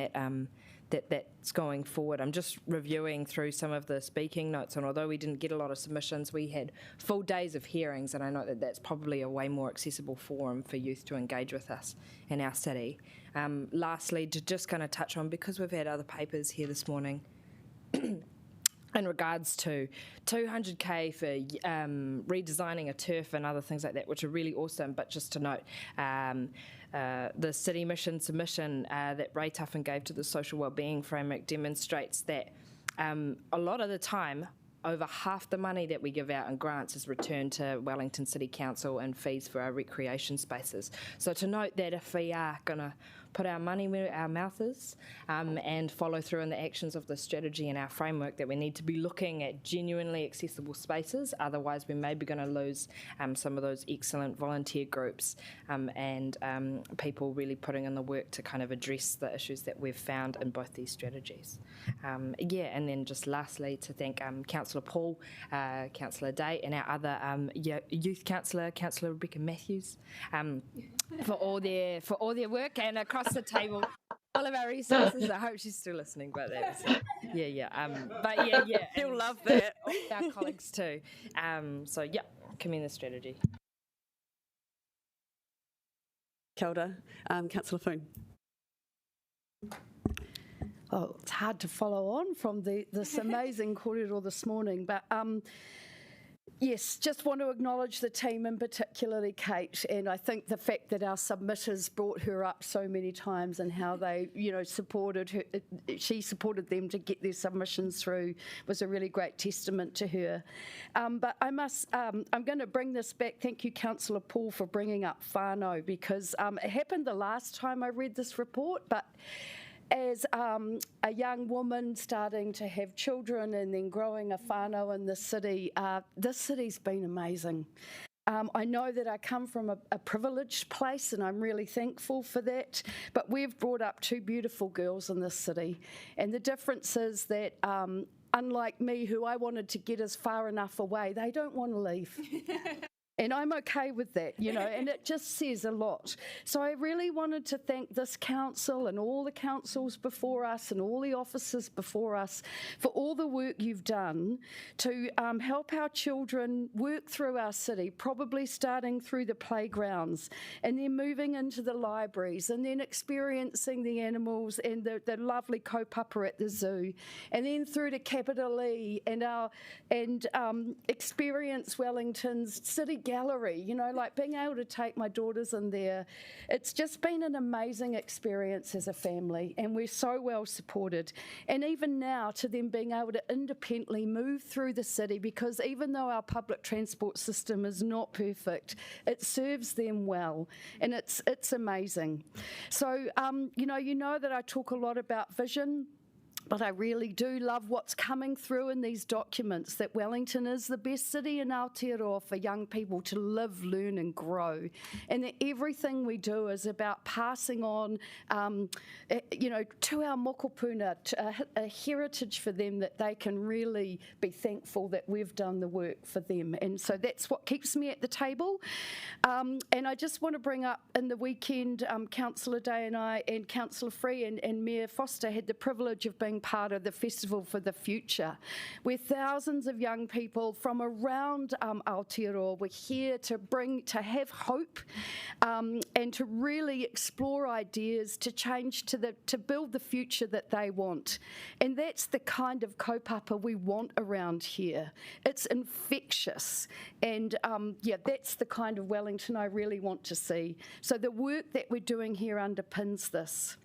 that's going forward. I'm just reviewing through some of the speaking notes, and although we didn't get a lot of submissions, we had full days of hearings, and I know that that's probably a way more accessible forum for youth to engage with us in our city. Lastly, to just kind of touch on, because we've had other papers here this morning, in regards to 200k for redesigning a turf and other things like that, which are really awesome. But just to note, the city mission submission that Ray Tuffin gave to the Social Wellbeing Framework demonstrates that a lot of the time, over half the money that we give out in grants is returned to Wellington City Council and fees for our recreation spaces. So to note that if we are going to put our money where our mouth is and follow through in the actions of the strategy and our framework, that we need to be looking at genuinely accessible spaces. Otherwise, we may be going to lose some of those excellent volunteer groups and people really putting in the work to kind of address the issues that we've found in both these strategies. And then just lastly to thank Councillor Paul, Councillor Day, and our other youth councillor, Councillor Rebecca Matthews, for all their work, and across the table, all of our resources. I hope she's still listening, but that was She'll love that. All our colleagues too. Commend the strategy. Kia ora, Councillor Foon. Oh, it's hard to follow on from this amazing kōrero this morning, but yes, just want to acknowledge the team, and particularly Kate, and I think the fact that our submitters brought her up so many times and how they, supported her, she supported them to get their submissions through was a really great testament to her. But I'm going to bring this back. Thank you, Councillor Paul, for bringing up whānau, because it happened the last time I read this report, but as a young woman starting to have children and then growing a whānau in this city's been amazing. I know that I come from a privileged place, and I'm really thankful for that, but we've brought up 2 beautiful girls in this city, and the difference is that unlike me, who I wanted to get as far enough away, they don't want to leave. And I'm okay with that, and it just says a lot. So I really wanted to thank this council and all the councils before us and all the officers before us for all the work you've done to help our children work through our city, probably starting through the playgrounds and then moving into the libraries and then experiencing the animals and the lovely kaupapa at the zoo, and then through to Capital E and experience Wellington's city gallery, like being able to take my daughters in there. It's just been an amazing experience as a family, and we're so well supported. And even now, to them being able to independently move through the city, because even though our public transport system is not perfect, it serves them well, and it's amazing. So, you know that I talk a lot about vision. But I really do love what's coming through in these documents, that Wellington is the best city in Aotearoa for young people to live, learn and grow. And that everything we do is about passing on, to our mokopuna, a heritage for them that they can really be thankful that we've done the work for them. And so that's what keeps me at the table. And I just want to bring up, in the weekend, Councillor Day and I and Councillor Free and Mayor Foster had the privilege of being part of the Festival for the Future, where thousands of young people from around Aotearoa were here to have hope and to really explore ideas to change to build the future that they want. And that's the kind of kaupapa we want around here. It's infectious, and that's the kind of Wellington I really want to see. So the work that we're doing here underpins this.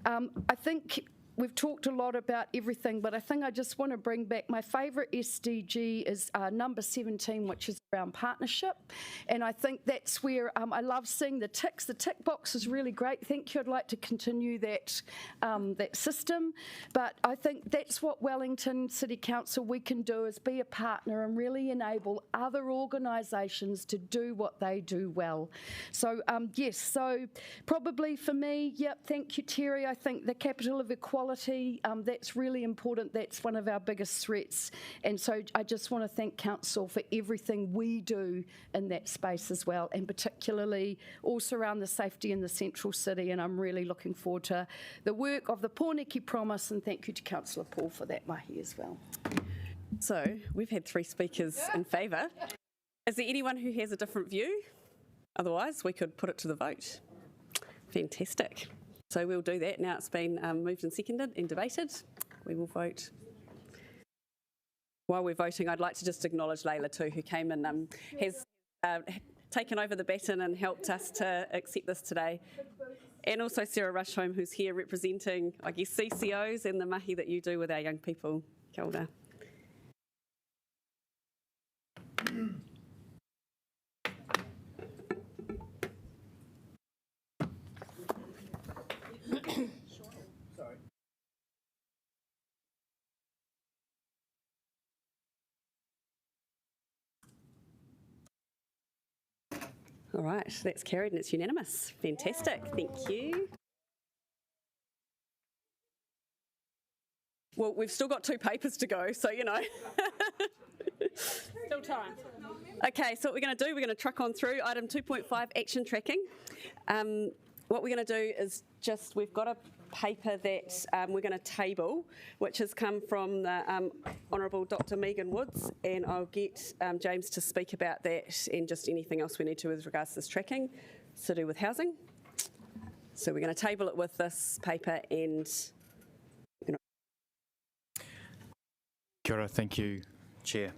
I think we've talked a lot about everything, but I think I just want to bring back my favourite SDG is number 17, which is around partnership. And I think that's where I love seeing the ticks. The tick box is really great. Thank you. I'd like to continue that system. But I think that's what Wellington City Council we can do, is be a partner and really enable other organisations to do what they do well. So yes, so probably for me, thank you, Terry. I think the capital of equality, that's really important. That's one of our biggest threats. And so I just want to thank Council for everything we do in that space as well, and particularly also around the safety in the central city. And I'm really looking forward to the work of the Pōneke Promise, and thank you to Councillor Paul for that mahi as well. So we've had 3 speakers in favour. Is there anyone who has a different view? Otherwise, we could put it to the vote. Fantastic. So we'll do that. Now it's been moved and seconded and debated. We will vote. While we're voting, I'd like to just acknowledge Layla too, who came and has taken over the baton and helped us to accept this today. And also Sarah Rushholm, who's here representing, I guess, CCOs and the mahi that you do with our young people. Kia ora. All right, that's carried and it's unanimous. Fantastic, thank you. Well, we've still got 2 papers to go, so you know. Still time. Okay, so what we're going to do, we're going to truck on through item 2.5, action tracking. What we're going to do is just, we've got a paper that we're going to table, which has come from the Honourable Dr. Megan Woods, and I'll get James to speak about that and just anything else we need to with regards to this tracking to do with housing. So we're going to table it with this paper and... Kia ora, thank you, Chair.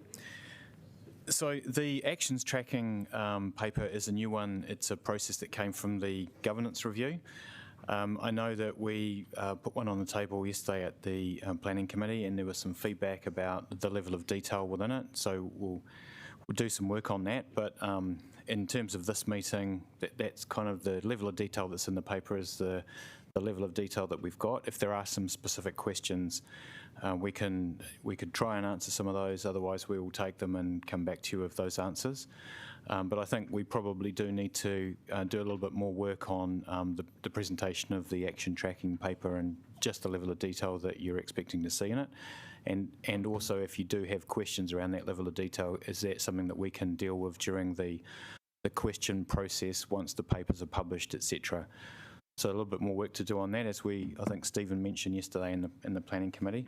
So the actions tracking paper is a new one. It's a process that came from the governance review. I know that we put one on the table yesterday at the Planning Committee, and there was some feedback about the level of detail within it. So we'll do some work on that. But in terms of this meeting, that's kind of the level of detail that's in the paper is the level of detail that we've got. If there are some specific questions, we could try and answer some of those. Otherwise, we will take them and come back to you with those answers. But I think we probably do need to do a little bit more work on the presentation of the action tracking paper and just the level of detail that you're expecting to see in it. And also, if you do have questions around that level of detail, is that something that we can deal with during the question process once the papers are published, etc. So a little bit more work to do on that, as I think Stephen mentioned yesterday in the Planning Committee.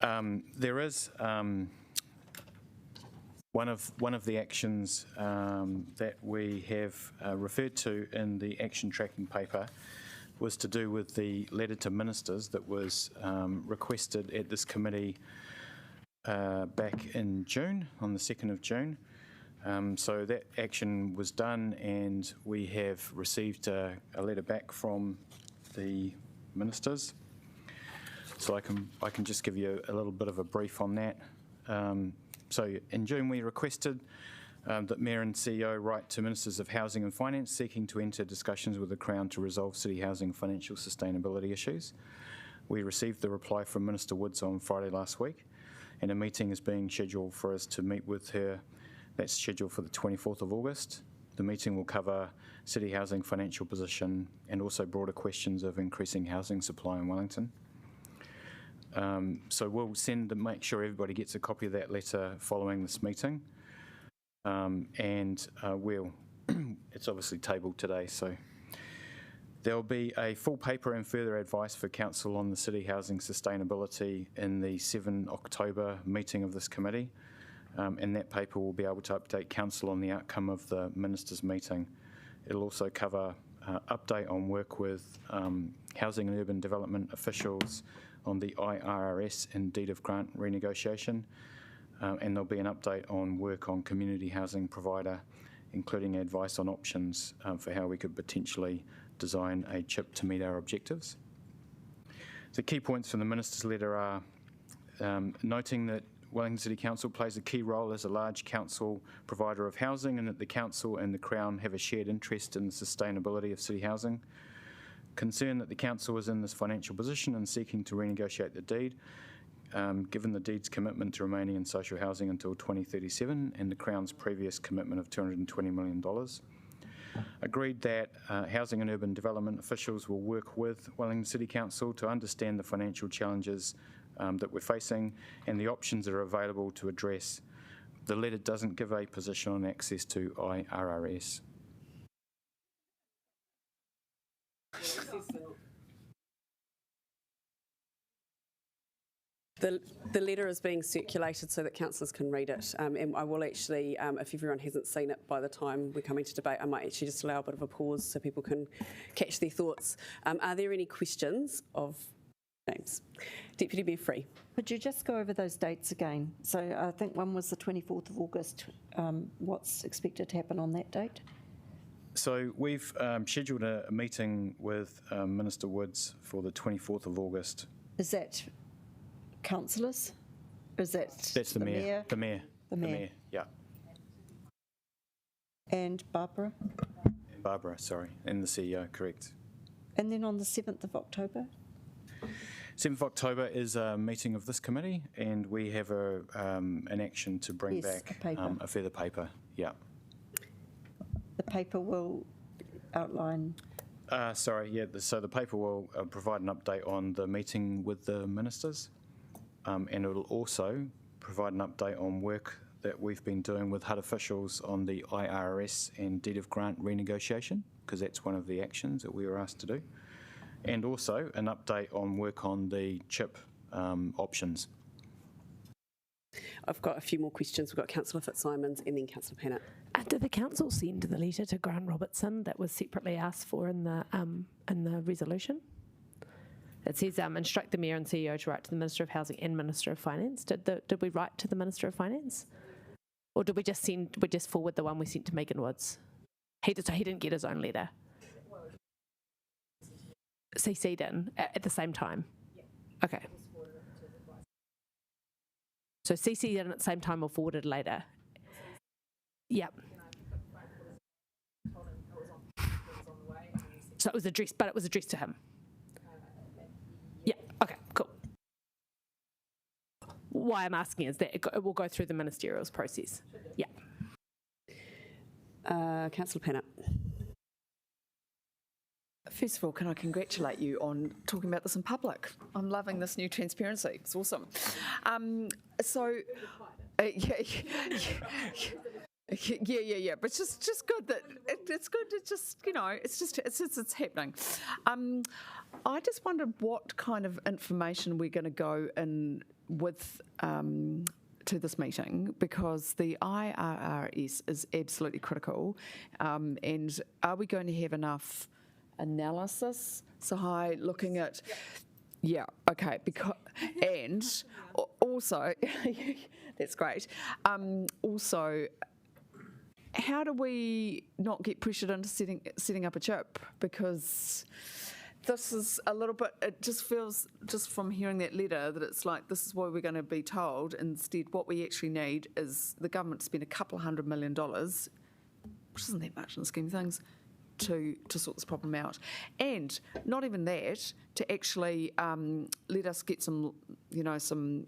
There is one of the actions that we have referred to in the action tracking paper was to do with the letter to ministers that was requested at this committee back in June, on the 2nd of June. So that action was done, and we have received a letter back from the ministers. So I can just give you a little bit of a brief on that. So in June we requested that Mayor and CEO write to Ministers of Housing and Finance seeking to enter discussions with the Crown to resolve city housing financial sustainability issues. We received the reply from Minister Woods on Friday last week, and a meeting is being scheduled for us to meet with her. That's scheduled for the 24th of August. The meeting will cover city housing financial position and also broader questions of increasing housing supply in Wellington. So we'll send and make sure everybody gets a copy of that letter following this meeting. It's obviously tabled today, so there'll be a full paper and further advice for Council on the city housing sustainability in the 7 October meeting of this committee, and that paper will be able to update Council on the outcome of the Ministers' meeting. It'll also cover update on work with housing and urban development officials on the IRRS and deed of grant renegotiation, and there'll be an update on work on community housing provider, including advice on options for how we could potentially design a CHIP to meet our objectives. The key points from the Minister's letter are noting that Wellington City Council plays a key role as a large council provider of housing, and that the Council and the Crown have a shared interest in the sustainability of city housing. Concern that the Council is in this financial position and seeking to renegotiate the deed, given the deed's commitment to remaining in social housing until 2037 and the Crown's previous commitment of $220 million. Agreed that housing and urban development officials will work with Wellington City Council to understand the financial challenges that we're facing and the options that are available to address. The letter doesn't give a position on access to IRRS. The letter is being circulated so that councillors can read it, and I will actually, if everyone hasn't seen it by the time we're coming to debate, I might actually just allow a bit of a pause so people can catch their thoughts. Are there any questions of James? Deputy Mayor Free. Could you just go over those dates again? So I think one was the 24th of August. What's expected to happen on that date? So we've scheduled a meeting with Minister Woods for the 24th of August. Is that councillors? Or is that That's the mayor? The mayor. The mayor, yeah. And Barbara? Barbara, sorry, and the CEO, correct. And then on the 7th of October? 7th of October is a meeting of this committee, and we have an action to bring back a further paper. Yeah. The paper will outline. So the paper will provide an update on the meeting with the ministers, and it will also provide an update on work that we've been doing with HUD officials on the IRS and deed of grant renegotiation, because that's one of the actions that we were asked to do, and also an update on work on the CHIP options. I've got a few more questions. We've got Councillor Fitzsimons and then Councillor Pennant. Did the council send the letter to Grant Robertson that was separately asked for in the resolution? It says instruct the Mayor and CEO to write to the Minister of Housing and Minister of Finance. Did we write to the Minister of Finance, or did we just forward the one we sent to Megan Woods? He didn't get his own letter. CC'd in at the same time. Okay. So CC'd in at the same time or forwarded later. Yep. So it was addressed, but it was addressed to him. Yeah. Okay. Cool. Why I'm asking is that it will go through the ministerials process. Yeah. Councillor Pennant. First of all, can I congratulate you on talking about this in public? I'm loving this new transparency. It's awesome. Yeah. But it's just good that it's good to just, it's happening. I just wondered what kind of information we're going to go in with to this meeting, because the IRRS is absolutely critical. And are we going to have enough analysis? So looking at, yeah, okay, and also, that's great. Also, how do we not get pressured into setting up a CHIP? Because this is a little bit, it just feels, just from hearing that letter, that it's like this is what we're going to be told. Instead, what we actually need is the government to spend $200 million, which isn't that much in the scheme of things, to sort this problem out. And not even that, to actually let us get some, some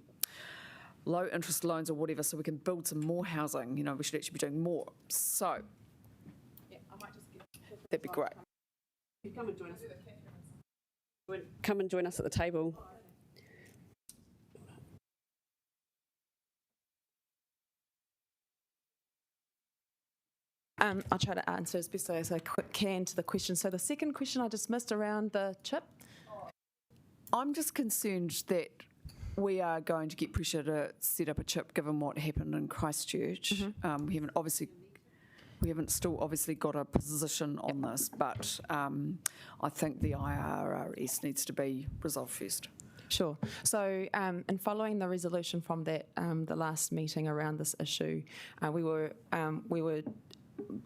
low interest loans or whatever so we can build some more housing. We should actually be doing more. So that'd be great. Come and join us. Come and join us at the table. I'll try to answer as best as I can to the question. So the second question I just missed around the chip. I'm just concerned that we are going to get pressure to set up a chip given what happened in Christchurch. We haven't still obviously got a position on this, but I think the IRRS needs to be resolved first. Sure. So, in following the resolution from that the last meeting around this issue,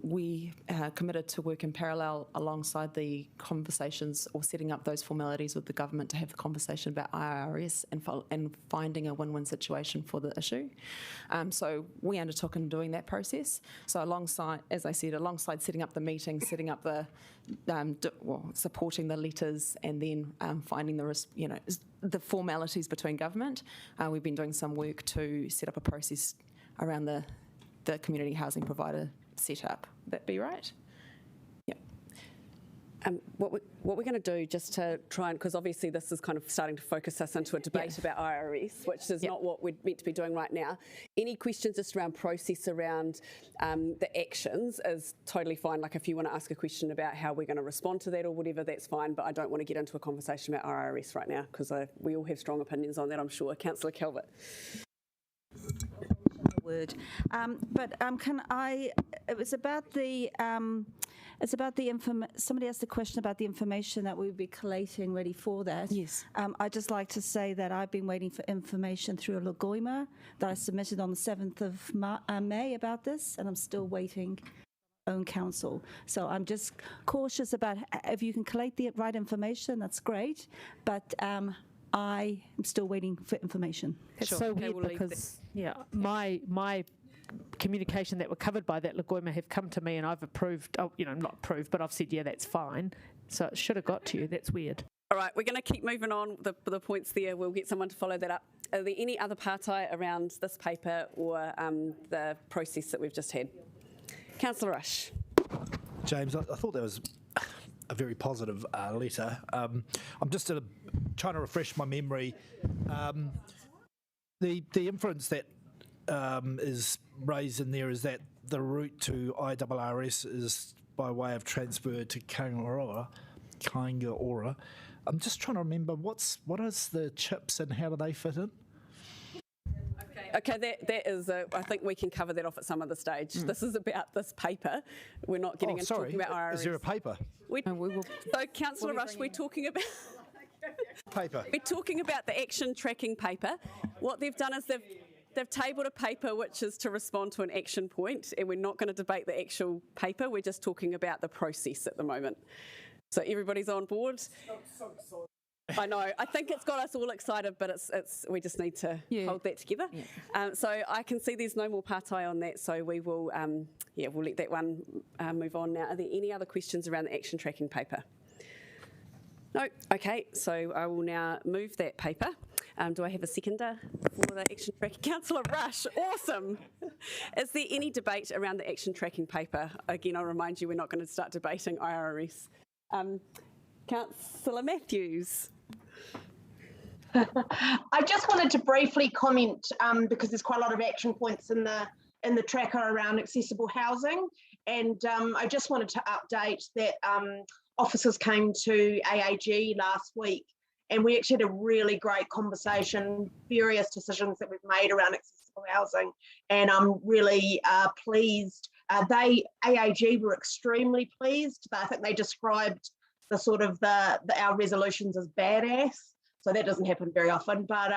we committed to work in parallel alongside the conversations or setting up those formalities with the government to have the conversation about IRS and finding a win-win situation for the issue. So we undertook in doing that process. So alongside, as I said, alongside setting up the meeting, setting up the supporting the letters, and then finding the formalities between government, we've been doing some work to set up a process around the community housing provider set up. That be right? Yeah. What we're going to do, just to try and, because obviously this is kind of starting to focus us into a debate about IRS, which is not what we're meant to be doing right now. Any questions just around process around the actions is totally fine. Like if you want to ask a question about how we're going to respond to that or whatever, that's fine. But I don't want to get into a conversation about IRS right now because we all have strong opinions on that, I'm sure. Councillor Calvert. Word. Can I? It was about the. It's about the somebody asked a question about the information that we would be collating ready for that. Yes. I'd just like to say that I've been waiting for information through a Lagoima that I submitted on the 7th of May about this, and I'm still waiting own council. So I'm just cautious about if you can collate the right information, that's great, but I am still waiting for information. It's so weird because my communication that were covered by that Lagoima have come to me and I've approved, not approved, but I've said, yeah, that's fine. So it should have got to you. That's weird. All right, we're going to keep moving on. The points there, we'll get someone to follow that up. Are there any other partai around this paper or the process that we've just had? Councillor Rush. James, I thought that was a very positive letter. I'm just trying to refresh my memory. The inference that is raised in there is that the route to IRRS is by way of transfer to Kaingaora. I'm just trying to remember what is the chips and how do they fit in? Okay, that is, I think we can cover that off at some other stage. This is about this paper. We're not getting into talking about IRS. Is there a paper? So, Councillor Rush, we're talking about... paper. We're talking about the action tracking paper. What they've done is they've tabled a paper which is to respond to an action point, and we're not going to debate the actual paper. We're just talking about the process at the moment. So everybody's on board. I know. I think it's got us all excited, but it's we just need to hold that together. Yeah. So I can see there's no more partai on that, so we will we'll let that one move on now. Are there any other questions around the action tracking paper? No. Okay. So I will now move that paper. Do I have a seconder for the action tracking? Councillor Rush. Awesome. Is there any debate around the action tracking paper? Again, I'll remind you we're not going to start debating IRS. Councillor Matthews. I just wanted to briefly comment because there's quite a lot of action points in the tracker around accessible housing, and I just wanted to update that officers came to AAG last week, and we actually had a really great conversation, various decisions that we've made around accessible housing, and I'm really pleased. AAG were extremely pleased. I think they described the sort of our resolutions as badass. So that doesn't happen very often, but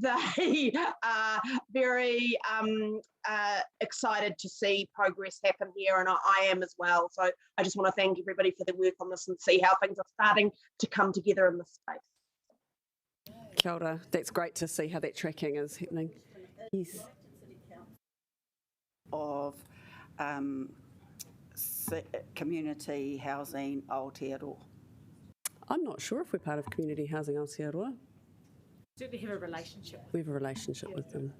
they are very excited to see progress happen here, and I am as well. So I just want to thank everybody for their work on this and see how things are starting to come together in this space. Kia ora. That's great to see how that tracking is happening. Yes. Of community housing Aotearoa? I'm not sure if we're part of community housing Aotearoa. Certainly have a relationship. We have a relationship with them.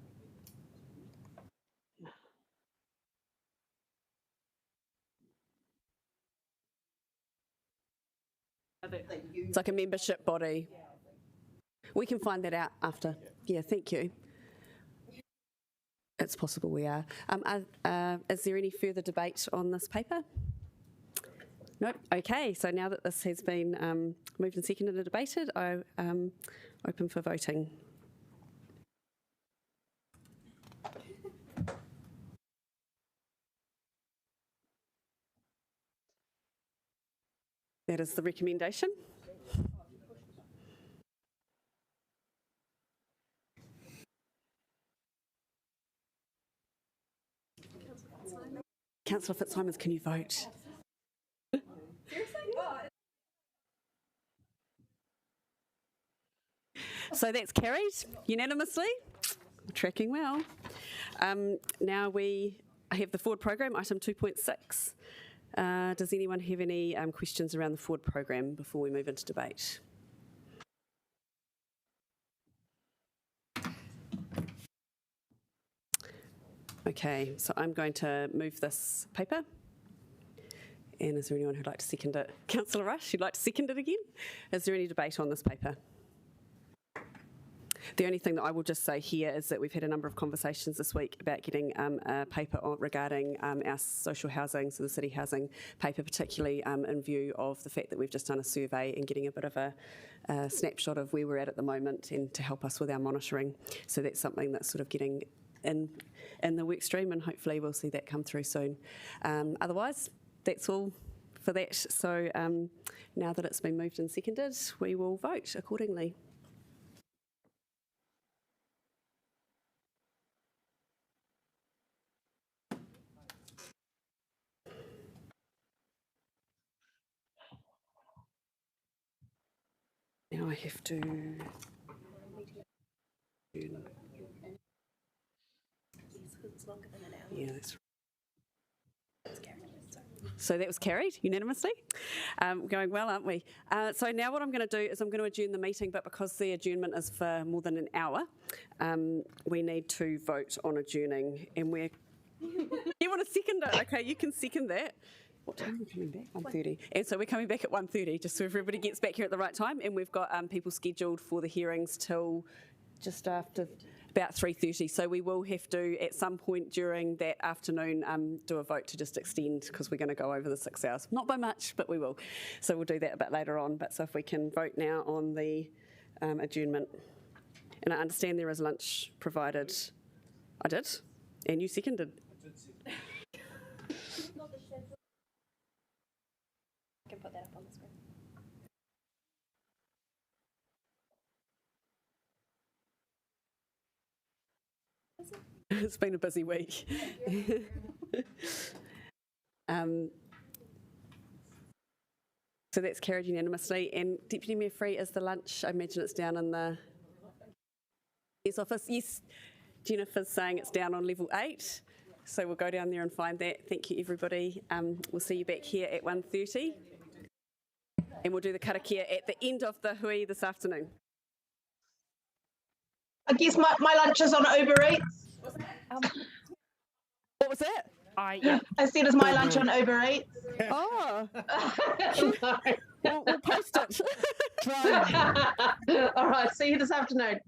It's like a membership body. We can find that out after. Yeah, thank you. It's possible we are. Is there any further debate on this paper? No. Okay, so now that this has been moved and seconded and debated, I open for voting. That is the recommendation. Councillor Fitzsimons, can you vote? So that's carried unanimously. Tracking well. Now we have the forward program, item 2.6. Does anyone have any questions around the forward program before we move into debate? Okay, so I'm going to move this paper. And is there anyone who'd like to second it? Councillor Rush, you'd like to second it again? Is there any debate on this paper? The only thing that I will just say here is that we've had a number of conversations this week about getting a paper regarding our social housing, so the city housing paper, particularly in view of the fact that we've just done a survey and getting a bit of a snapshot of where we're at the moment and to help us with our monitoring. So that's something that's sort of getting in the work stream, and hopefully we'll see that come through soon. Otherwise, that's all for that. So now that it's been moved and seconded, we will vote accordingly. Now I have to... Yeah, that's right. So that was carried unanimously. Going well, aren't we? So now what I'm going to do is I'm going to adjourn the meeting, but because the adjournment is for more than an hour, we need to vote on adjourning. And we're... You want to second it? Okay, you can second that. What time are we coming back? 1:30. And so we're coming back at 1:30, just so everybody gets back here at the right time. And we've got people scheduled for the hearings till just after... about 3:30, so we will have to, at some point during that afternoon, do a vote to just extend, because we're going to go over the 6 hours. Not by much, but we will. So we'll do that a bit later on. But so if we can vote now on the adjournment. And I understand there is lunch provided. I did, and you seconded. I can put that up on the screen. It's been a busy week. So that's carried unanimously. And Deputy Mayor Free, is the lunch, I imagine it's down in the office? Yes, Jennifer's saying it's down on level 8. So we'll go down there and find that. Thank you, everybody. We'll see you back here at 1:30. And we'll do the karakia at the end of the hui this afternoon. I guess my lunch is on Uber Eats. What was that? I said, is my lunch on Uber Eats? Oh. We'll post it. All right, see you this afternoon.